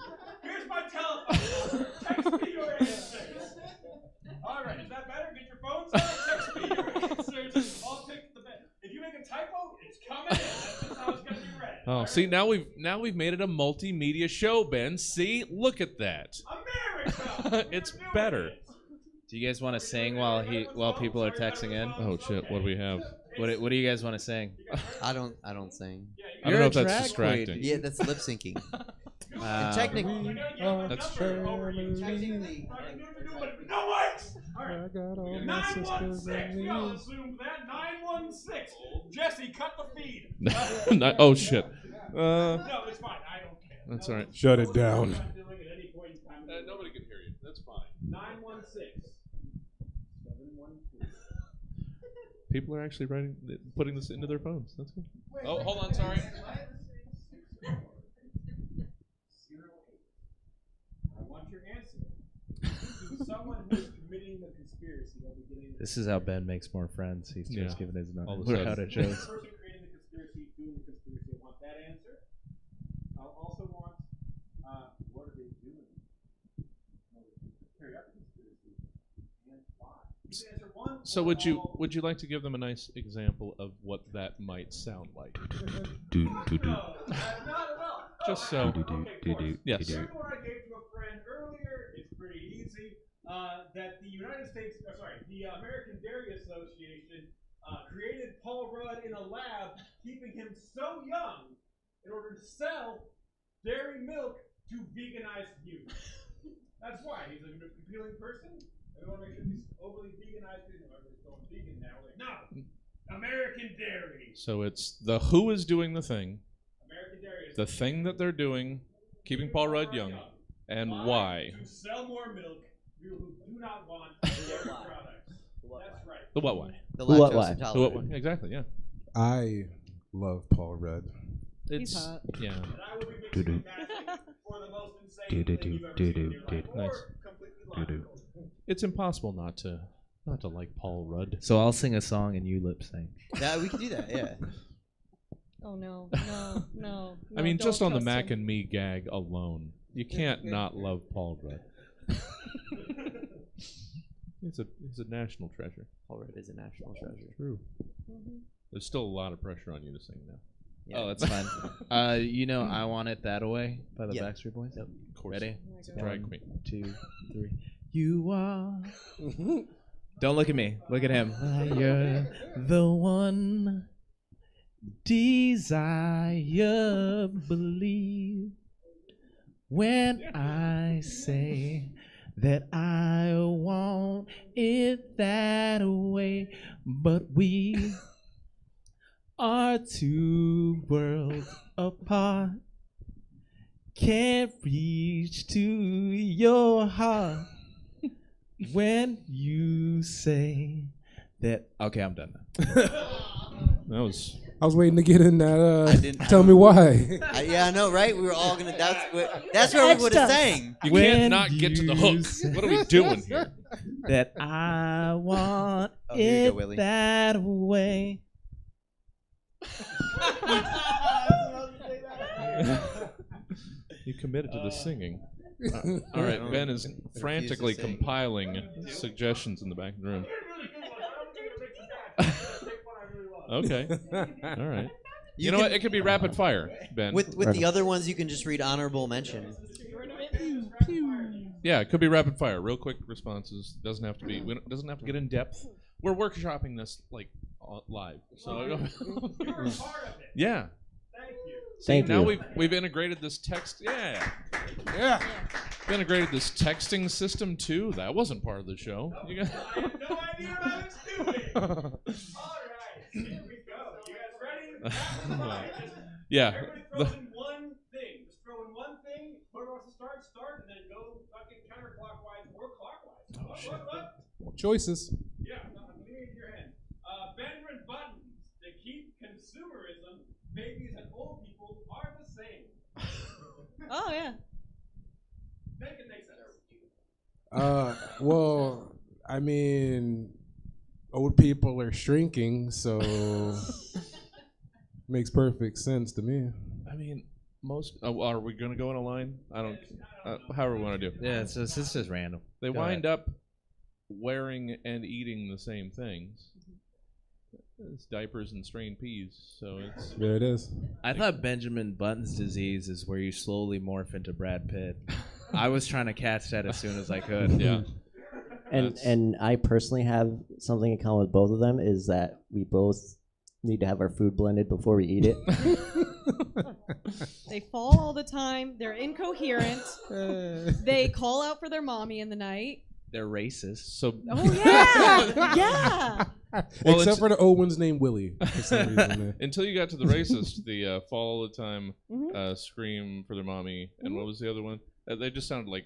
my telephone number. Text me your answers. All right, is that better? Get your phones out. Text me your answers. I'll pick the best. If you make a typo, it's coming in. That's just how it's gonna be read. Oh, all see, right? now we've made it a multimedia show, Ben. See, look at that. America. It's better. Do you guys want to sing while people are texting in? Oh shit, what do we have? What do you guys want to sing? I don't sing. I don't know if that's distracting. Yeah, that's lip syncing. Technically, That's technically, No mics. All right. I got all my 916. sisters and We all me. assumed that. 916. Jesse, cut the feed. Oh shit. No, it's fine. I don't care. That's all right. Shut it down. Nobody can hear you. That's fine. 916. 712. People are actually putting this into their phones. That's good. Oh, hold on. Sorry. I want your answer. To someone who is committing the conspiracy that we're getting. This is how Ben makes more friends. He's just Yeah. giving his All of a number sudden. out of The shows. person creating the conspiracy, doing the conspiracy. I want that answer. I'll also want what are they doing? Carry out the conspiracy and why. You can answer one. So or all. would you like to give them a nice example of what that might sound like? No, not at all. Just so. Yes. Here's what I gave to a friend earlier. It's pretty easy. That the American Dairy Association created Paul Rudd in a lab, keeping him so young in order to sell dairy milk to veganized youth. That's why he's an appealing person. We want to make sure he's overly veganized. People are just going vegan now. Like, no, American Dairy. So it's the who is doing the thing, American Dairy the thing that they're doing, keeping Paul Rudd young, and why. To sell more milk, people who do not want dairy products. That's right. The what why. the Who, what, lactose why? The what intolerant. why. Exactly. Yeah. I love Paul Rudd. It's hot. yeah. And I will be mixing and matching for the most insane thing you've ever seen in your life, or Nice. completely logical. It's impossible not to like Paul Rudd. So I'll sing a song and you lip sync. Yeah, we can do that. Yeah. Oh no. I mean, don't just on the trust Mac him. and Me gag alone, you can't not love Paul Rudd. He's a national treasure. Paul Rudd is a national treasure. True. Mhm. There's still a lot of pressure on you to sing now. Yeah. Oh, that's fine. I Want It That Away by the Yeah. Backstreet Boys. Yep. Of course. Ready? Oh my It's a God. drag 1, queen. 2, 3. You are. Don't look at me. Look at him. You're the one Desire, believe when I say that I want it that way, but we are two worlds apart. Can't reach to your heart when you say that. Okay, I'm done now. I was waiting to get in that. I didn't- Tell me why. Yeah, I know, right? We were all gonna. That's where we would have sang. You can't not get to the hook. What are we doing here? That I want Oh, here you it go, Willie. that way. You committed to the singing. All right, Ben is frantically compiling suggestions in the back of the room. Okay. All right. You know what? It could be rapid fire, Ben. With the other ones, you can just read honorable mention. Yeah, it could be rapid fire. Real quick responses. Doesn't have to be. Doesn't have to get in depth. We're workshopping this like live. So yeah. Thank now you. we've integrated this text. Yeah. We've integrated this texting system too. That wasn't part of the show. You got I have no idea what I was doing. All right, here we go. You guys ready? Yeah. Everybody throw in one thing. Just throw in one thing. Whoever wants to start, and then go fucking counterclockwise or clockwise. What? Choices. Yeah, leave it in your hand. Benjamin Buttons. To keep consumerism, babies and old people are the same. Oh yeah. Make it make sense. Well, I mean, old people are shrinking, so makes perfect sense to me. I mean, most. Are we gonna go in a line? I don't. However we want to do. Yeah, it's just random. They Go wind ahead. up wearing and eating the same things. It's diapers and strained peas, so it's. There it is. I thought Benjamin Button's disease is where you slowly morph into Brad Pitt. I was trying to catch that as soon as I could. Yeah. And I personally have something in common with both of them is that we both need to have our food blended before we eat it. They fall all the time. They're incoherent. They call out for their mommy in the night. They're racist. So. Oh yeah, yeah. Well, except for the old one's named Willie. For some reason. Until you got to the racist, the fall all the time, Mhm. scream for their mommy, and what was the other one? They just sounded like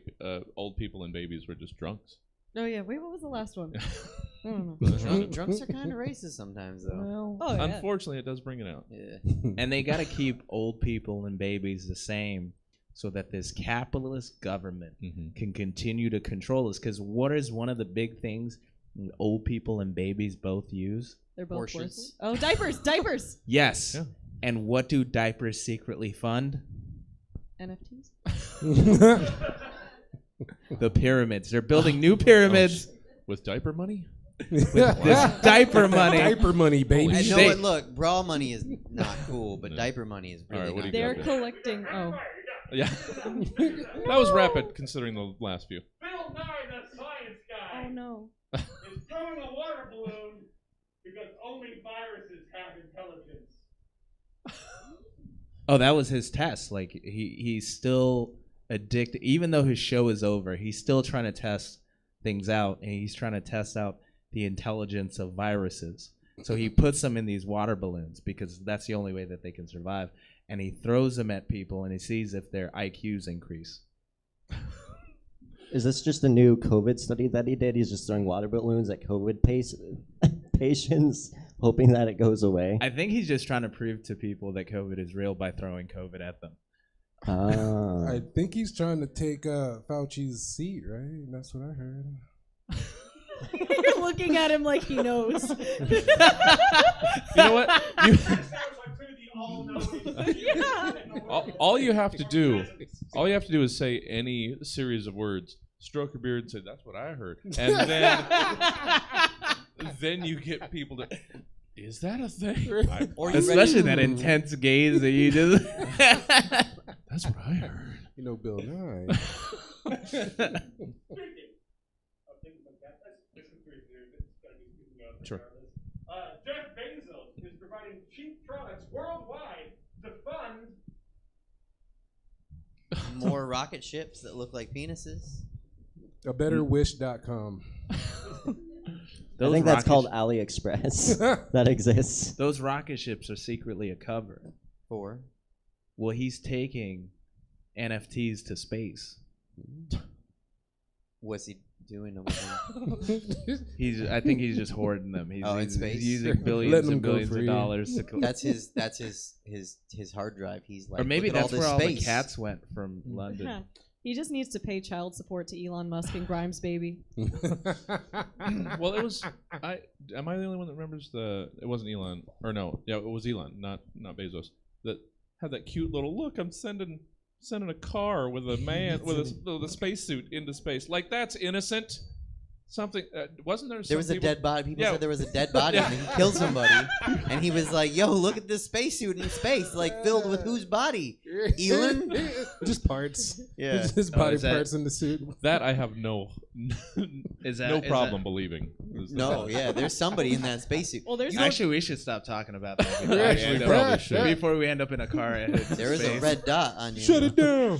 old people and babies were just drunks. Oh yeah. Wait, what was the last one? I don't know. Drunks are kind of racist sometimes, though. Well, oh, yeah. Unfortunately, it does bring it out. Yeah. And they got to keep old people and babies the same so that this capitalist government can continue to control us. Because what is one of the big things old people and babies both use? They're both Portions. worthless. Oh, diapers. Yes. Yeah. And what do diapers secretly fund? NFTs. The pyramids. They're building new pyramids With diaper money? with this diaper money. Diaper money, baby. And no, They- but look, bra money is not cool, but diaper money is really All right, what do not you They're got? collecting. Oh. Yeah. That was rapid considering the last few. Bill Nye, the science guy, Oh no. is throwing a water balloon because only viruses have intelligence. Oh, that was his test. Like he's still addicted, even though his show is over. He's still trying to test things out, and he's trying to test out the intelligence of viruses. So he puts them in these water balloons because that's the only way that they can survive. And he throws them at people, and he sees if their IQs increase. Is this just a new COVID study that he did? He's just throwing water balloons at COVID patients, hoping that it goes away. I think he's just trying to prove to people that COVID is real by throwing COVID at them. I think he's trying to take Fauci's seat, right? That's what I heard. You're looking at him like he knows. You know what? All you have to do is say any series of words, stroke your beard, and say that's what I heard, and then you get people to. Is that a thing? Or you Especially ready? that intense gaze that you just. That's what I heard. You know, Bill Nye. Sure. Jeff Bezos is providing cheap products worldwide to fund More rocket ships that look like penises. A betterwish.com. I think that's called AliExpress. That exists. Those rocket ships are secretly a cover. For? Well, he's taking NFTs to space. What's he doing with them? I think he's just hoarding them. In space? He's using billions and billions of dollars to That's his hard drive. He's like, or maybe look at that's all this where all the space. cats went from London. He just needs to pay child support to Elon Musk and Grimes baby. Well, it was. Am I the only one that remembers the? It wasn't Elon, or no? Yeah, it was Elon, not Bezos. That had that cute little look. I'm sending a car with a man with a spacesuit into space. Like, that's innocent. Something wasn't there? There was a dead body. People said there was a dead body, Yeah. and he killed somebody. And he was like, "Yo, look at this spacesuit in space, like filled with whose body? Elon? Just parts. Yeah, Just body parts in the suit. That I have no problem believing. There's somebody in that spacesuit. Well, there's Actually, we should stop talking about that. We actually probably should. Before we end up in a car. There is a red dot on you. Shut it down.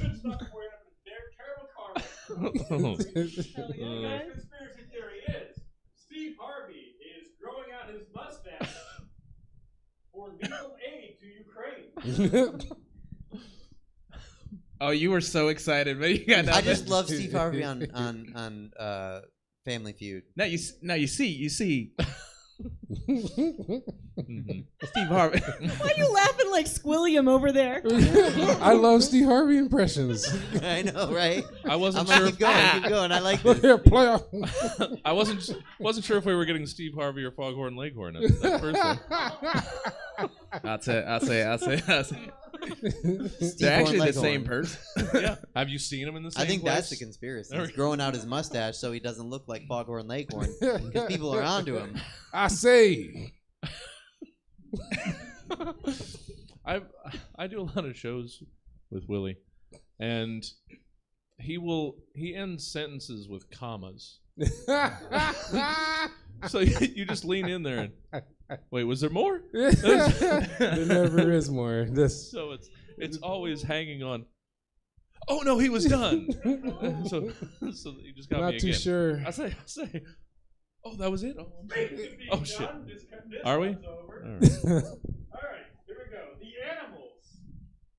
Conspiracy theory is Steve Harvey is growing out his mustache for legal aid to Ukraine. Oh, you were so excited, but you got nothing. I just love Steve Harvey on Family Feud. Now you see. Mm-hmm. Steve Harvey. Why are you laughing like Squilliam over there? I love Steve Harvey impressions. I know, right? I wasn't I'm sure. like, keep going. I like Look this. here, player. I wasn't sure if we were getting Steve Harvey or Foghorn Leghorn at first. I'll say. Steve They're actually the Leghorn. same person. Yeah. Have you seen him in the same I think place? that's the conspiracy. He's growing out his mustache so he doesn't look like Foghorn Leghorn because people are onto him. I say. I do a lot of shows with Willie, and he ends sentences with commas. So you just lean in there and wait, was there more? There never is more. So it's always hanging on. Oh no, he was done. so you just got Not me too again. sure. I say. Oh, that was it. Oh shit. Are we? All right. All right, here we go. The animals.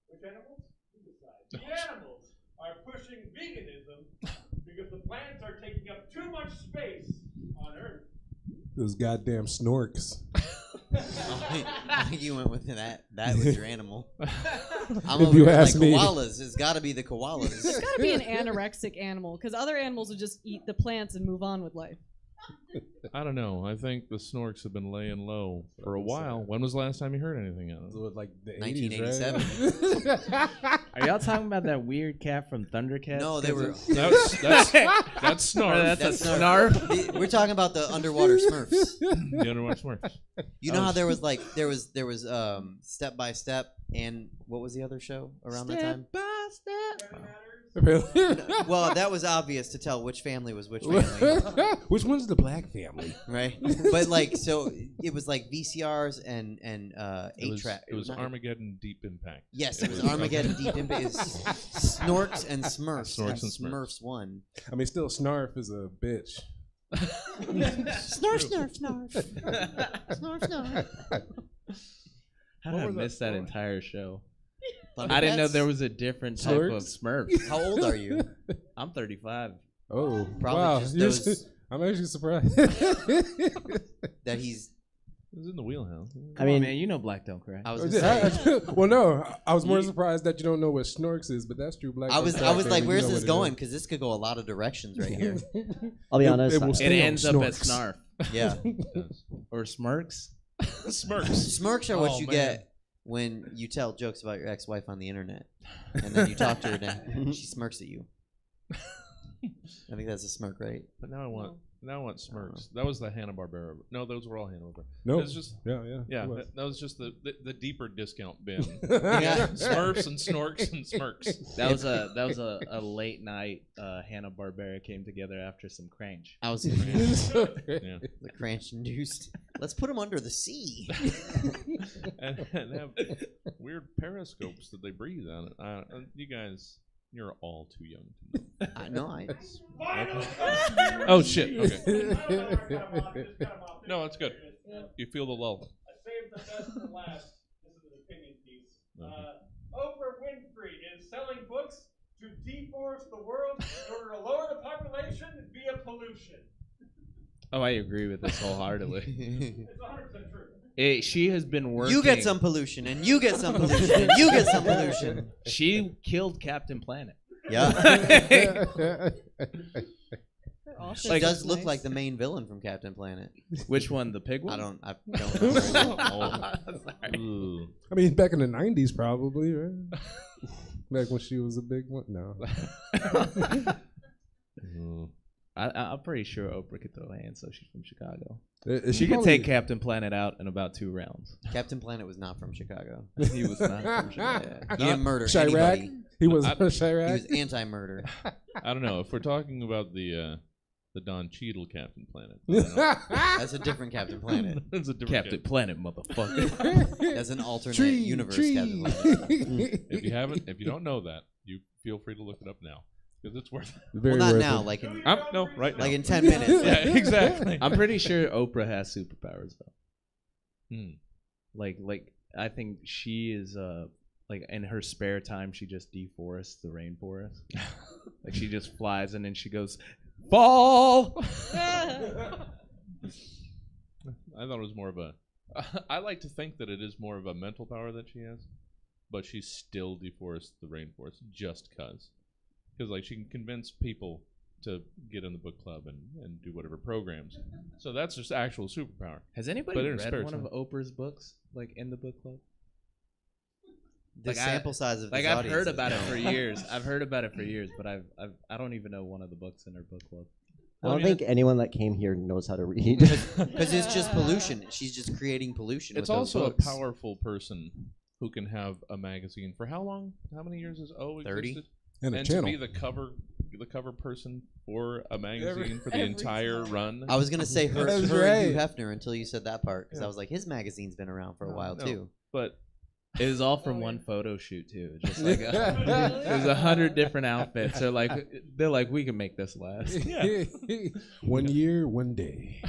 Which animals? You decide. The animals are pushing veganism because the plants are taking up too much space on Earth. Those goddamn snorks. I think you went with that. That was your animal. I'm If over you here ask like me. koalas. It's got to be the koalas. There's got to be an anorexic animal, because other animals would just eat the plants and move on with life. I don't know. I think the snorks have been laying low for a while. When was the last time you heard anything of It was like the 1987. 80s, right? Are y'all talking about that weird cat from Thundercats? No, they were. That's Snarf. That's a Snarf. snarf. We're talking about the underwater Smurfs. The underwater Smurfs. You know how there was Step by Step, and what was the other show around that time? By step. Well, that was obvious to tell which family was which family, Which one's the black family? right? But like, so it was like VCRs and It 8-track. was not- Armageddon Deep Impact. Yes, it was Armageddon Deep Impact. It's Snorks and Smurfs. Snorks and Smurfs. Smurfs won. I mean, still, Snarf is a bitch. Snarf, snarf, snarf. Snarf, snarf. How What did I was that miss that for? entire show? Thundercats? I didn't know there was a different type of Slurks? Smurf. How old are you? I'm 35. Oh, Probably wow. just You're those- I'm actually surprised. That he's. It was in the wheelhouse. I mean, man, you know black don't cry. I was gonna say. Well, no, I was more surprised that you don't know what Snorks is, but that's true. Black. I was Black like, family, where's you know this what it going? is. Because this could go a lot of directions right here. I'll be honest. It will It stay on ends up at Snorks. snarf Yeah. or smirks. Smirks. Smirks are what Oh, you man. get when you tell jokes about your ex-wife on the internet, and then you talk to her and she smirks at you. I think that's a smirk, right? But now I want Smirks. That was the Hanna-Barbera. No, those were all Hanna-Barbera. Nope. It's just Yeah. yeah. it was. That was just the deeper discount bin. Yeah. Smurfs and Snorks and Smirks. That was a late night Hanna Barbera came together after some cringe. I was Yeah. the cranch induced. Let's put them under the sea. and have weird periscopes that they breathe on it. You guys, you're all too young to know. I know. Oh shit. Okay. No, it's good. You feel the lull. I saved the best for last. This is an opinion piece. Oprah Winfrey is selling books to deforest the world in order to lower the population via pollution. Oh, I agree with this wholeheartedly. It's 100% true. She has been working. You get some pollution, and you get some pollution, and you get some pollution. She killed Captain Planet. Yeah. She does look like the main villain from Captain Planet. Which one? The pig one? I don't know. Ooh. I mean, back in the 90s, probably, right? Back when she was a big one? No. I'm pretty sure Oprah could throw hands, so she's from Chicago. She could probably- take Captain Planet out in about 2 rounds. Captain Planet was not from Chicago. He was not from Chicago. He didn't murder Chirac? anybody. He was He Chirac? was anti-murder. I don't know if we're talking about the Don Cheadle Captain Planet. That's a different Captain Planet. That's a different Captain Planet, motherfucker. That's an alternate Tree, universe tree. Captain Planet. If you don't know that, you feel free to look it up now because it's worth it. Very well, not worth now, it. like in No, right now. like in 10 minutes. Yeah, exactly. I'm pretty sure Oprah has superpowers though. Hmm. Like I think she is like in her spare time she just deforests the rainforest. Like she just flies and then she goes, fall. I thought it was more of a. I like to think that it is more of a mental power that she has, but she still deforests the rainforest just because like she can convince people to get in the book club and do whatever programs. So that's just actual superpower. Has anybody But in read spare one time. of Oprah's books like in the book club? The sample size of like this I've audience heard is about it no. for years. I've heard about it for years, but I don't even know one of the books in her book club. I don't think anyone that came here knows how to read. Because it's just pollution. She's just creating pollution. It's with those also books. a powerful person who can have a magazine for how long? How many years has 30? existed? And a to channel. be the cover person for a magazine for the entire run. I was gonna say her That's and Hugh right. Hefner until you said that part because I was like, his magazine's been around for a while No, too. But It was all from one photo shoot too. Just like there's 100 different outfits. They're like, we can make this last. yeah, 1 year, 1 day.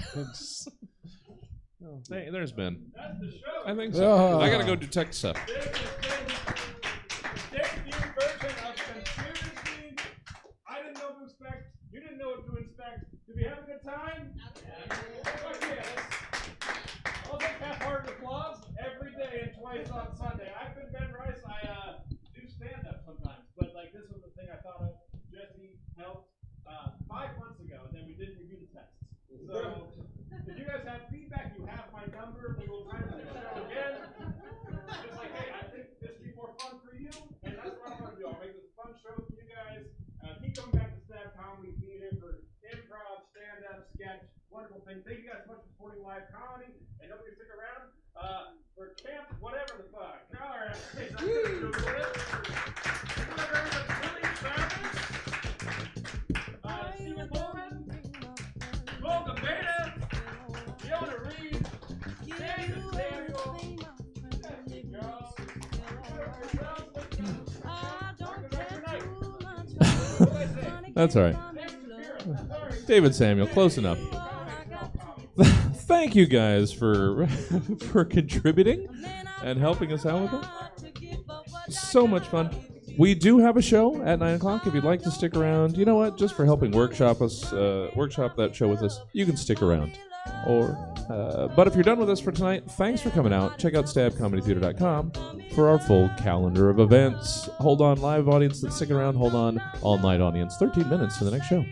there's been. That's the show. I think so. Oh. I gotta go detect stuff. This has been the debut version of Conspiracy. I didn't know what to expect. You didn't know what to expect. Did we have a good time? Fuck yes. I'll take half-hearted applause every day and twice on Sunday. I've been Ben Rice. I do stand-up sometimes, but like this was the thing I thought of. Jesse helped 5 months ago, and then we didn't review the texts. So if you guys have feedback, you have my number. We will try to do the show again. Just like, hey, I think this would be more fun for you, and that's what I want to do. I'll make this a fun show for you guys. Keep coming back to Stab Comedy Theater for improv, stand-up, sketch, wonderful thing. Thank you guys so much for supporting live comedy, and don't forget to stick around for camp, whatever the fuck. All right, hey, so I'm gonna do this. Thank you very much, Billy Travis, Stephen Pullman, Volga Beta, Fiona Reed, David Samuel, Jesse Jones, That's all right. David Samuel, close enough. Thank you guys for for contributing and helping us out with it. So much fun. We do have a show at 9 o'clock. If you'd like to stick around, you know what? Just for helping workshop that show with us, you can stick around. But if you're done with us for tonight, thanks for coming out. Check out stabcomedytheater.com for our full calendar of events. Hold on, live audience that's sticking around. Hold on, all night audience. 13 minutes to the next show.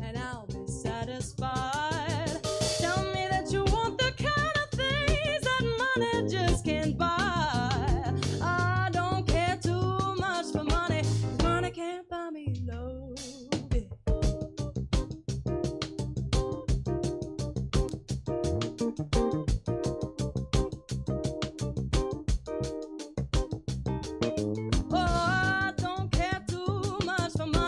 And I'll be satisfied. Tell me that you want the kind of things that money just can't buy. I don't care too much for money. Money can't buy me love. Oh, I don't care too much for money.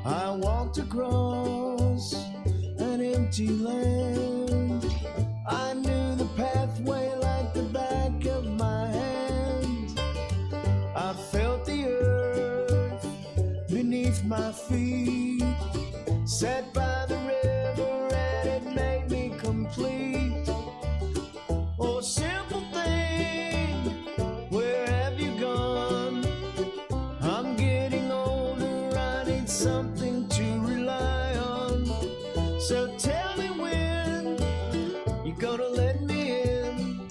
I walked across an empty land. I knew the pathway like the back of my hand. I felt the earth beneath my feet. Sat by the river and it made me complete. Oh, simple thing, where have you gone? I'm getting older, I need something to rely on. So tell me when you're gonna let me in.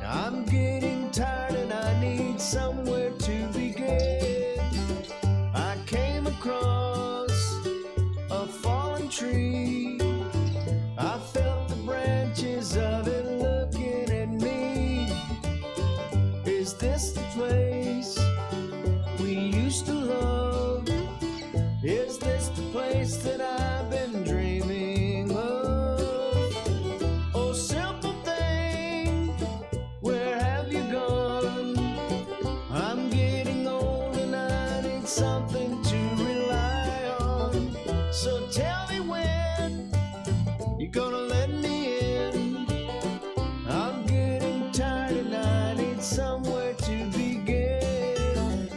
I'm getting tired and I need somewhere to begin. I came across a fallen tree. I felt the branches of it looking at me. Is this the place we used to love? Is this the place that I've been dreaming of? Oh, simple thing, where have you gone? I'm getting old and I need something to rely on. So tell me when you're gonna let me in. I'm getting tired and I need somewhere to begin.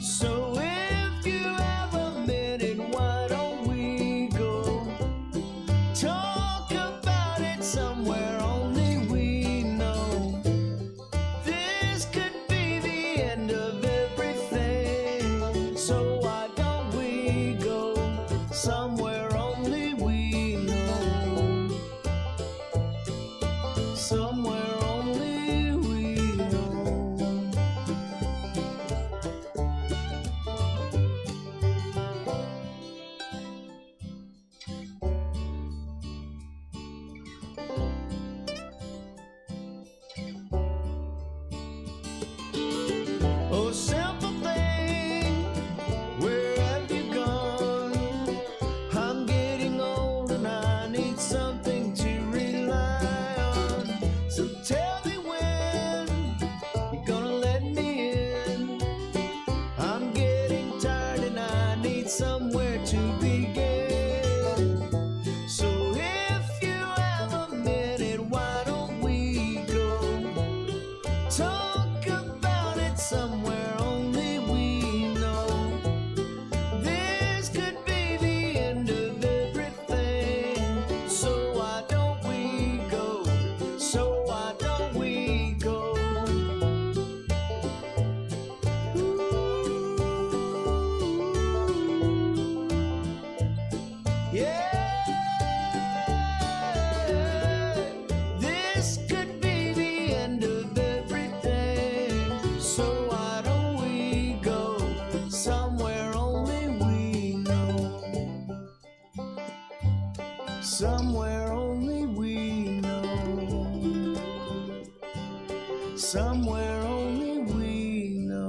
So if you have a minute, why don't we go talk about it somewhere only we know? This could be the end of everything. So why don't we go somewhere only we know? Somewhere only we know. Oh, simple thing, where have you gone? I'm getting old and I need something to rely on. So tell me when you're gonna let me in. I'm getting tired and I need somewhere to begin. So if you have a minute, why don't we go talk about it somewhere only we know? This could be the end of everything. So why don't we go? So why don't we go? Yeah, this could be the end of everything. So why don't we go somewhere only we know? Somewhere only we know. Somewhere only we know.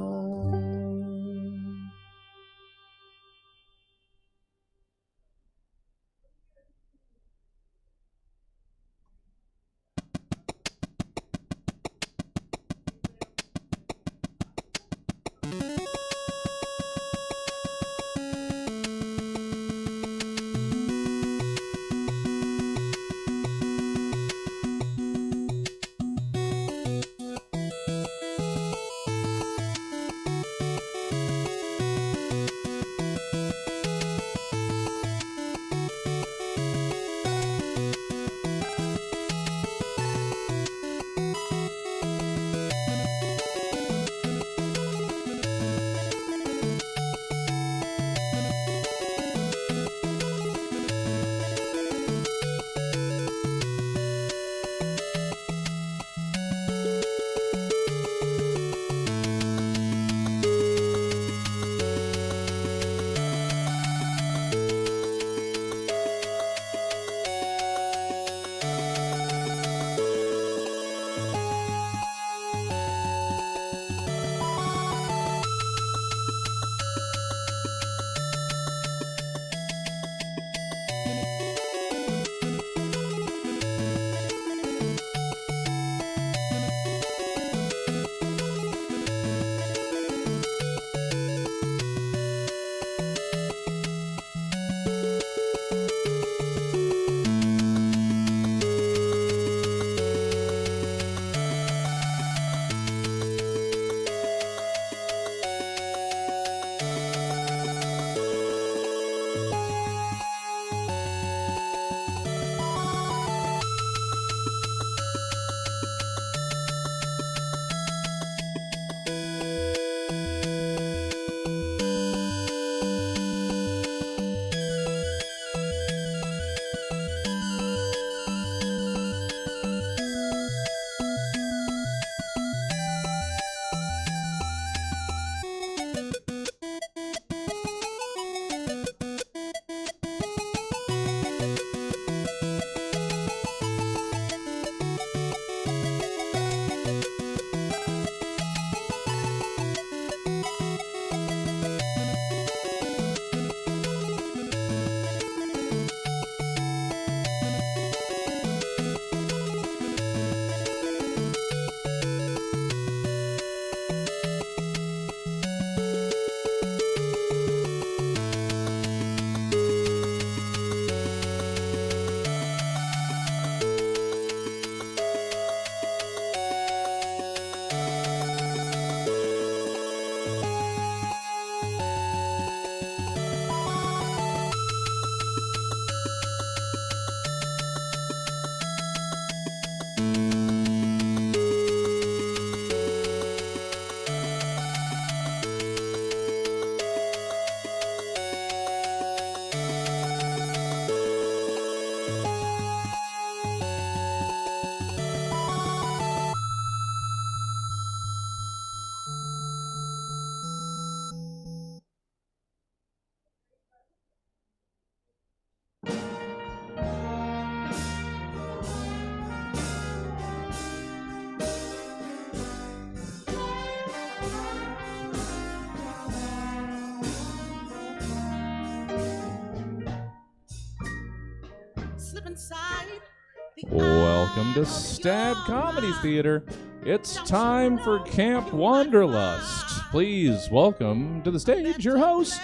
slip inside. Welcome to Stab Comedy Theater. It's time for Camp Wanderlust. Please welcome to the stage your host,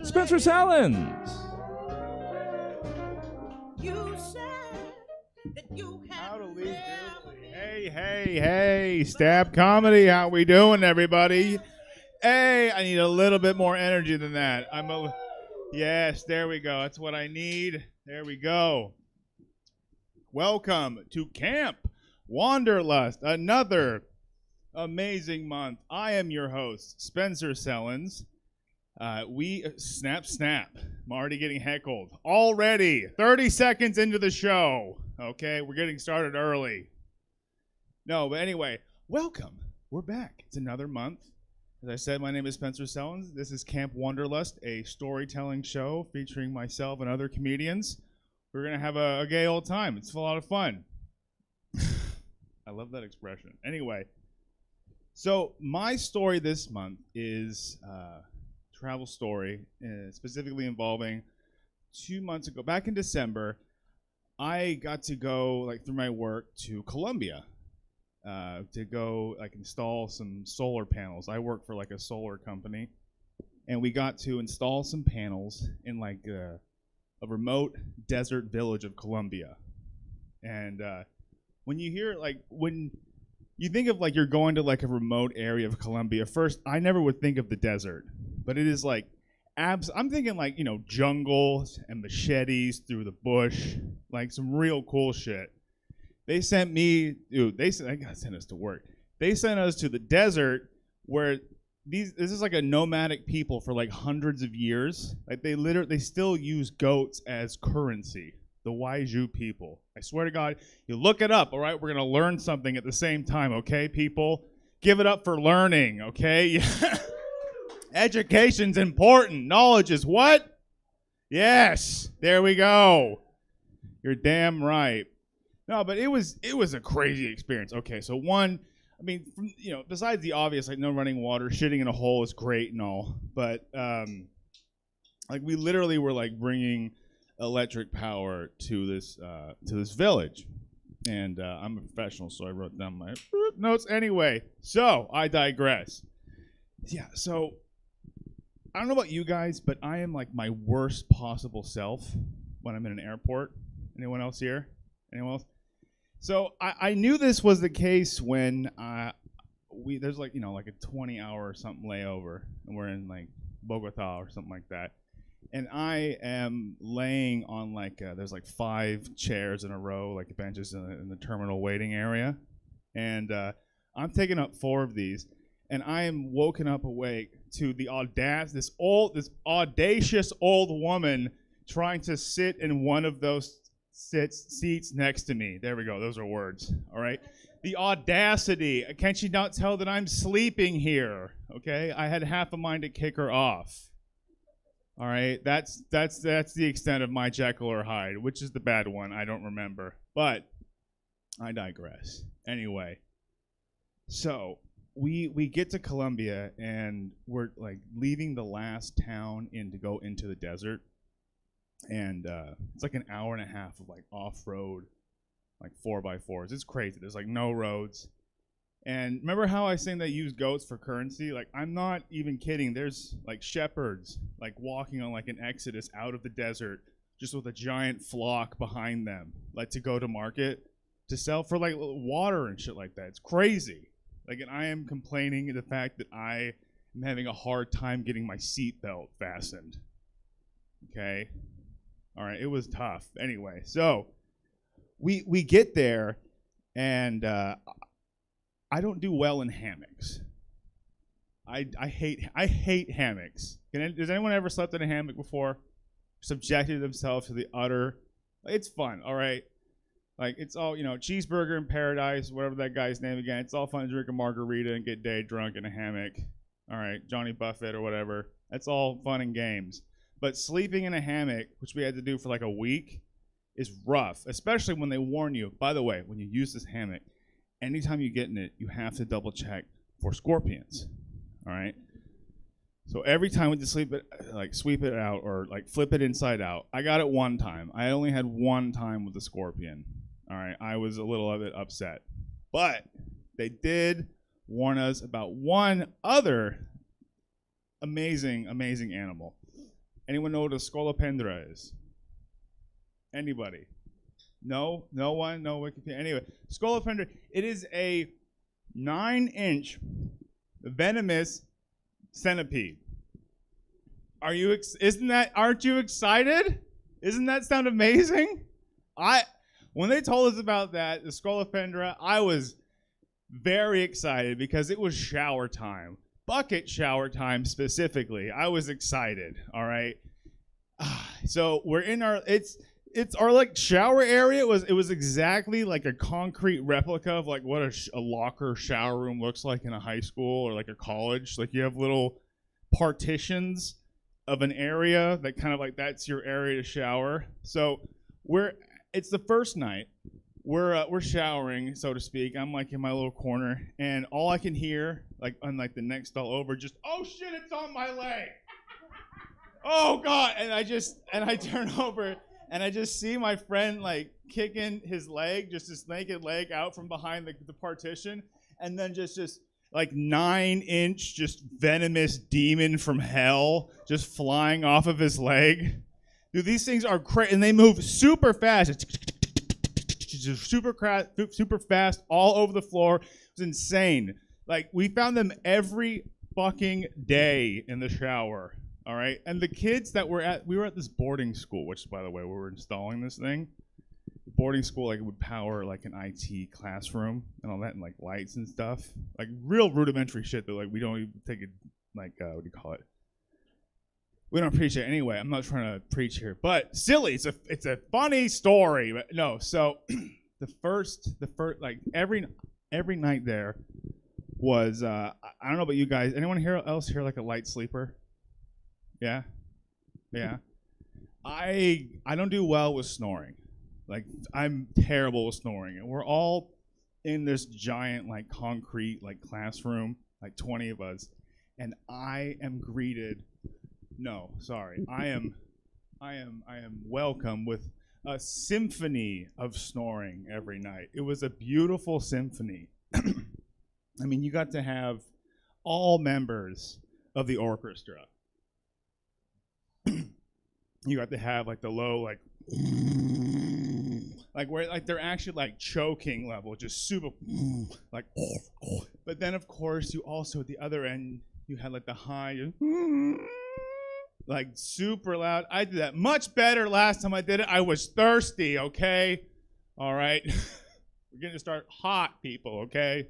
Spencer Salins. Hey, Stab Comedy, how we doing, everybody? Hey, I need a little bit more energy than that. Yes, there we go. That's what I need. There we go. Welcome to Camp Wanderlust, another amazing month. I am your host, Spencer Sellens. Snap. I'm already getting heckled. Already, 30 seconds into the show. Okay, we're getting started early. No, but anyway, welcome. We're back. It's another month. As I said, my name is Spencer Sellens. This is Camp Wanderlust, a storytelling show featuring myself and other comedians. We're going to have a gay old time. It's a lot of fun. I love that expression. Anyway, so my story this month is a travel story, specifically involving 2 months ago. Back in December, I got to go, through my work, to Colombia. To go install some solar panels. I work for a solar company, and we got to install some panels in a remote desert village of Colombia. And when you hear when you think of you're going to a remote area of Colombia, first I never would think of the desert, but it is I'm thinking jungles and machetes through the bush, some real cool shit. They sent me, I gotta send us to work. They sent us to the desert where this is a nomadic people for hundreds of years. They still use goats as currency. The Waiju people. I swear to God, you look it up, all right? We're gonna learn something at the same time, okay, people? Give it up for learning, okay? Education's important. Knowledge is what? Yes, there we go. You're damn right. No, but it was a crazy experience. Okay, so besides the obvious, no running water, shitting in a hole is great and all, but we literally were bringing electric power to this village, and I'm a professional, so I wrote down my notes anyway. So I digress. Yeah, so I don't know about you guys, but I am my worst possible self when I'm in an airport. Anyone else here? Anyone else? So I knew this was the case when there's a 20-hour or something layover, and we're in Bogota or something like that, and I am laying on there's 5 chairs in a row, benches in the terminal waiting area, and I'm taking up 4 of these, and I am woken up awake to this audacious old woman trying to sit in one of those seats next to me. There we go. Those are words. All right. The audacity. Can she not tell that I'm sleeping here? Okay. I had half a mind to kick her off. All right. That's the extent of my Jekyll or Hyde, which is the bad one. I don't remember. But I digress. Anyway. So we get to Colombia, and we're leaving the last town to go into the desert. And it's an hour and a half of off-road, 4x4s. It's crazy. There's no roads. And remember how I was saying they use goats for currency? I'm not even kidding. There's shepherds walking on an exodus out of the desert, just with a giant flock behind them, to go to market to sell for water and shit like that. It's crazy. And I am complaining of the fact that I am having a hard time getting my seatbelt fastened. Okay. All right, it was tough. Anyway, so we get there, and I don't do well in hammocks. I hate hammocks. Has anyone ever slept in a hammock before? Subjected themselves to the utter. It's fun, all right. It's all cheeseburger in paradise, whatever that guy's name again. It's all fun to drink a margarita and get day drunk in a hammock. All right, Johnny Buffett or whatever. That's all fun and games. But sleeping in a hammock, which we had to do for a week, is rough, especially when they warn you. By the way, when you use this hammock, anytime you get in it, you have to double check for scorpions. All right? So every time we just sweep it out or like flip it inside out. I got it one time. I only had one time with the scorpion. All right, I was a little bit upset. But they did warn us about one other amazing animal. Anyone know what a scolopendra is? Anybody? No? No one? No Wikipedia? Anyway, scolopendra, it is a 9-inch venomous centipede. Aren't you excited? Isn't that sound amazing? When they told us about that, the scolopendra, I was very excited because it was shower time. Bucket shower time specifically. I was excited, all right? So we're in our it's our like shower area. It was exactly like a concrete replica of like what a locker shower room looks like in a high school or like a college. Like you have little partitions of an area that kind of like that's your area to shower. So it's the first night. We're showering, so to speak. I'm like in my little corner, and all I can hear, like on like the next stall over, just oh shit, it's on my leg. Oh god! And I turn over, and I just see my friend like kicking his leg, just his naked leg out from behind the partition, and then just like 9-inch, just venomous demon from hell, just flying off of his leg. Dude, these things are crazy, and they move super fast. Just super fast all over the floor. It was insane. Like we found them every fucking day in the shower. All right, and the kids that we were at this boarding school, which by the way, we were installing this thing. Boarding school, like it would power like an IT classroom and all that, and like lights and stuff, like real rudimentary shit that like we don't even take it like what do you call it? We don't preach it anyway. I'm not trying to preach here, but silly. It's a funny story. But no, so the first like every night there was I don't know about you guys. Anyone else here like a light sleeper? Yeah. I don't do well with snoring. Like I'm terrible with snoring, and we're all in this giant like concrete like classroom, like 20 of us, and I am greeted. No, sorry. I am welcome with a symphony of snoring every night. It was a beautiful symphony. I mean, you got to have all members of the orchestra. You got to have like the low like where like they're actually like choking level, just super like. But then of course you also at the other end you had like the high. Like super loud. I did that much better last time I did it. I was thirsty, okay? All right. We're going to start hot, people, okay?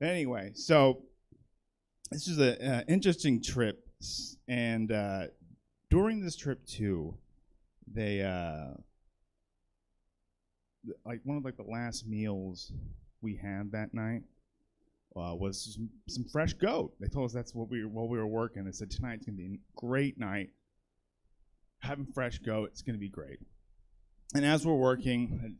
Anyway, so this is an interesting trip. And during this trip, too, they, like one of like the last meals we had that night, was some fresh goat. They told us that's what while we were working. They said tonight's gonna be a great night. Having fresh goat, it's gonna be great. And as we're working,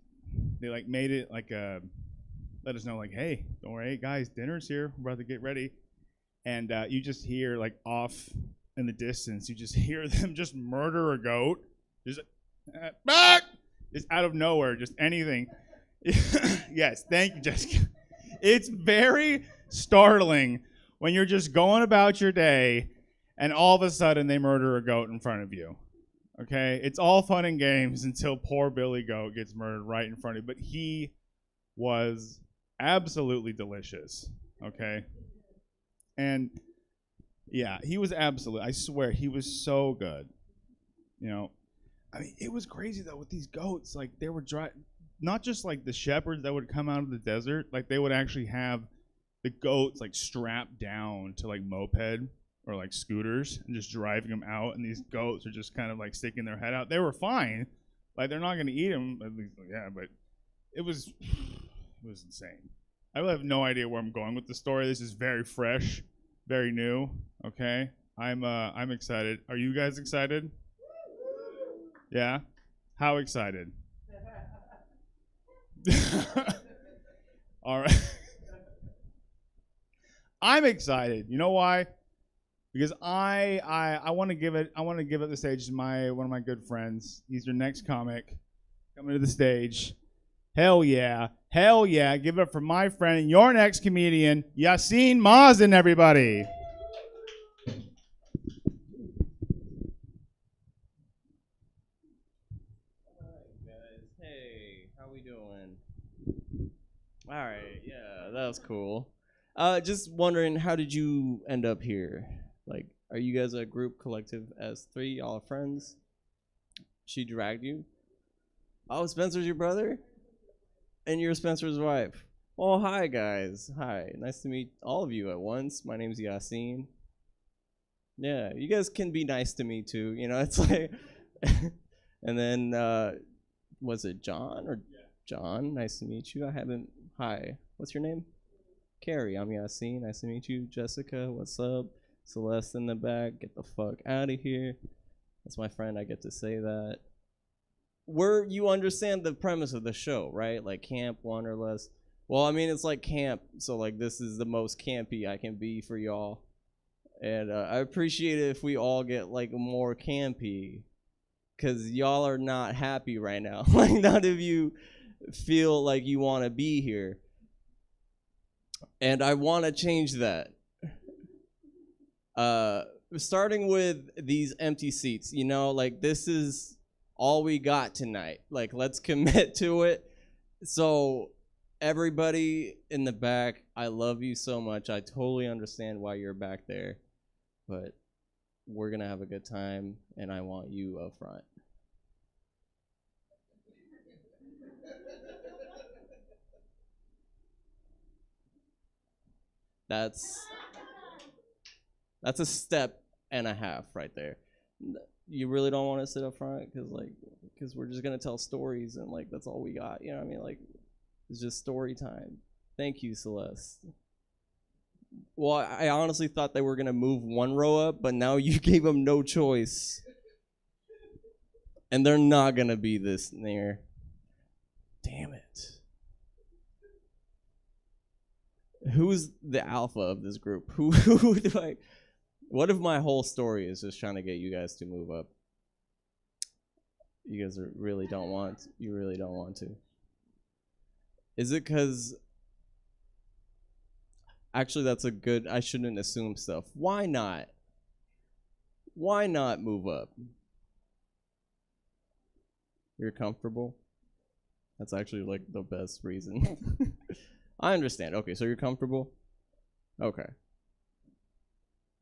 they like made it like let us know like, hey, don't worry, guys, dinner's here. We're about to get ready. And you just hear like off in the distance, you just hear them just murder a goat, just back, just out of nowhere, just anything. Yes, thank you, Jessica. It's very startling when you're just going about your day and all of a sudden they murder a goat in front of you. Okay? It's all fun and games until poor Billy Goat gets murdered right in front of you. But he was absolutely delicious. Okay? And yeah, he was I swear, he was so good. You know, I mean, it was crazy though with these goats. Like they were not just like the shepherds that would come out of the desert, like they would actually have the goats like strapped down to like moped or like scooters and just driving them out, and these goats are just kind of like sticking their head out. They were fine, like they're not going to eat them, at least, yeah, but it was insane. I have no idea where I'm going with the story. This is very fresh, very new. Okay, I'm excited. Are you guys excited? Yeah, how excited? All right. I'm excited. You know why? Because I want to give it the stage to one of my good friends. He's your next comic coming to the stage. Hell yeah. Give it up for my friend and your next comedian, Yassine Mazen, everybody. Hey, how we doing? All right, yeah, that was cool. Just wondering, how did you end up here? Like, are you guys a group collective as three? Y'all are friends? She dragged you? Oh, Spencer's your brother? And you're Spencer's wife. Oh, hi, guys. Hi. Nice to meet all of you at once. My name's Yassine. Yeah, you guys can be nice to me, too. You know, it's like... And then, was it John or John? Nice to meet you. I haven't... Hi. What's your name? Carrie. I'm Yassine. Nice to meet you. Jessica, what's up? Celeste in the back. Get the fuck out of here. That's my friend. I get to say that. You understand the premise of the show, right? Like camp, Wanderlust. Well, I mean, it's like camp, so like this is the most campy I can be for y'all. And I appreciate it if we all get like more campy, because y'all are not happy right now. Like none of you feel like you want to be here. And I want to change that. Starting with these empty seats, you know, like this is all we got tonight. Like, let's commit to it. So, everybody in the back, I love you so much. I totally understand why you're back there. But we're going to have a good time, and I want you up front. That's a step and a half right there. You really don't want to sit up front because we're just gonna tell stories and like that's all we got. You know what I mean? Like it's just story time. Thank you, Celeste. Well, I honestly thought they were gonna move one row up, but now you gave them no choice, and they're not gonna be this near. Damn it. Who's the alpha of this group? Who do I? What if my whole story is just trying to get you guys to move up? You guys really don't want to. Is it because... Actually, that's a good... I shouldn't assume stuff. Why not? Why not move up? You're comfortable? That's actually like the best reason. I understand. Okay, so you're comfortable? Okay.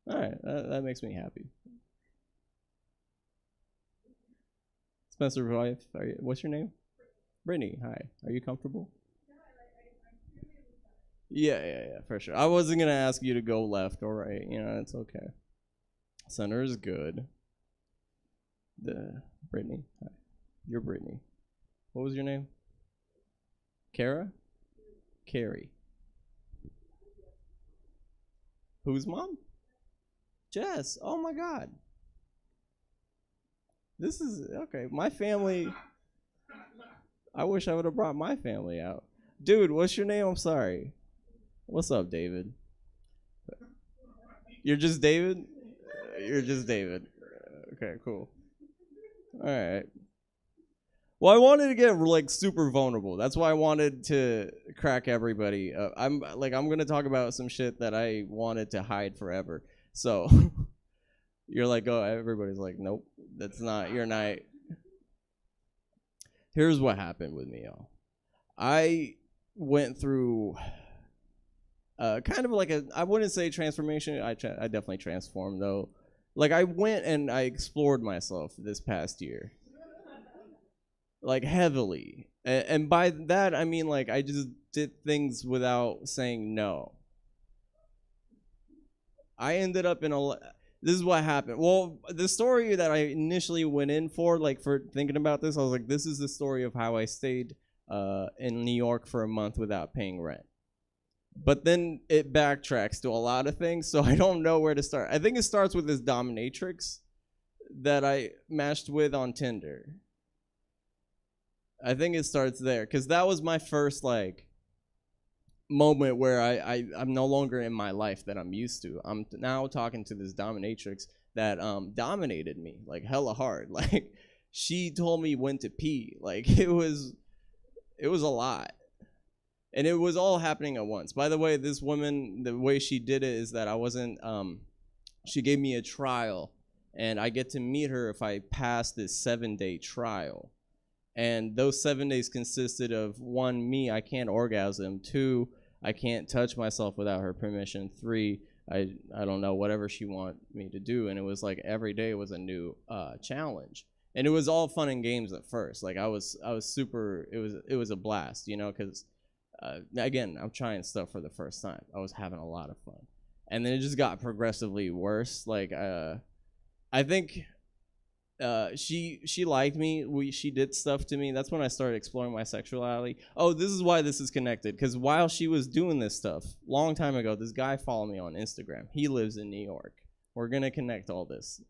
All right, that makes me happy. Spencer's wife, what's your name? Brittany, hi. Are you comfortable? Yeah, for sure. I wasn't going to ask you to go left or right. You know, it's okay. Center is good. Brittany, hi. You're Brittany. What was your name? Kara? Carrie. Whose mom? Jess. Oh my God. This is okay. My family. I wish I would have brought my family out. Dude, what's your name? I'm sorry. What's up, David? You're just David? You're just David. Okay, cool. All right. Well, I wanted to get like super vulnerable. That's why I wanted to crack everybody up. I'm going to talk about some shit that I wanted to hide forever. So you're like, oh, everybody's like, nope, that's not your night. Here's what happened with me, y'all. I went through kind of like I wouldn't say transformation. I definitely transformed though. Like I went and I explored myself this past year. Like heavily. And by that, I mean like I just did things without saying no. I ended up in this is what happened. Well, the story that I initially went in for, like for thinking about this, I was like, this is the story of how I stayed in New York for a month without paying rent. But then it backtracks to a lot of things, so I don't know where to start. I think it starts with this dominatrix that I matched with on Tinder. I think it starts there, because that was my first, like, moment where I'm no longer in my life that I'm used to. I'm now talking to this dominatrix that dominated me like hella hard. Like she told me when to pee. Like it was a lot. And it was all happening at once. By the way, this woman, the way she did it is that I wasn't she gave me a trial, and I get to meet her if I pass this 7-day trial. And those 7 days consisted of 1, me, I can't orgasm. 2, I can't touch myself without her permission. 3, I don't know, whatever she wanted me to do. And it was like every day was a new challenge. And it was all fun and games at first. Like I was super, it was a blast, you know, because again, I'm trying stuff for the first time. I was having a lot of fun. And then it just got progressively worse. Like I think she liked me. She did stuff to me. That's when I started exploring my sexuality. Oh, this is why this is connected. Because while she was doing this stuff, long time ago, this guy followed me on Instagram. He lives in New York. We're gonna connect all of this.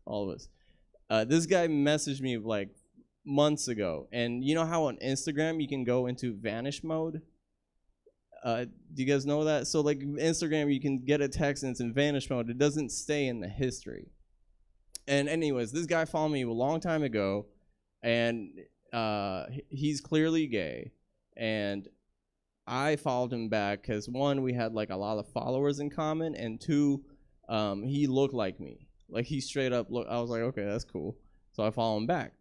This guy messaged me like months ago, and you know how on Instagram you can go into vanish mode. Do you guys know that? So like Instagram, you can get a text and it's in vanish mode. It doesn't stay in the history. And anyways, this guy followed me a long time ago, and he's clearly gay. And I followed him back because 1, we had like a lot of followers in common, and 2, he looked like me. Like he straight up looked. I was like, okay, that's cool. So I follow him back.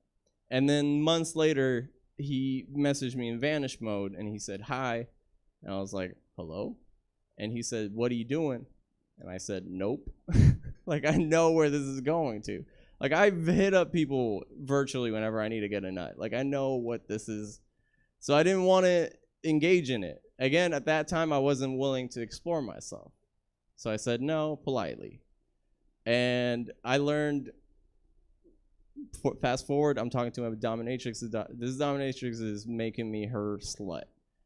And then months later, he messaged me in vanish mode, and he said hi. And I was like, hello? And he said, what are you doing? And I said, nope. Like, I know where this is going to. Like, I've hit up people virtually whenever I need to get a nut. Like, I know what this is. So I didn't want to engage in it. Again, at that time, I wasn't willing to explore myself. So I said no politely. And I learned, fast forward, I'm talking to a dominatrix. This dominatrix is making me her slut.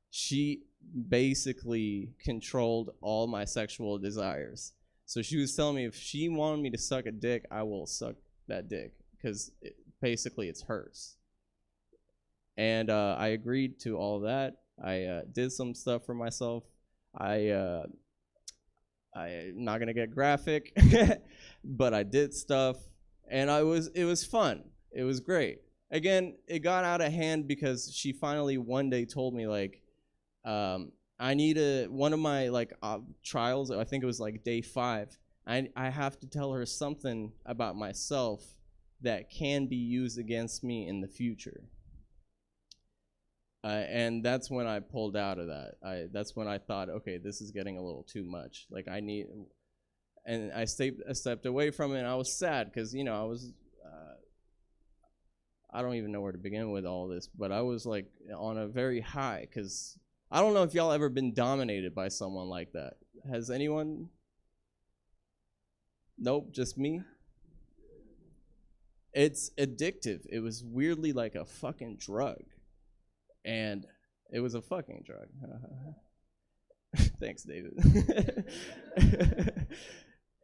She basically controlled all my sexual desires. So she was telling me if she wanted me to suck a dick, I will suck that dick because basically it's hers. And I agreed to all of that. I did some stuff for myself. I'm not gonna get graphic, but I did stuff, and it was fun. It was great. Again, it got out of hand because she finally one day told me like, I need one of my like trials. I think it was like day 5. I have to tell her something about myself that can be used against me in the future. And that's when I pulled out of that. That's when I thought, okay, this is getting a little too much. Like and I stepped away from it, and I was sad because, you know, I was, I don't even know where to begin with all this, but I was like on a very high because I don't know if y'all ever been dominated by someone like that. Has anyone? Nope, just me. It's addictive. It was weirdly like a fucking drug. And it was a fucking drug. Thanks, David.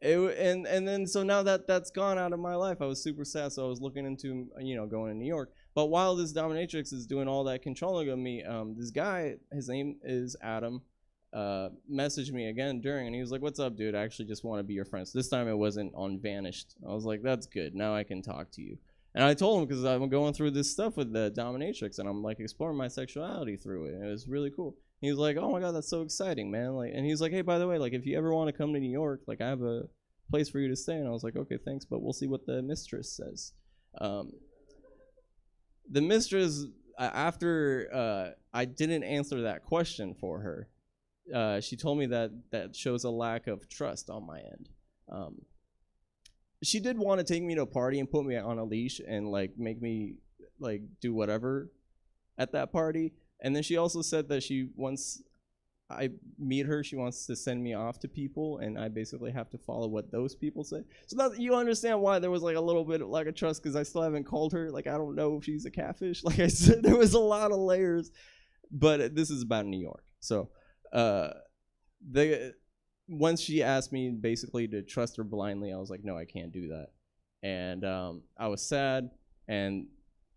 And then so now that's gone out of my life, I was super sad. So I was looking into, you know, going to New York. But while this dominatrix is doing all that controlling of me, this guy, his name is Adam, messaged me again during, and he was like, "What's up, dude? I actually just want to be your friend." So this time it wasn't on vanished. I was like, "That's good. Now I can talk to you." And I told him because I'm going through this stuff with the dominatrix, and I'm like exploring my sexuality through it, and it was really cool. He was like, "Oh my god, that's so exciting, man!" Like, and he's like, "Hey, by the way, like, if you ever want to come to New York, like, I have a place for you to stay." And I was like, "Okay, thanks, but we'll see what the mistress says." The mistress, after I didn't answer that question for her, she told me that shows a lack of trust on my end. She did want to take me to a party and put me on a leash and like make me like do whatever at that party. And then she also said that once I meet her, she wants to send me off to people, and I basically have to follow what those people say. So that you understand why there was like a little bit of lack of trust, because I still haven't called her. Like, I don't know if she's a catfish. Like I said, there was a lot of layers, but this is about New York. So once she asked me basically to trust her blindly, I was like, no, I can't do that. And I was sad, and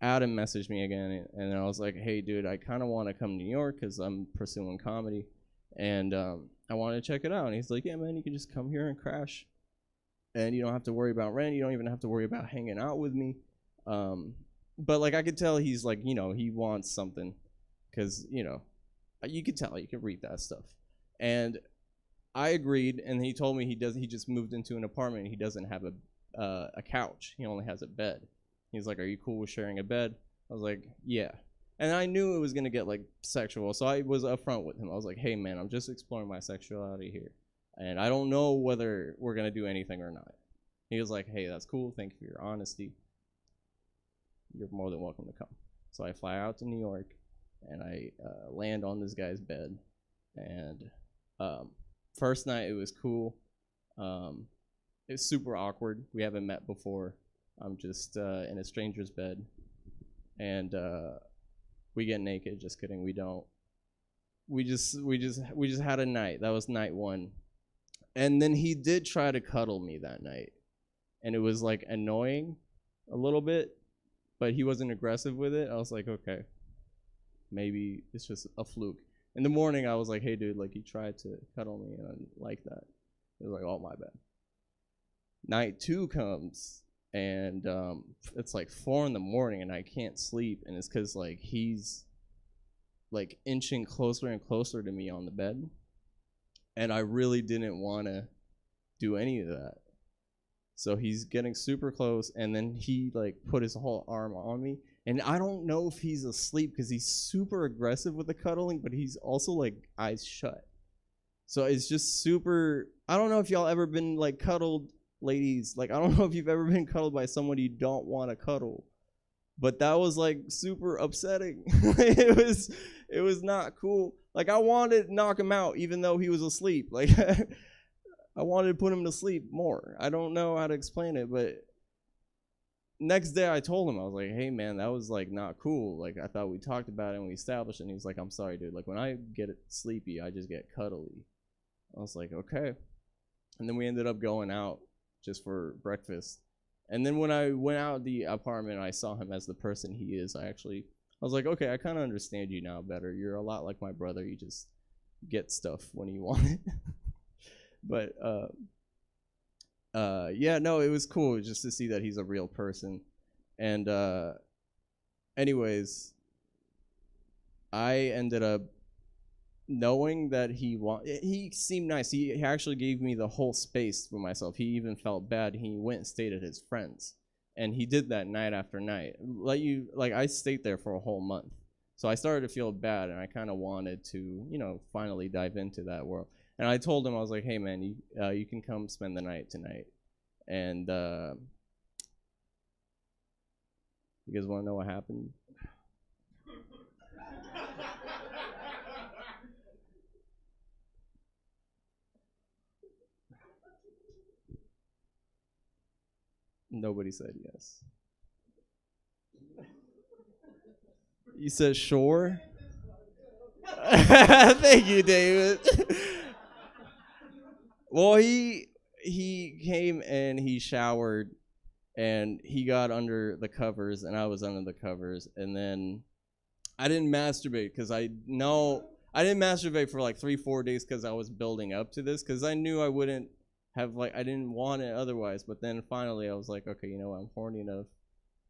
Adam messaged me again, and I was like, hey, dude, I kind of want to come to New York because I'm pursuing comedy. and I wanted to check it out. And he's like, yeah, man, you can just come here and crash, and you don't have to worry about rent. You don't even have to worry about hanging out with me. But like I could tell he's like, you know, he wants something, because you know, you could tell, you could read that stuff. And I agreed, and he told me he just moved into an apartment. He doesn't have a couch. He only has a bed. He's like, are you cool with sharing a bed? I was like, yeah. And I knew it was gonna get like sexual, so I was upfront with him. I was like, hey man, I'm just exploring my sexuality here, and I don't know whether we're gonna do anything or not. He was like, hey, that's cool. Thank you for your honesty. You're more than welcome to come. So I fly out to New York, and I land on this guy's bed. And first night it was cool. It was super awkward. We haven't met before. I'm just in a stranger's bed, and we get naked. Just kidding. We don't. We just had a night. That was night one. And then he did try to cuddle me that night, and it was like annoying a little bit, but he wasn't aggressive with it. I was like, okay, maybe it's just a fluke. In the morning, I was like, hey, dude, like, he tried to cuddle me, and I didn't like that. It was like, oh, my bad. Night two comes, and it's like 4 in the morning, and I can't sleep, and it's because, like, he's, like, inching closer and closer to me on the bed, and I really didn't want to do any of that. So he's getting super close, and then he like put his whole arm on me, and I don't know if he's asleep because he's super aggressive with the cuddling, but he's also like eyes shut. So it's just super. I don't know if y'all ever been like cuddled, ladies. Like I don't know if you've ever been cuddled by someone you don't want to cuddle, but that was like super upsetting. It was not cool. Like I wanted to knock him out even though he was asleep. Like I wanted to put him to sleep more. I don't know how to explain it, but next day I told him, I was like, hey man, that was like not cool. Like I thought we talked about it and we established it, and he's like, I'm sorry, dude. Like when I get sleepy, I just get cuddly. I was like, okay. And then we ended up going out just for breakfast. And then when I went out the apartment, I saw him as the person he is. I was like, okay, I kind of understand you now better. You're a lot like my brother. You just get stuff when you want it. But yeah, no, it was cool just to see that he's a real person. And anyways, I ended up knowing that he seemed nice. He actually gave me the whole space for myself. He even felt bad. He went and stayed at his friends, and he did that night after night. Like I stayed there for a whole month, so I started to feel bad, and I kind of wanted to, you know, finally dive into that world. And I told him, I was like, hey man, you can come spend the night tonight. And you guys want to know what happened? Nobody said yes. You said sure? Thank you, David. Well, he came and he showered, and he got under the covers, and I was under the covers, and then I didn't masturbate because I didn't masturbate for like 3-4 days because I was building up to this, because I knew I wouldn't have, like, I didn't want it otherwise. But then finally I was like, okay, you know what, I'm horny enough,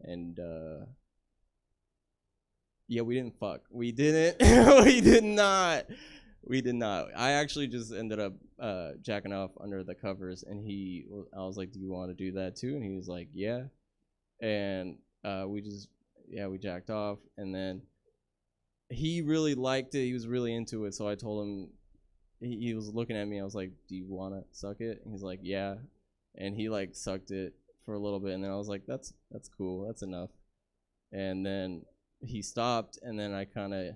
and yeah, we didn't fuck. We didn't. We did not. We did not. I actually just ended up jacking off under the covers, and I was like, do you want to do that too? And he was like, yeah. And we jacked off, and then he really liked it. He was really into it, so I told him, he was looking at me. I was like, do you want to suck it? And he's like, yeah. And he like sucked it for a little bit, and then I was like, that's cool. That's enough. And then he stopped, and then I kind of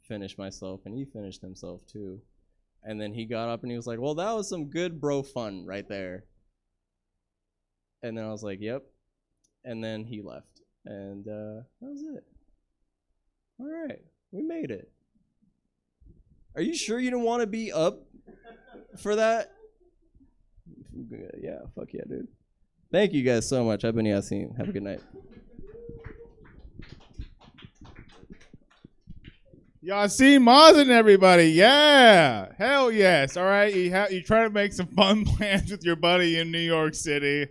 finished myself, and he finished himself too. And then he got up and he was like, well, that was some good bro fun right there. And then I was like, yep. And then he left, and that was it. All right, we made it. Are you sure you don't want to be up for that? Yeah, fuck yeah, dude. Thank you guys so much. I've been Yasin. Have a good night. Y'all seen Mazen, everybody? Yeah, hell yes. All right, you try to make some fun plans with your buddy in New York City,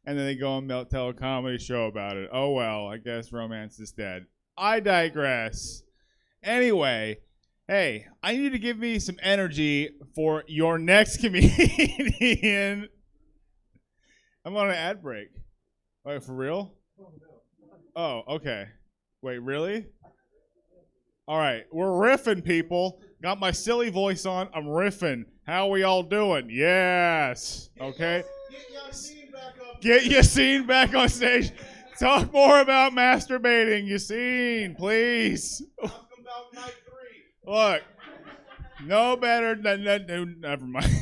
and then they go and tell a comedy show about it. Oh well, I guess romance is dead. I digress. Anyway, hey, I need you to give me some energy for your next comedian. I'm on an ad break. Wait, for real? Oh, okay. Wait, really? All right, we're riffing, people. Got my silly voice on. I'm riffing. How we all doing? Yes. Okay. Get Yassine back on stage. Talk more about masturbating, Yassine, please. Talk about night 3. Look, no better than never mind.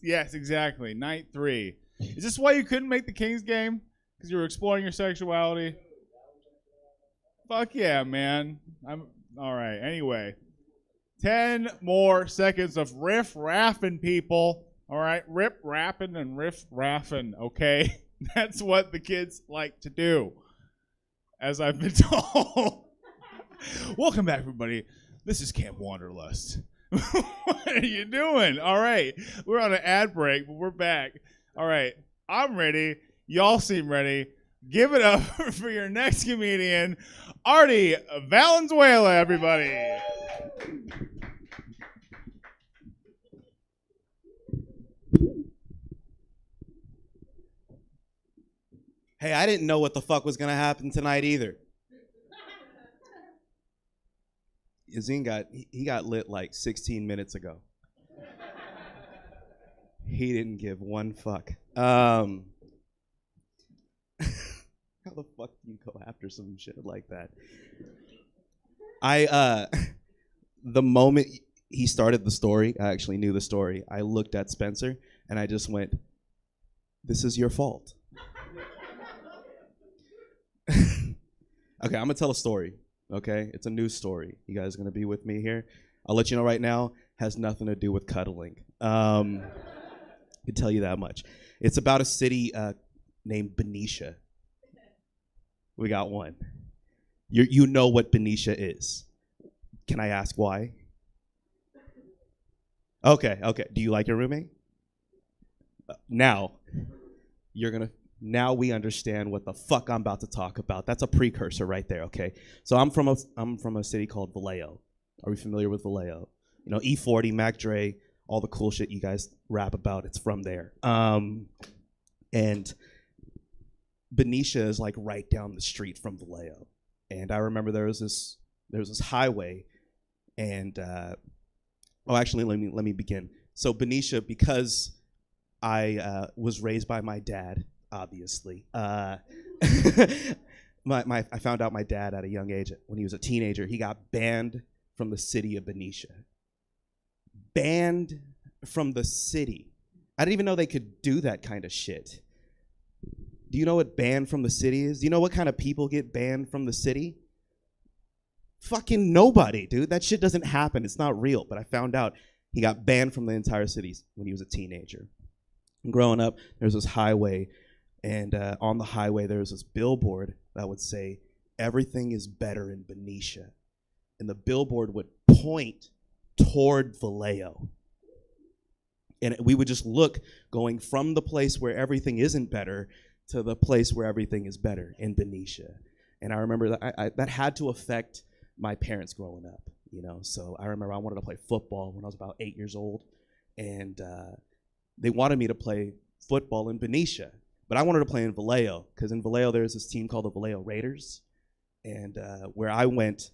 Yes, exactly. Night 3. Is this why you couldn't make the Kings game? Because you were exploring your sexuality? Fuck yeah, man. I'm all right. Anyway, 10 more seconds of riff-raffing, people. All right, rip-rapping and riff-raffing, okay? That's what the kids like to do, as I've been told. Welcome back, everybody. This is Camp Wanderlust. What are you doing? All right, we're on an ad break, but we're back. All right, I'm ready. Y'all seem ready. Give it up for your next comedian, Artie Valenzuela, everybody. Hey, I didn't know what the fuck was gonna happen tonight either. Yazine got lit like 16 minutes ago. He didn't give one fuck. How the fuck do you go after some shit like that? The moment he started the story, I actually knew the story. I looked at Spencer and I just went, "This is your fault." Okay, I'm gonna tell a story. Okay, it's a news story. You guys gonna be with me here? I'll let you know right now. Has nothing to do with cuddling. I can tell you that much. It's about a city named Benicia. We got one. You know what Benicia is. Can I ask why? Okay. Do you like your roommate? Now we understand what the fuck I'm about to talk about. That's a precursor right there, okay? So I'm from a city called Vallejo. Are we familiar with Vallejo? You know, E40, Mac Dre, all the cool shit you guys rap about, it's from there. And Benicia is like right down the street from Vallejo. And I remember there was this highway, and actually let me begin. So Benicia, because I was raised by my dad, obviously. I found out my dad at a young age. When he was a teenager, he got banned from the city of Benicia. Banned from the city. I didn't even know they could do that kind of shit. Do you know what banned from the city is? Do you know what kind of people get banned from the city? Fucking nobody, dude. That shit doesn't happen. It's not real. But I found out he got banned from the entire city when he was a teenager. And growing up, there's this highway, and on the highway there was this billboard that would say, "Everything is better in Benicia." And the billboard would point toward Vallejo. And we would just look going from the place where everything isn't better to the place where everything is better in Benicia. And I remember that that had to affect my parents growing up, you know. So I remember I wanted to play football when I was about 8 years old, and they wanted me to play football in Benicia, but I wanted to play in Vallejo, because in Vallejo there's this team called the Vallejo Raiders, and where I went,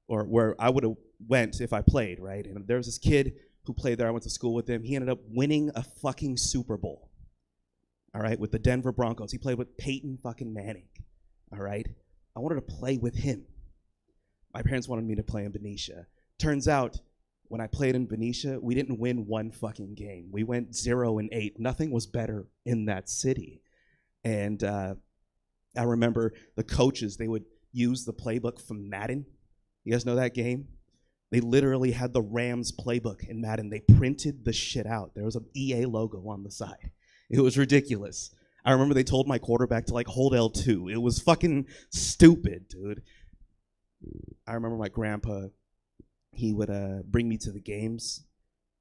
or where I would have went if I played, right? And there was this kid who played there. I went to school with him. He ended up winning a fucking Super Bowl, all right, with the Denver Broncos. He played with Peyton fucking Manning, all right? I wanted to play with him. My parents wanted me to play in Benicia. Turns out, when I played in Benicia, we didn't win one fucking game. We went 0-8. Nothing was better in that city. And I remember the coaches, they would use the playbook from Madden. You guys know that game? They literally had the Rams playbook in Madden. They printed the shit out. There was an EA logo on the side. It was ridiculous. I remember they told my quarterback to like hold L2. It was fucking stupid, dude. I remember my grandpa he would bring me to the games,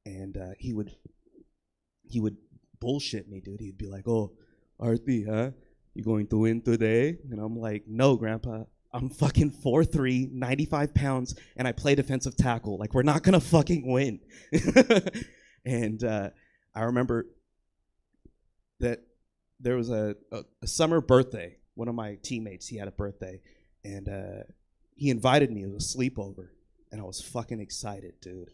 and he would bullshit me, dude. He'd be like, "Oh, Artie, huh? You going to win today?" And I'm like, "No, Grandpa. I'm fucking 4'3", 95 pounds, and I play defensive tackle. Like, we're not gonna fucking win." And I remember that there was a summer birthday. One of my teammates, he had a birthday, and he invited me. It was a sleepover, and I was fucking excited, dude.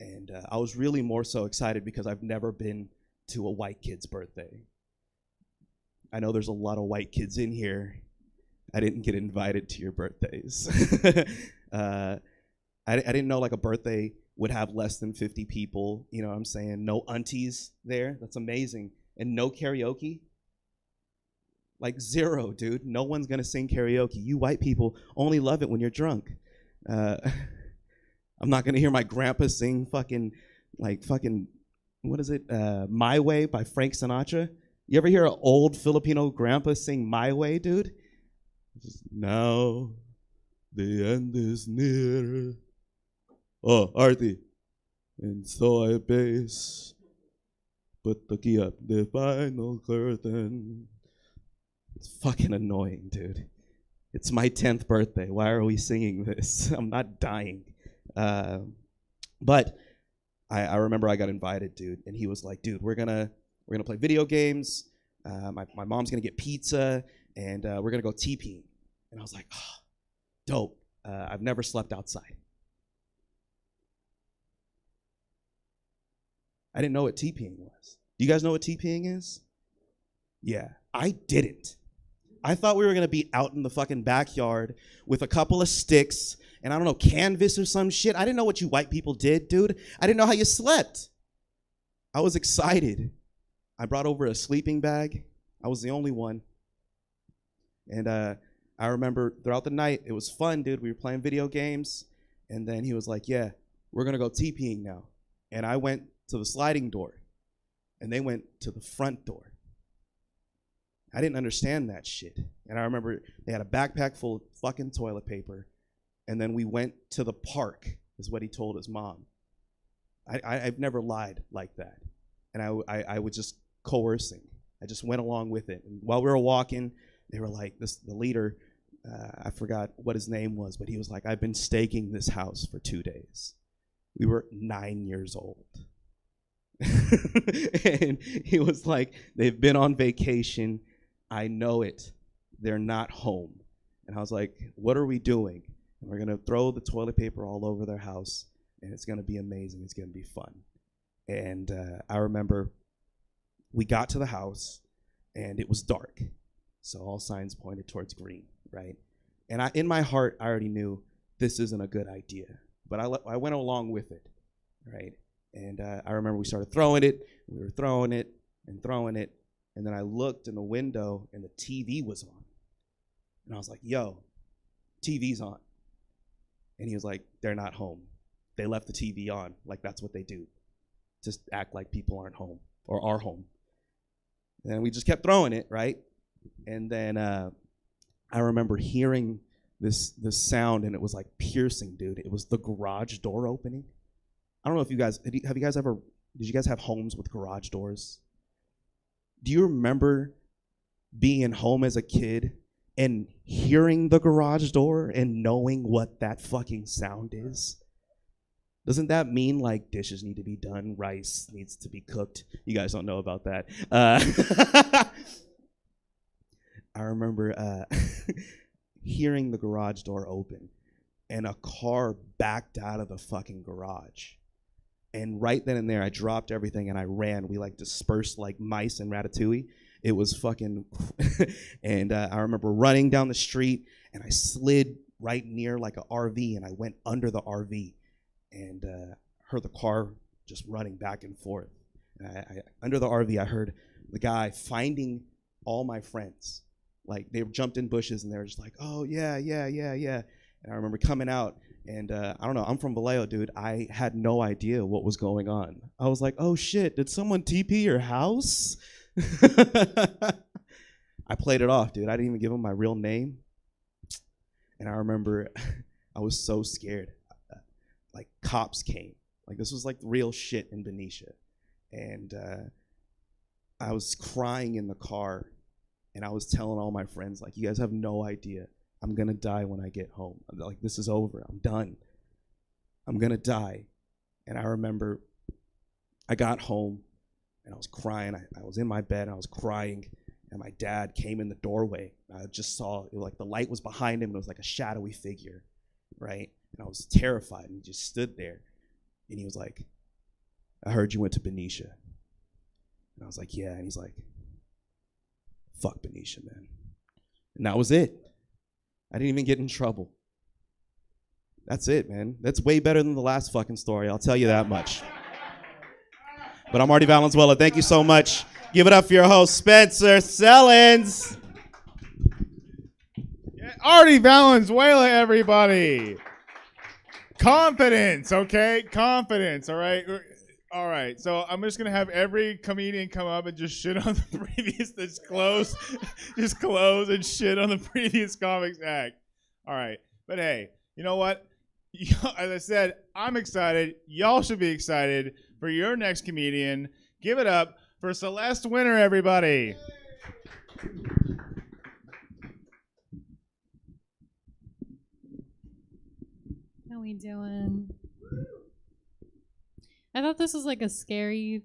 And I was really more so excited because I've never been to a white kid's birthday. I know there's a lot of white kids in here. I didn't get invited to your birthdays. I didn't know like a birthday would have less than 50 people. You know what I'm saying? No aunties there. That's amazing. And no karaoke. Like zero, dude. No one's gonna sing karaoke. You white people only love it when you're drunk. I'm not gonna hear my grandpa sing fucking, what is it? My Way by Frank Sinatra. You ever hear an old Filipino grandpa sing My Way, dude? Just, now the end is near. Oh, Artie. And so I base, but to keep up the final curtain. It's fucking annoying, dude. It's my 10th birthday. Why are we singing this? I'm not dying. But I remember I got invited, dude, and he was like, "Dude, we're gonna play video games. My mom's gonna get pizza, and we're gonna go TPing." And I was like, "Oh, dope. I've never slept outside." I didn't know what TPing was. Do you guys know what TPing is? Yeah, I didn't. I thought we were gonna be out in the fucking backyard with a couple of sticks and I don't know, canvas or some shit. I didn't know what you white people did, dude. I didn't know how you slept. I was excited. I brought over a sleeping bag. I was the only one. And I remember throughout the night, it was fun, dude. We were playing video games. And then he was like, "Yeah, we're gonna go TPing now." And I went to the sliding door. And they went to the front door. I didn't understand that shit. And I remember they had a backpack full of fucking toilet paper. And then we went to the park, is what he told his mom. I've never lied like that. And I was just coercing. I just went along with it. And while we were walking, they were like, the leader, I forgot what his name was, but he was like, "I've been staking this house for 2 days." We were 9 years old. And he was like, "They've been on vacation. I know it. They're not home." And I was like, "What are we doing?" And we're going to throw the toilet paper all over their house, and it's going to be amazing. It's going to be fun. And I remember we got to the house, and it was dark. So all signs pointed towards green, right? And in my heart, I already knew this isn't a good idea. But I went along with it, right? And I remember we started throwing it. We were throwing it and throwing it. And then I looked in the window, and the TV was on. And I was like, "Yo, TV's on." And he was like, "They're not home. They left the TV on. Like, that's what they do. Just act like people aren't home or are home." And then we just kept throwing it, right? And then I remember hearing this sound, and it was like piercing, dude. It was the garage door opening. I don't know if did you guys have homes with garage doors? Do you remember being home as a kid and hearing the garage door and knowing what that fucking sound is? Doesn't that mean like dishes need to be done, rice needs to be cooked? You guys don't know about that. I remember hearing the garage door open and a car backed out of the fucking garage. And right then and there, I dropped everything and I ran. We like dispersed like mice in Ratatouille. It was fucking, and I remember running down the street and I slid right near like an RV and I went under the RV and heard the car just running back and forth. And under the RV, I heard the guy finding all my friends. Like they jumped in bushes and they were just like, "Oh yeah." And I remember coming out and I don't know, I'm from Vallejo, dude. I had no idea what was going on. I was like, "Oh shit, did someone TP your house?" I played it off, dude. I didn't even give him my real name. And I remember I was so scared. Like cops came. Like, this was like real shit in Benicia. And I was crying in the car, and I was telling all my friends, like, you guys have no idea. I'm going to die when I get home. I'm like, this is over. I'm done. I'm going to die. And I remember I got home, and I was crying. I was in my bed, and I was crying, and my dad came in the doorway. I just saw, it was like the light was behind him, and it was like a shadowy figure, right? And I was terrified, and he just stood there. And he was like, I heard you went to Benicia. And I was like, yeah. And he's like, fuck Benicia, man. And that was it. I didn't even get in trouble. That's it, man. That's way better than the last fucking story. I'll tell you that much. But I'm Artie Valenzuela. Thank you so much. Give it up for your host, Spencer Sellens. Yeah, Artie Valenzuela, everybody. Confidence, okay? Confidence, all right? All right, so I'm just going to have every comedian come up and just shit on the previous, just close and shit on the previous comic's act. All right, but hey, you know what? As I said, I'm excited. Y'all should be excited for your next comedian. Give it up for Celeste Winter, everybody. How we doing? I thought this was like a scary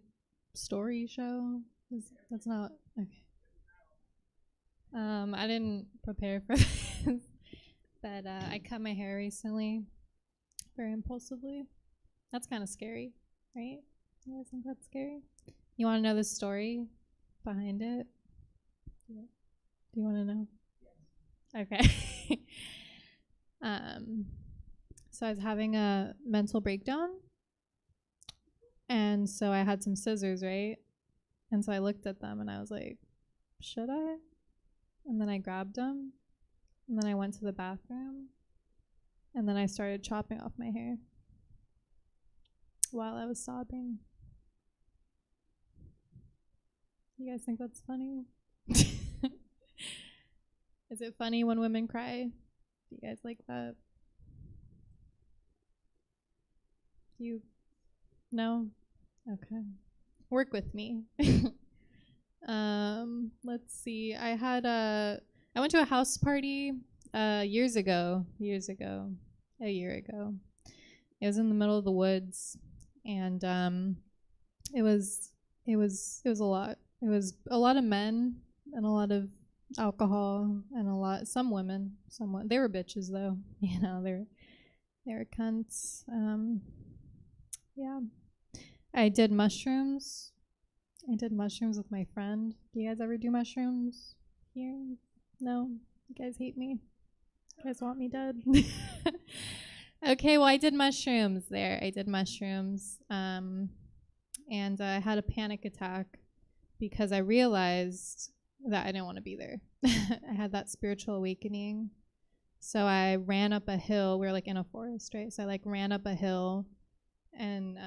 story show. That's not okay. I didn't prepare for this, but I cut my hair recently, very impulsively. That's kind of scary, right? You guys think that's scary? You want to know the story behind it? Do you want to know? Okay. So I was having a mental breakdown, and so I had some scissors, right? And so I looked at them and I was like, should I? And then I grabbed them, and then I went to the bathroom, and then I started chopping off my hair while I was sobbing. You guys think that's funny? Is it funny when women cry? Do you guys like that? You? No? Okay. Work with me. Let's see. I went to a house party a year ago. It was in the middle of the woods, and it was a lot. It was a lot of men and a lot of alcohol and some women. They were bitches though. You know, they were cunts. Yeah. I did mushrooms. With my friend. Do you guys ever do mushrooms here? No? You guys hate me? You guys want me dead? Okay, well, I did mushrooms there. And I had a panic attack because I realized that I didn't want to be there. I had that spiritual awakening. So I ran up a hill. We were like in a forest, right? So I ran up a hill, and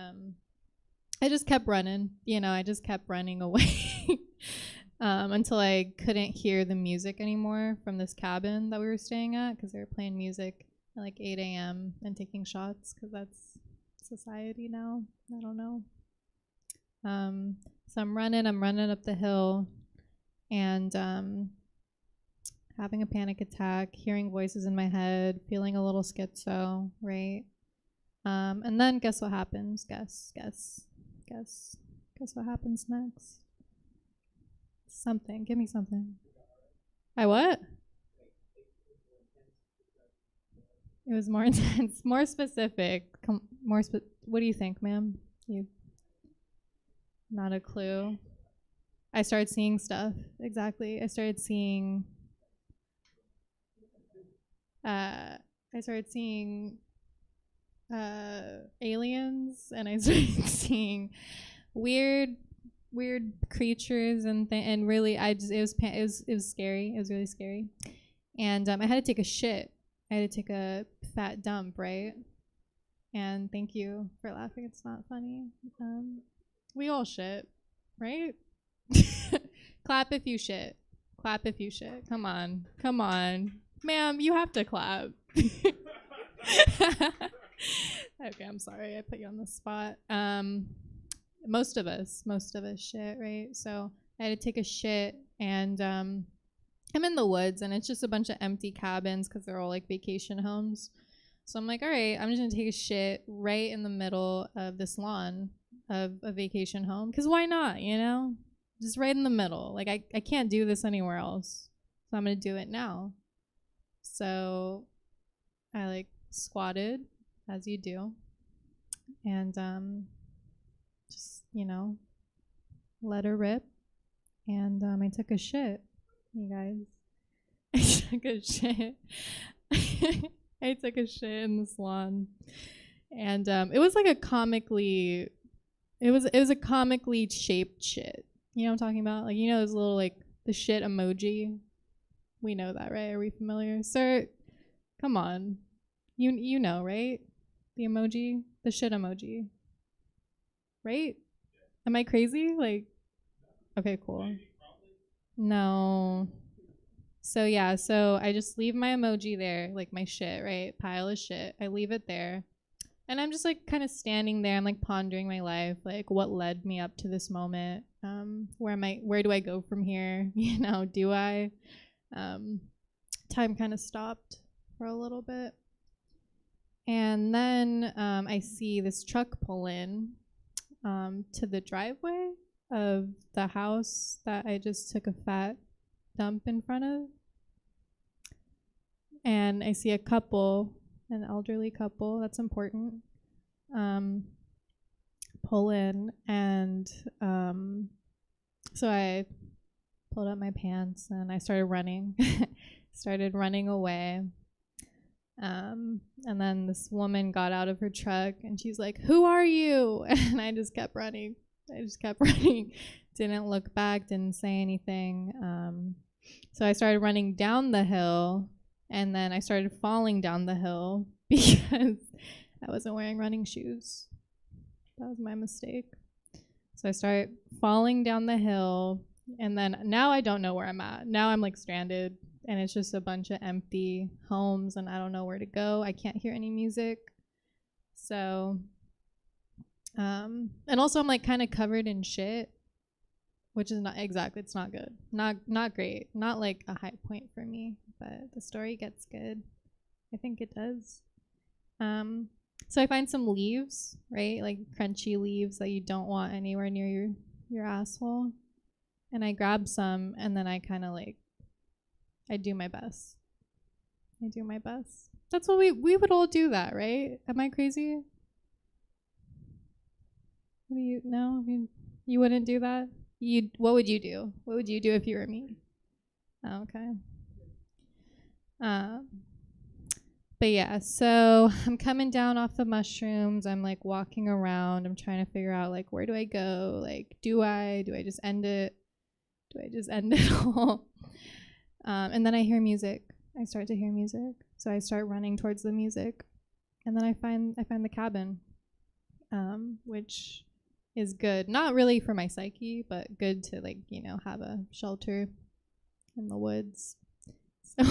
I just kept running. I just kept running away until I couldn't hear the music anymore from this cabin that we were staying at, because they were playing music at like 8 a.m. and taking shots, because that's society now. I don't know. So I'm running up the hill, and having a panic attack, hearing voices in my head, feeling a little schizo, right? And then guess what happens? Guess what happens next? Something. Give me something. I what? It was more intense, more specific. What do you think, ma'am? You? Not a clue. I started seeing stuff. Exactly. I started seeing aliens, and I started seeing weird creatures and really it was scary. It was really scary. And I had to take a shit. I had to take a fat dump, right? And thank you for laughing. It's not funny. We all shit, right? Clap if you shit. Come on. Ma'am, you have to clap. Okay, I'm sorry. I put you on the spot. Most of us shit, right? So I had to take a shit, and I'm in the woods, and it's just a bunch of empty cabins because they're all like vacation homes. So I'm like, all right, I'm just gonna take a shit right in the middle of this lawn of a vacation home, because why not, you know? Just right in the middle. Like, I can't do this anywhere else, so I'm gonna do it now. So I like squatted, as you do, and just, you know, let her rip, and I took a shit, you guys. I took a shit. I took a shit in this lawn, and it was like a comically, it was a comically shaped shit. You know what I'm talking about? Like, you know, those little, like, the shit emoji. We know that, right? Are we familiar, sir? Come on, you know, right? The emoji, the shit emoji, right? Am I crazy? Like, okay, cool. No. So yeah, so I just leave my emoji there, like my shit, right? Pile of shit. I leave it there. And I'm just like kind of standing there. I'm like pondering my life, like what led me up to this moment. Where do I go from here? You know, do I? Time kind of stopped for a little bit. And then I see this truck pull in to the driveway of the house that I just took a fat dump in front of. And I see a couple, an elderly couple, that's important, pull in. And so I pulled up my pants and I started running, away. And then this woman got out of her truck and she's like, "Who are you?" And I just kept running. Didn't look back, didn't say anything. So I started running down the hill, and then I started falling down the hill because I wasn't wearing running shoes. That was my mistake. So I started falling down the hill, and then now I don't know where I'm at. Now I'm like stranded, and it's just a bunch of empty homes, and I don't know where to go. I can't hear any music. So, and also I'm like kind of covered in shit, which is not exactly, it's not good. Not great. Not like a high point for me, but the story gets good. I think it does. So I find some leaves, right? Like crunchy leaves that you don't want anywhere near your asshole. And I grab some, and then I kind of like, I do my best. That's what we would all do that, right? Am I crazy? What do you know? I mean, you wouldn't do that? What would you do? What would you do if you were me? Oh, okay. But yeah, so I'm coming down off the mushrooms. I'm like walking around. I'm trying to figure out like, where do I go? Like, do I just end it? Do I just end it all? And then I hear music. I start to hear music. So I start running towards the music. And then I find the cabin, which is good. Not really for my psyche, but good to like, you know, have a shelter in the woods. So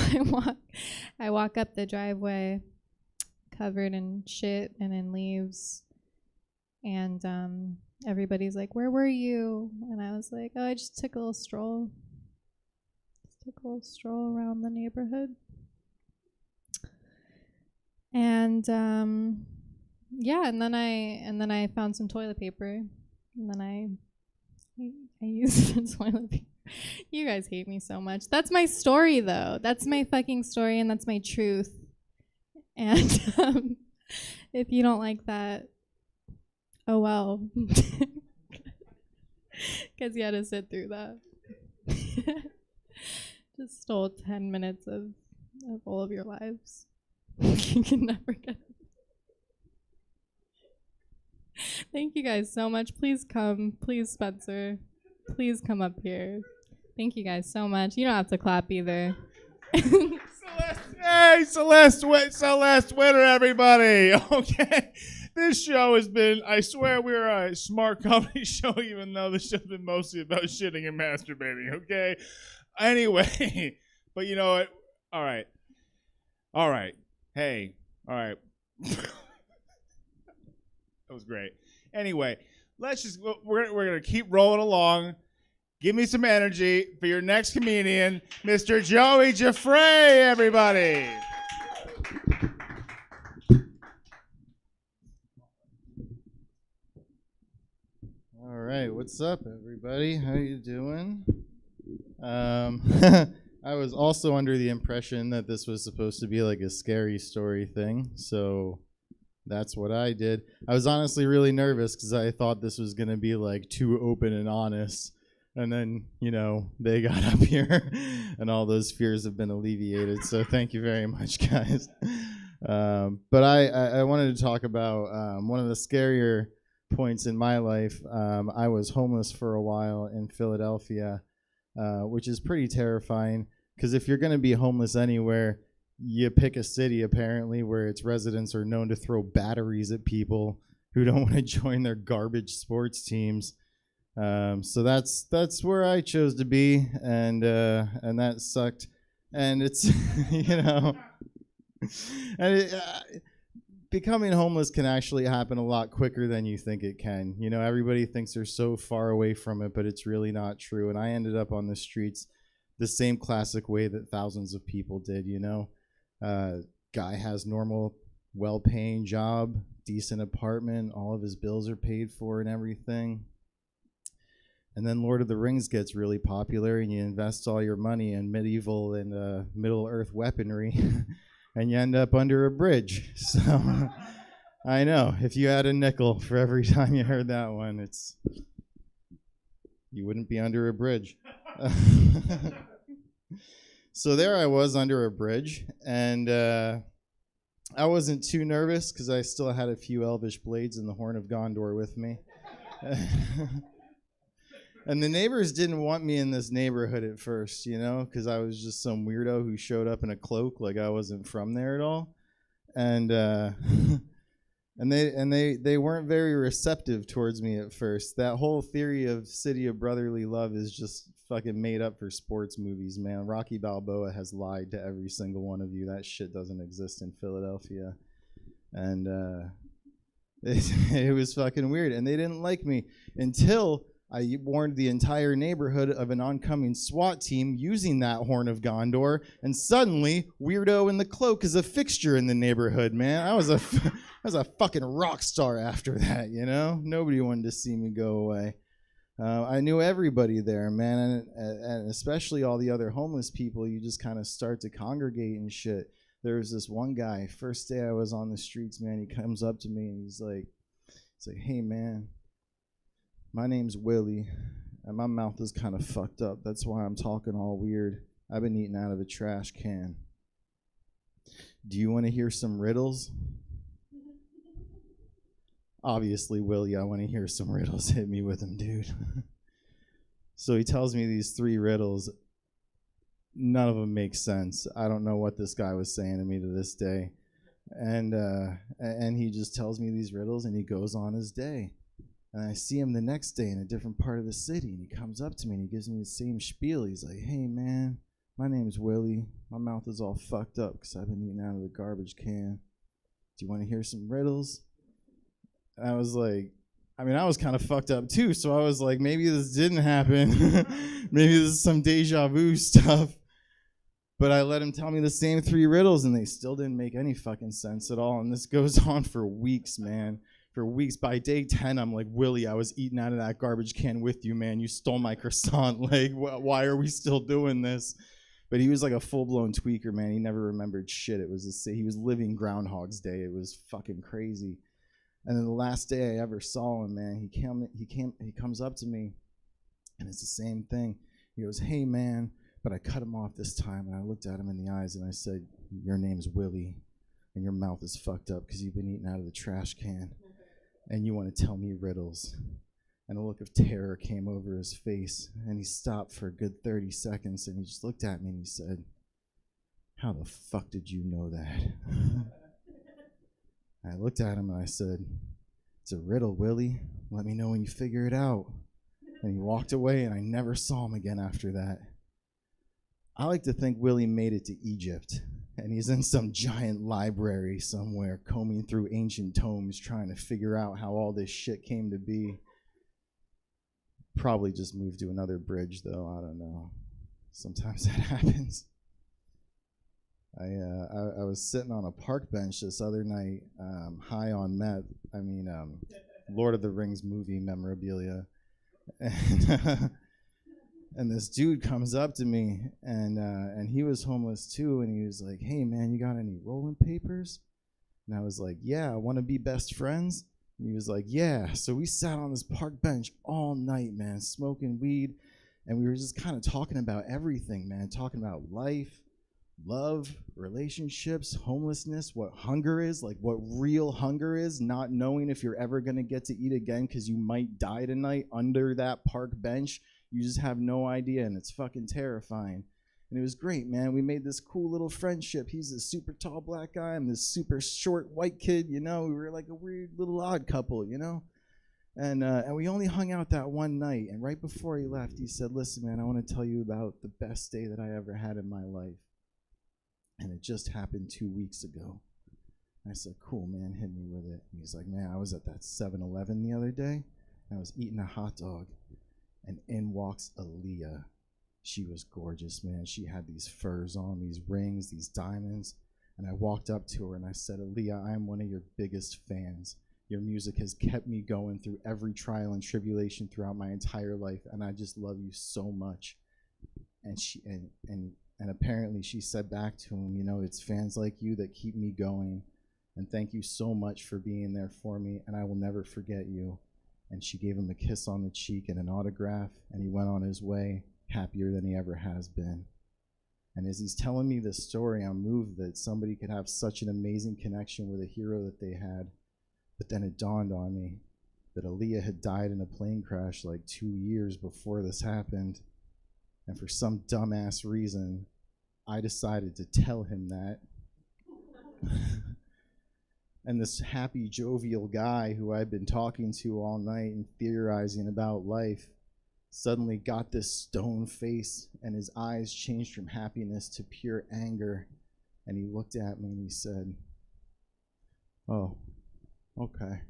I walk up the driveway covered in shit and in leaves. And everybody's like, "Where were you?" And I was like, "Oh, I just took a little stroll. Around the neighborhood." And yeah, and then I found some toilet paper, and then I used the toilet paper. You guys hate me so much. That's my story, though. That's my fucking story, and that's my truth. And if you don't like that, oh well. Because you had to sit through that. Just stole 10 minutes of all of your lives. You can never get it. Thank you guys so much. Please come. Please, Spencer. Please come up here. Thank you guys so much. You don't have to clap either. Hey, Celeste winner, everybody. Okay. This show has been, I swear we're a smart comedy show, even though this show's been mostly about shitting and masturbating, okay? Anyway, but you know what? All right. Hey, all right. That was great. Anyway, we're gonna keep rolling along. Give me some energy for your next comedian, Mr. Joey Jaffray, everybody. All right, what's up, everybody? How you doing? I was also under the impression that this was supposed to be like a scary story thing, so that's what I did. I was honestly really nervous because I thought this was going to be like too open and honest. And then, they got up here and all those fears have been alleviated. So thank you very much, guys. But I wanted to talk about one of the scarier points in my life. I was homeless for a while in Philadelphia, which is pretty terrifying because if you're going to be homeless anywhere, you pick a city apparently where its residents are known to throw batteries at people who don't want to join their garbage sports teams. So that's where I chose to be, and that sucked. And it's and becoming homeless can actually happen a lot quicker than you think it can. Everybody thinks they're so far away from it, but it's really not true. And I ended up on the streets the same classic way that thousands of people did. Guy has normal, well-paying job, decent apartment, all of his bills are paid for and everything. And then Lord of the Rings gets really popular, and you invest all your money in medieval and Middle-earth weaponry, and you end up under a bridge. So I know, if you had a nickel for every time you heard that one, you wouldn't be under a bridge. So there I was under a bridge, and I wasn't too nervous because I still had a few elvish blades and the Horn of Gondor with me. And the neighbors didn't want me in this neighborhood at first, because I was just some weirdo who showed up in a cloak like I wasn't from there at all. And and they weren't very receptive towards me at first. That whole theory of city of brotherly love is just fucking made up for sports movies, man. Rocky Balboa has lied to every single one of you. That shit doesn't exist in Philadelphia. And it was fucking weird. And they didn't like me until I warned the entire neighborhood of an oncoming SWAT team using that Horn of Gondor, and suddenly, Weirdo in the Cloak is a fixture in the neighborhood, man. I was a fucking rock star after that, Nobody wanted to see me go away. I knew everybody there, man, and especially all the other homeless people. You just kind of start to congregate and shit. There was this one guy, first day I was on the streets, man, he comes up to me and he's like, hey, man. My name's Willie, and my mouth is kind of fucked up. That's why I'm talking all weird. I've been eating out of a trash can. Do you want to hear some riddles? Obviously, Willie, I want to hear some riddles. Hit me with them, dude. So he tells me these 3 riddles. None of them make sense. I don't know what this guy was saying to me to this day. And he just tells me these riddles, and he goes on his day. And I see him the next day in a different part of the city, and he comes up to me and he gives me the same spiel. He's like, hey, man, my name's Willie. My mouth is all fucked up because I've been eating out of the garbage can. Do you want to hear some riddles? And I was like, I was kind of fucked up too, so I was like, maybe this didn't happen. Maybe this is some deja vu stuff. But I let him tell me the same 3 riddles, and they still didn't make any fucking sense at all. And this goes on for weeks, man. For weeks. By day 10, I'm like, Willie, I was eating out of that garbage can with you, man. You stole my croissant. Like, why are we still doing this? But he was like a full-blown tweaker, man. He never remembered shit. He was living Groundhog's Day. It was fucking crazy. And then the last day I ever saw him, man, he comes up to me, and it's the same thing. He goes, hey, man, but I cut him off this time, and I looked at him in the eyes, and I said, your name's Willie, and your mouth is fucked up because you've been eating out of the trash can. And you want to tell me riddles. And a look of terror came over his face, and he stopped for a good 30 seconds, and he just looked at me and he said, how the fuck did you know that? I looked at him and I said, it's a riddle, Willie. Let me know when you figure it out. And he walked away, and I never saw him again after that. I like to think Willie made it to Egypt, And he's in some giant library somewhere, combing through ancient tomes, trying to figure out how all this shit came to be. Probably just moved to another bridge, though. I don't know. Sometimes that happens. I was sitting on a park bench this other night, high on meth. Lord of the Rings movie memorabilia. And this dude comes up to me, and he was homeless too, and he was like, "Hey man, you got any rolling papers?" And I was like, "Yeah, I want to be best friends." And he was like, "Yeah." So we sat on this park bench all night, man, smoking weed, and we were just kind of talking about everything, man, talking about life, love, relationships, homelessness, what hunger is, like what real hunger is, not knowing if you're ever going to get to eat again because you might die tonight under that park bench. You just have no idea, and it's fucking terrifying. And it was great, man. We made this cool little friendship. He's a super tall black guy. I'm this super short white kid, you know. We were like a weird little odd couple, you know. And we only hung out that one night. And right before he left, he said, "Listen, man, I want to tell you about the best day that I ever had in my life. And it just happened 2 weeks ago." And I said, "Cool, man, hit me with it." And he's like, "Man, I was at that 7-Eleven the other day. And I was eating a hot dog. And in walks Aaliyah. She was gorgeous, man. She had these furs on, these rings, these diamonds. And I walked up to her and I said, 'Aaliyah, I am one of your biggest fans. Your music has kept me going through every trial and tribulation throughout my entire life, and I just love you so much.'" And she and apparently she said back to him, "You know, it's fans like you that keep me going, and thank you so much for being there for me, and I will never forget you." And she gave him a kiss on the cheek and an autograph, and he went on his way happier than he ever has been. And as he's telling me this story, I'm moved that somebody could have such an amazing connection with a hero that they had. But then it dawned on me that Aaliyah had died in a plane crash like 2 years before this happened. And for some dumbass reason, I decided to tell him that. And this happy, jovial guy who I'd been talking to all night and theorizing about life suddenly got this stone face, and his eyes changed from happiness to pure anger. And he looked at me and he said, "Oh, okay.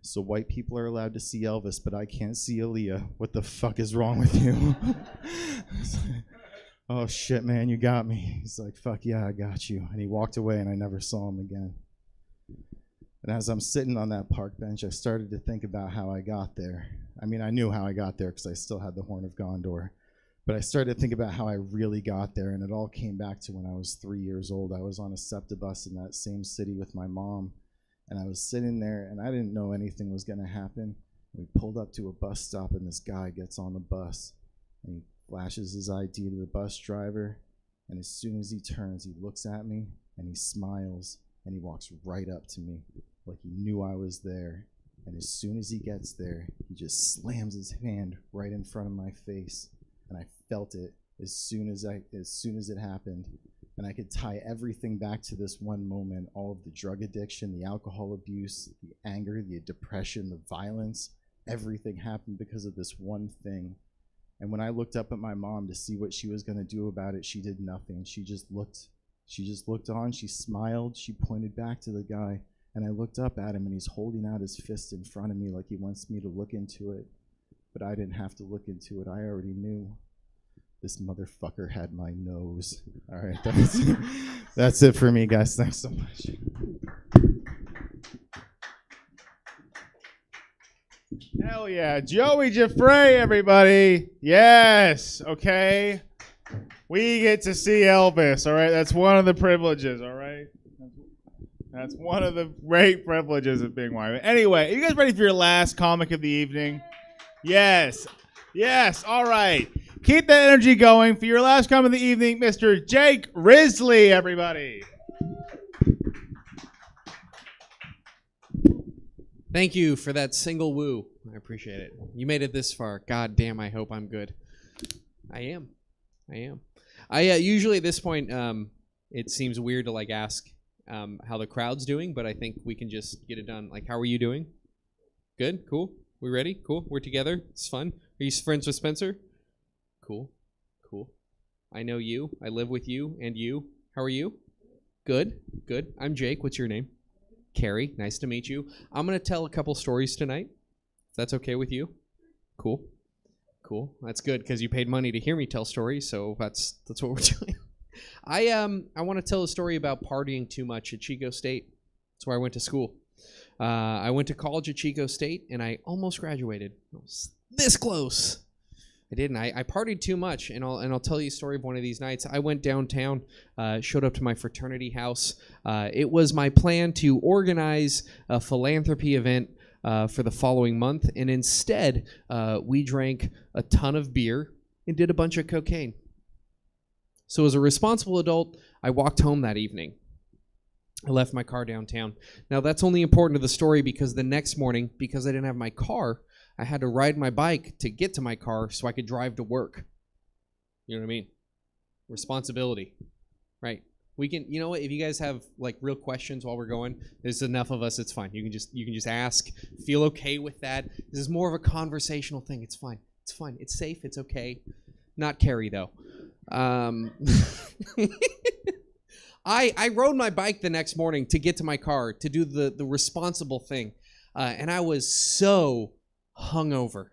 So white people are allowed to see Elvis, but I can't see Aaliyah. What the fuck is wrong with you?" "Oh shit, man, you got me." He's like, "Fuck yeah, I got you." And he walked away and I never saw him again. And as I'm sitting on that park bench, I started to think about how I got there. I mean, I knew how I got there because I still had the Horn of Gondor. But I started to think about how I really got there, and it all came back to when I was 3 years old. I was on a SEPTA bus in that same city with my mom, and I was sitting there, and I didn't know anything was going to happen. We pulled up to a bus stop, and this guy gets on the bus, and he flashes his ID to the bus driver, and as soon as he turns, he looks at me, and he smiles, and he walks right up to me like he knew I was there. And as soon as he gets there, he just slams his hand right in front of my face, and I felt it as soon as it happened. And I could tie everything back to this one moment: all of the drug addiction, the alcohol abuse, the anger, the depression, the violence. Everything happened because of this one thing. And when I looked up at my mom to see what she was going to do about it, she did nothing. She just looked on, she smiled, she pointed back to the guy, and I looked up at him, and he's holding out his fist in front of me like he wants me to look into it. But I didn't have to look into it. I already knew. This motherfucker had my nose. All right, that's it for me, guys. Thanks so much. Hell yeah. Joey Jaffray, everybody. Yes. Okay. We get to see Elvis. All right. That's one of the privileges. All right. That's one of the great privileges of being white. Anyway, are you guys ready for your last comic of the evening? Yes. Yes. All right. Keep that energy going for your last comic of the evening, Mr. Jake Risley, everybody. Thank you for that single woo. I appreciate it. You made it this far. God damn, I hope I'm good. I am. I usually at this point, it seems weird to like ask how the crowd's doing, but I think we can just get it done. Like, how are you doing? Good? Cool? We ready? Cool? We're together? It's fun? Are you friends with Spencer? Cool. I know you. I live with you and you. How are you? Good. I'm Jake. What's your name? Carrie. Nice to meet you. I'm going to tell a couple stories tonight. If that's okay with you? Cool. That's good because you paid money to hear me tell stories, so that's what we're doing. I want to tell a story about partying too much at Chico State. That's where I went to school. I went to college at Chico State, and I almost graduated. I was this close. I didn't. I partied too much, and I'll tell you a story of one of these nights. I went downtown, showed up to my fraternity house. It was my plan to organize a philanthropy event for the following month, and instead, we drank a ton of beer and did a bunch of cocaine. So as a responsible adult, I walked home that evening. I left my car downtown. Now, that's only important to the story because the next morning, because I didn't have my car, I had to ride my bike to get to my car so I could drive to work. You know what I mean? Responsibility, right? We can, you know what? If you guys have like real questions while we're going, there's enough of us. It's fine. You can just ask. Feel okay with that. This is more of a conversational thing. It's fine. It's fine. It's safe. It's okay. Not Carrie though. I rode my bike the next morning to get to my car to do the responsible thing, and I was so hungover,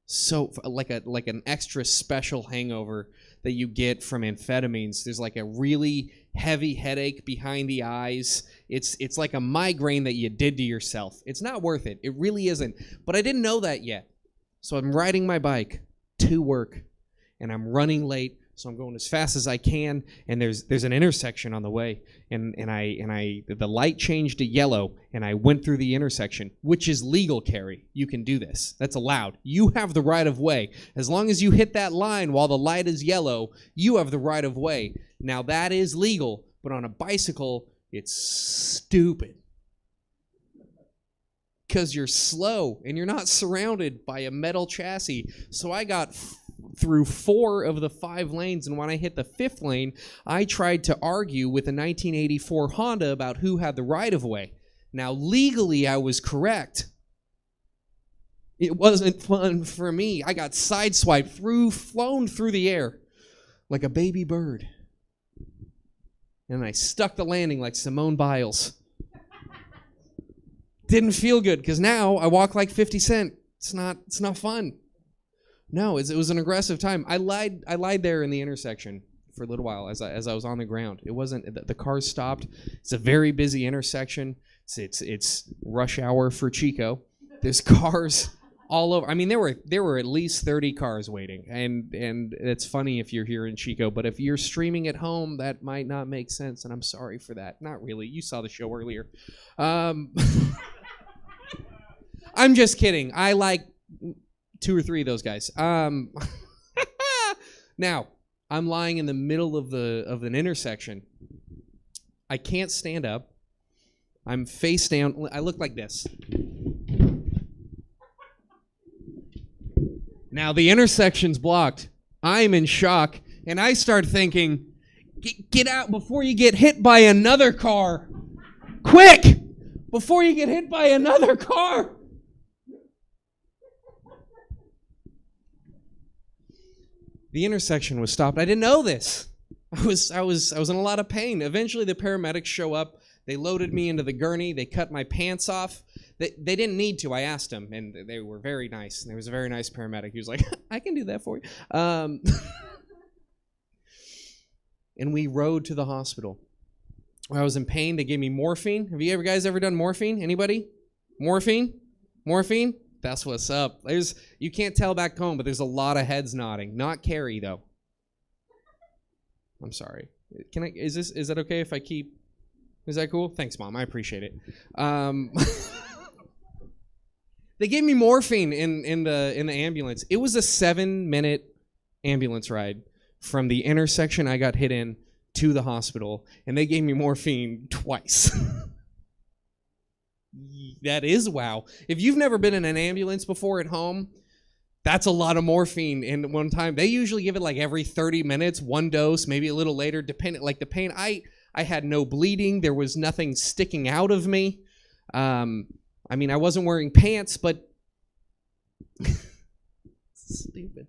so like an extra special hangover that you get from amphetamines. There's like a really heavy headache behind the eyes. It's like a migraine that you did to yourself. It's not worth it. It really isn't. But I didn't know that yet. So I'm riding my bike to work, and I'm running late. So I'm going as fast as I can, and there's an intersection on the way, and the light changed to yellow, and I went through the intersection, which is legal, Carrie. You can do this. That's allowed. You have the right of way. As long as you hit that line while the light is yellow, you have the right of way. Now that is legal, but on a bicycle, it's stupid. Because you're slow, and you're not surrounded by a metal chassis. So I got through 4 of the 5 lanes, and when I hit the 5th lane, I tried to argue with a 1984 Honda about who had the right-of-way. Now, legally, I was correct. It wasn't fun for me. I got sideswiped, flown through the air like a baby bird. And I stuck the landing like Simone Biles. Didn't feel good, because now I walk like 50 Cent. It's not fun. No, it was an aggressive time. I lied there in the intersection for a little while as I was on the ground. It wasn't, the cars stopped. It's a very busy intersection. It's rush hour for Chico. There's cars all over. I mean, there were at least 30 cars waiting, and it's funny if you're here in Chico, but if you're streaming at home, that might not make sense, and I'm sorry for that. Not really. You saw the show earlier. I'm just kidding. I like 2 or 3 of those guys. Now, I'm lying in the middle of an intersection. I can't stand up. I'm face down. I look like this. Now, the intersection's blocked. I'm in shock, and I start thinking, get out before you get hit by another car. Quick! Before you get hit by another car. The intersection was stopped. I didn't know this. I was in a lot of pain. Eventually, the paramedics show up. They loaded me into the gurney. They cut my pants off. They didn't need to. I asked them, and they were very nice. There was a very nice paramedic. He was like, "I can do that for you." And we rode to the hospital. I was in pain. They gave me morphine. Have you guys ever done morphine? Anybody? Morphine? That's what's up. You can't tell back home, but there's a lot of heads nodding. Not Carrie, though. I'm sorry. Is that okay if I keep? Is that cool? Thanks, Mom. I appreciate it. They gave me morphine in the ambulance. It was a 7-minute ambulance ride from the intersection I got hit in to the hospital, and they gave me morphine twice. That is wow. If you've never been in an ambulance before at home, that's a lot of morphine in one time. They usually give it like every 30 minutes, 1 dose, maybe a little later, depending. Like the pain, I had no bleeding. There was nothing sticking out of me. I mean, I wasn't wearing pants, but Stupid.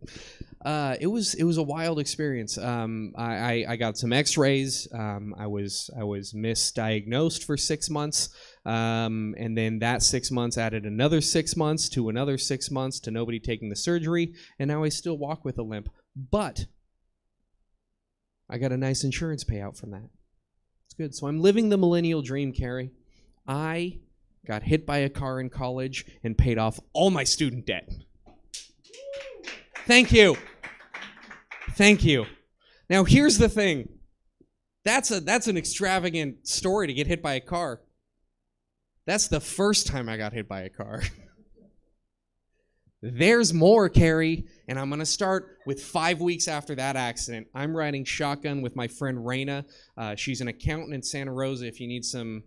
It was a wild experience. I got some X-rays. I was misdiagnosed for 6 months, and then that 6 months added another 6 months to another 6 months to nobody taking the surgery, and now I still walk with a limp. But I got a nice insurance payout from that. It's good. So I'm living the millennial dream, Carrie. I got hit by a car in college and paid off all my student debt. Thank you. Thank you. Now here's the thing. That's an extravagant story to get hit by a car. That's the first time I got hit by a car. There's more, Carrie, and I'm going to start with 5 weeks after that accident. I'm riding shotgun with my friend Raina. She's an accountant in Santa Rosa if you need some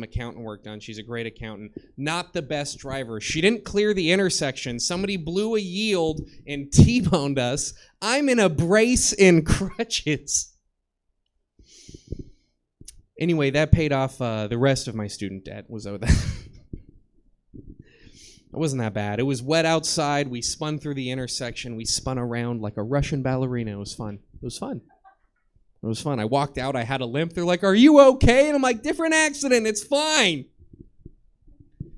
accountant work done. She's a great accountant. Not the best driver. She didn't clear the intersection. Somebody blew a yield and T-boned us. I'm in a brace and crutches. Anyway, that paid off the rest of my student debt. It wasn't that bad. It was wet outside. We spun through the intersection. We spun around like a Russian ballerina. It was fun. It was fun. It was fun. I walked out. I had a limp. They're like, "Are you okay?" And I'm like, "Different accident. It's fine." I'm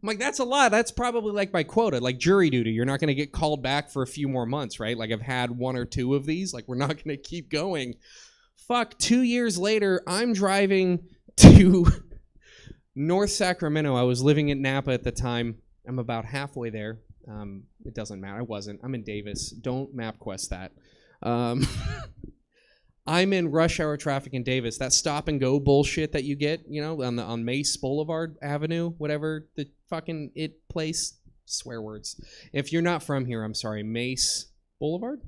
like, "That's a lot. That's probably like my quota, like jury duty. You're not going to get called back for a few more months, right? Like I've had 1 or 2 of these. Like we're not going to keep going." Fuck, 2 years later, I'm driving to North Sacramento. I was living in Napa at the time. I'm about halfway there. It doesn't matter. I wasn't. I'm in Davis. Don't MapQuest that. I'm in rush hour traffic in Davis. That stop and go bullshit that you get, you know, on Mace Boulevard Avenue, whatever the fucking place. Swear words. If you're not from here, I'm sorry. Mace Boulevard?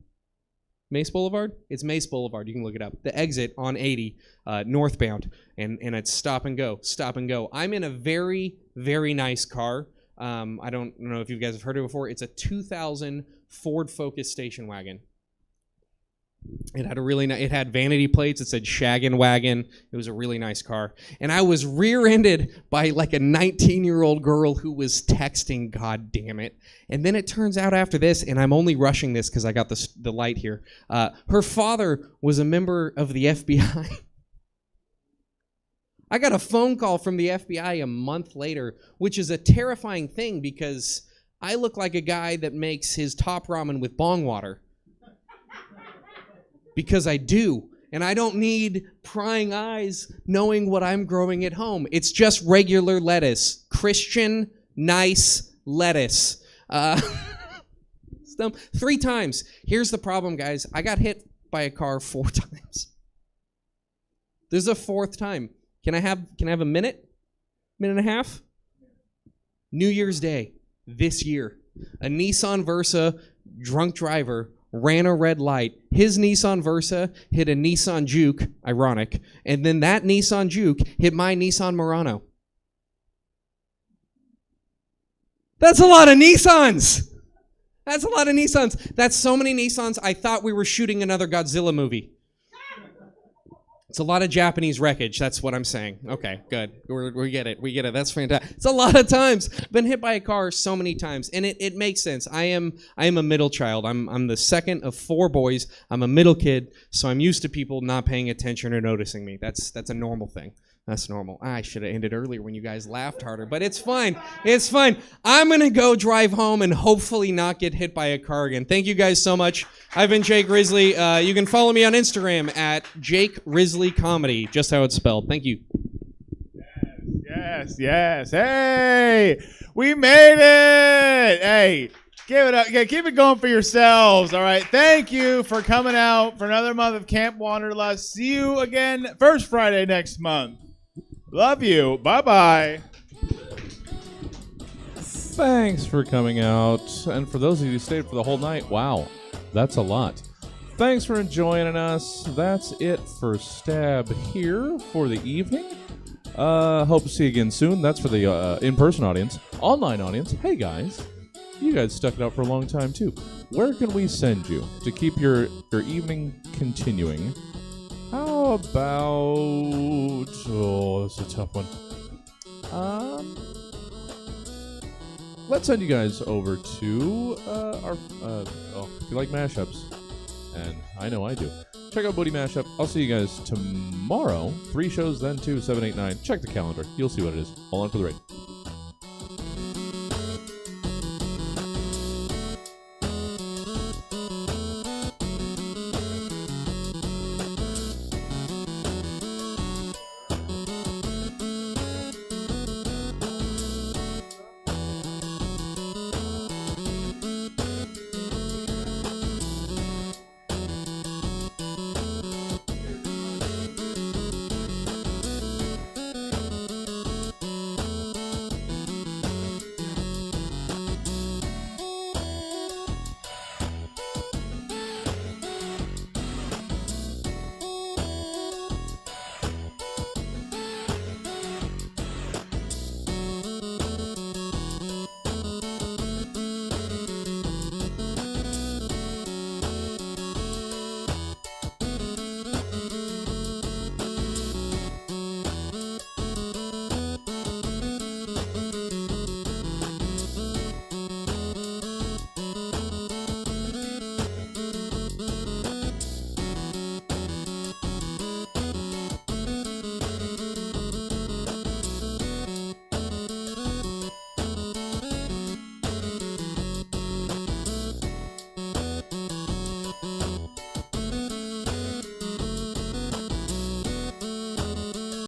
Mace Boulevard? It's Mace Boulevard. You can look it up. The exit on 80, northbound, and it's stop and go, stop and go. I'm in a very, very nice car. I don't know if you guys have heard of it before. It's a 2000 Ford Focus station wagon. It had it had vanity plates. It said Shaggin' Wagon. It was a really nice car. And I was rear-ended by like a 19-year-old girl who was texting, God damn it. And then it turns out after this, and I'm only rushing this because I got the light here, her father was a member of the FBI. I got a phone call from the FBI a month later, which is a terrifying thing because I look like a guy that makes his top ramen with bong water. Because I do. And I don't need prying eyes knowing what I'm growing at home. It's just regular lettuce. Christian, nice lettuce. 3 times. Here's the problem, guys. I got hit by a car 4 times. There's a 4th time. Can I have a minute? Minute and a half? New Year's Day this year. A Nissan Versa drunk driver ran a red light. His Nissan Versa hit a Nissan Juke, ironic, and then that Nissan Juke hit my Nissan Murano. That's a lot of Nissans! That's a lot of Nissans. That's so many Nissans, I thought we were shooting another Godzilla movie. It's a lot of Japanese wreckage. That's what I'm saying. Okay, good. We get it. We get it. That's fantastic. It's a lot of times. Been hit by a car so many times, and it makes sense. I am a middle child. I'm the second of 4 boys. I'm a middle kid, so I'm used to people not paying attention or noticing me. That's a normal thing. That's normal. I should have ended earlier when you guys laughed harder, but it's fine. It's fine. I'm going to go drive home and hopefully not get hit by a car again. Thank you guys so much. I've been Jake Risley. You can follow me on Instagram at Jake Risley Comedy, just how it's spelled. Thank you. Yes. Hey, we made it. Hey, give it up. Keep it going for yourselves. All right. Thank you for coming out for another month of Camp Wanderlust. See you again first Friday next month. Love you. Bye-bye. Thanks for coming out. And for those of you who stayed for the whole night, wow, that's a lot. Thanks for joining us. That's it for Stab here for the evening. Hope to see you again soon. That's for the in-person audience. Online audience, hey guys, you guys stuck it out for a long time too. Where can we send you to keep your evening continuing? How about... Oh, that's a tough one. let's send you guys over to our. If you like mashups, and I know I do, check out Booty Mashup. I'll see you guys tomorrow. 3 shows then, too, 7, 8, 9. Check the calendar. You'll see what it is. All on for the raid.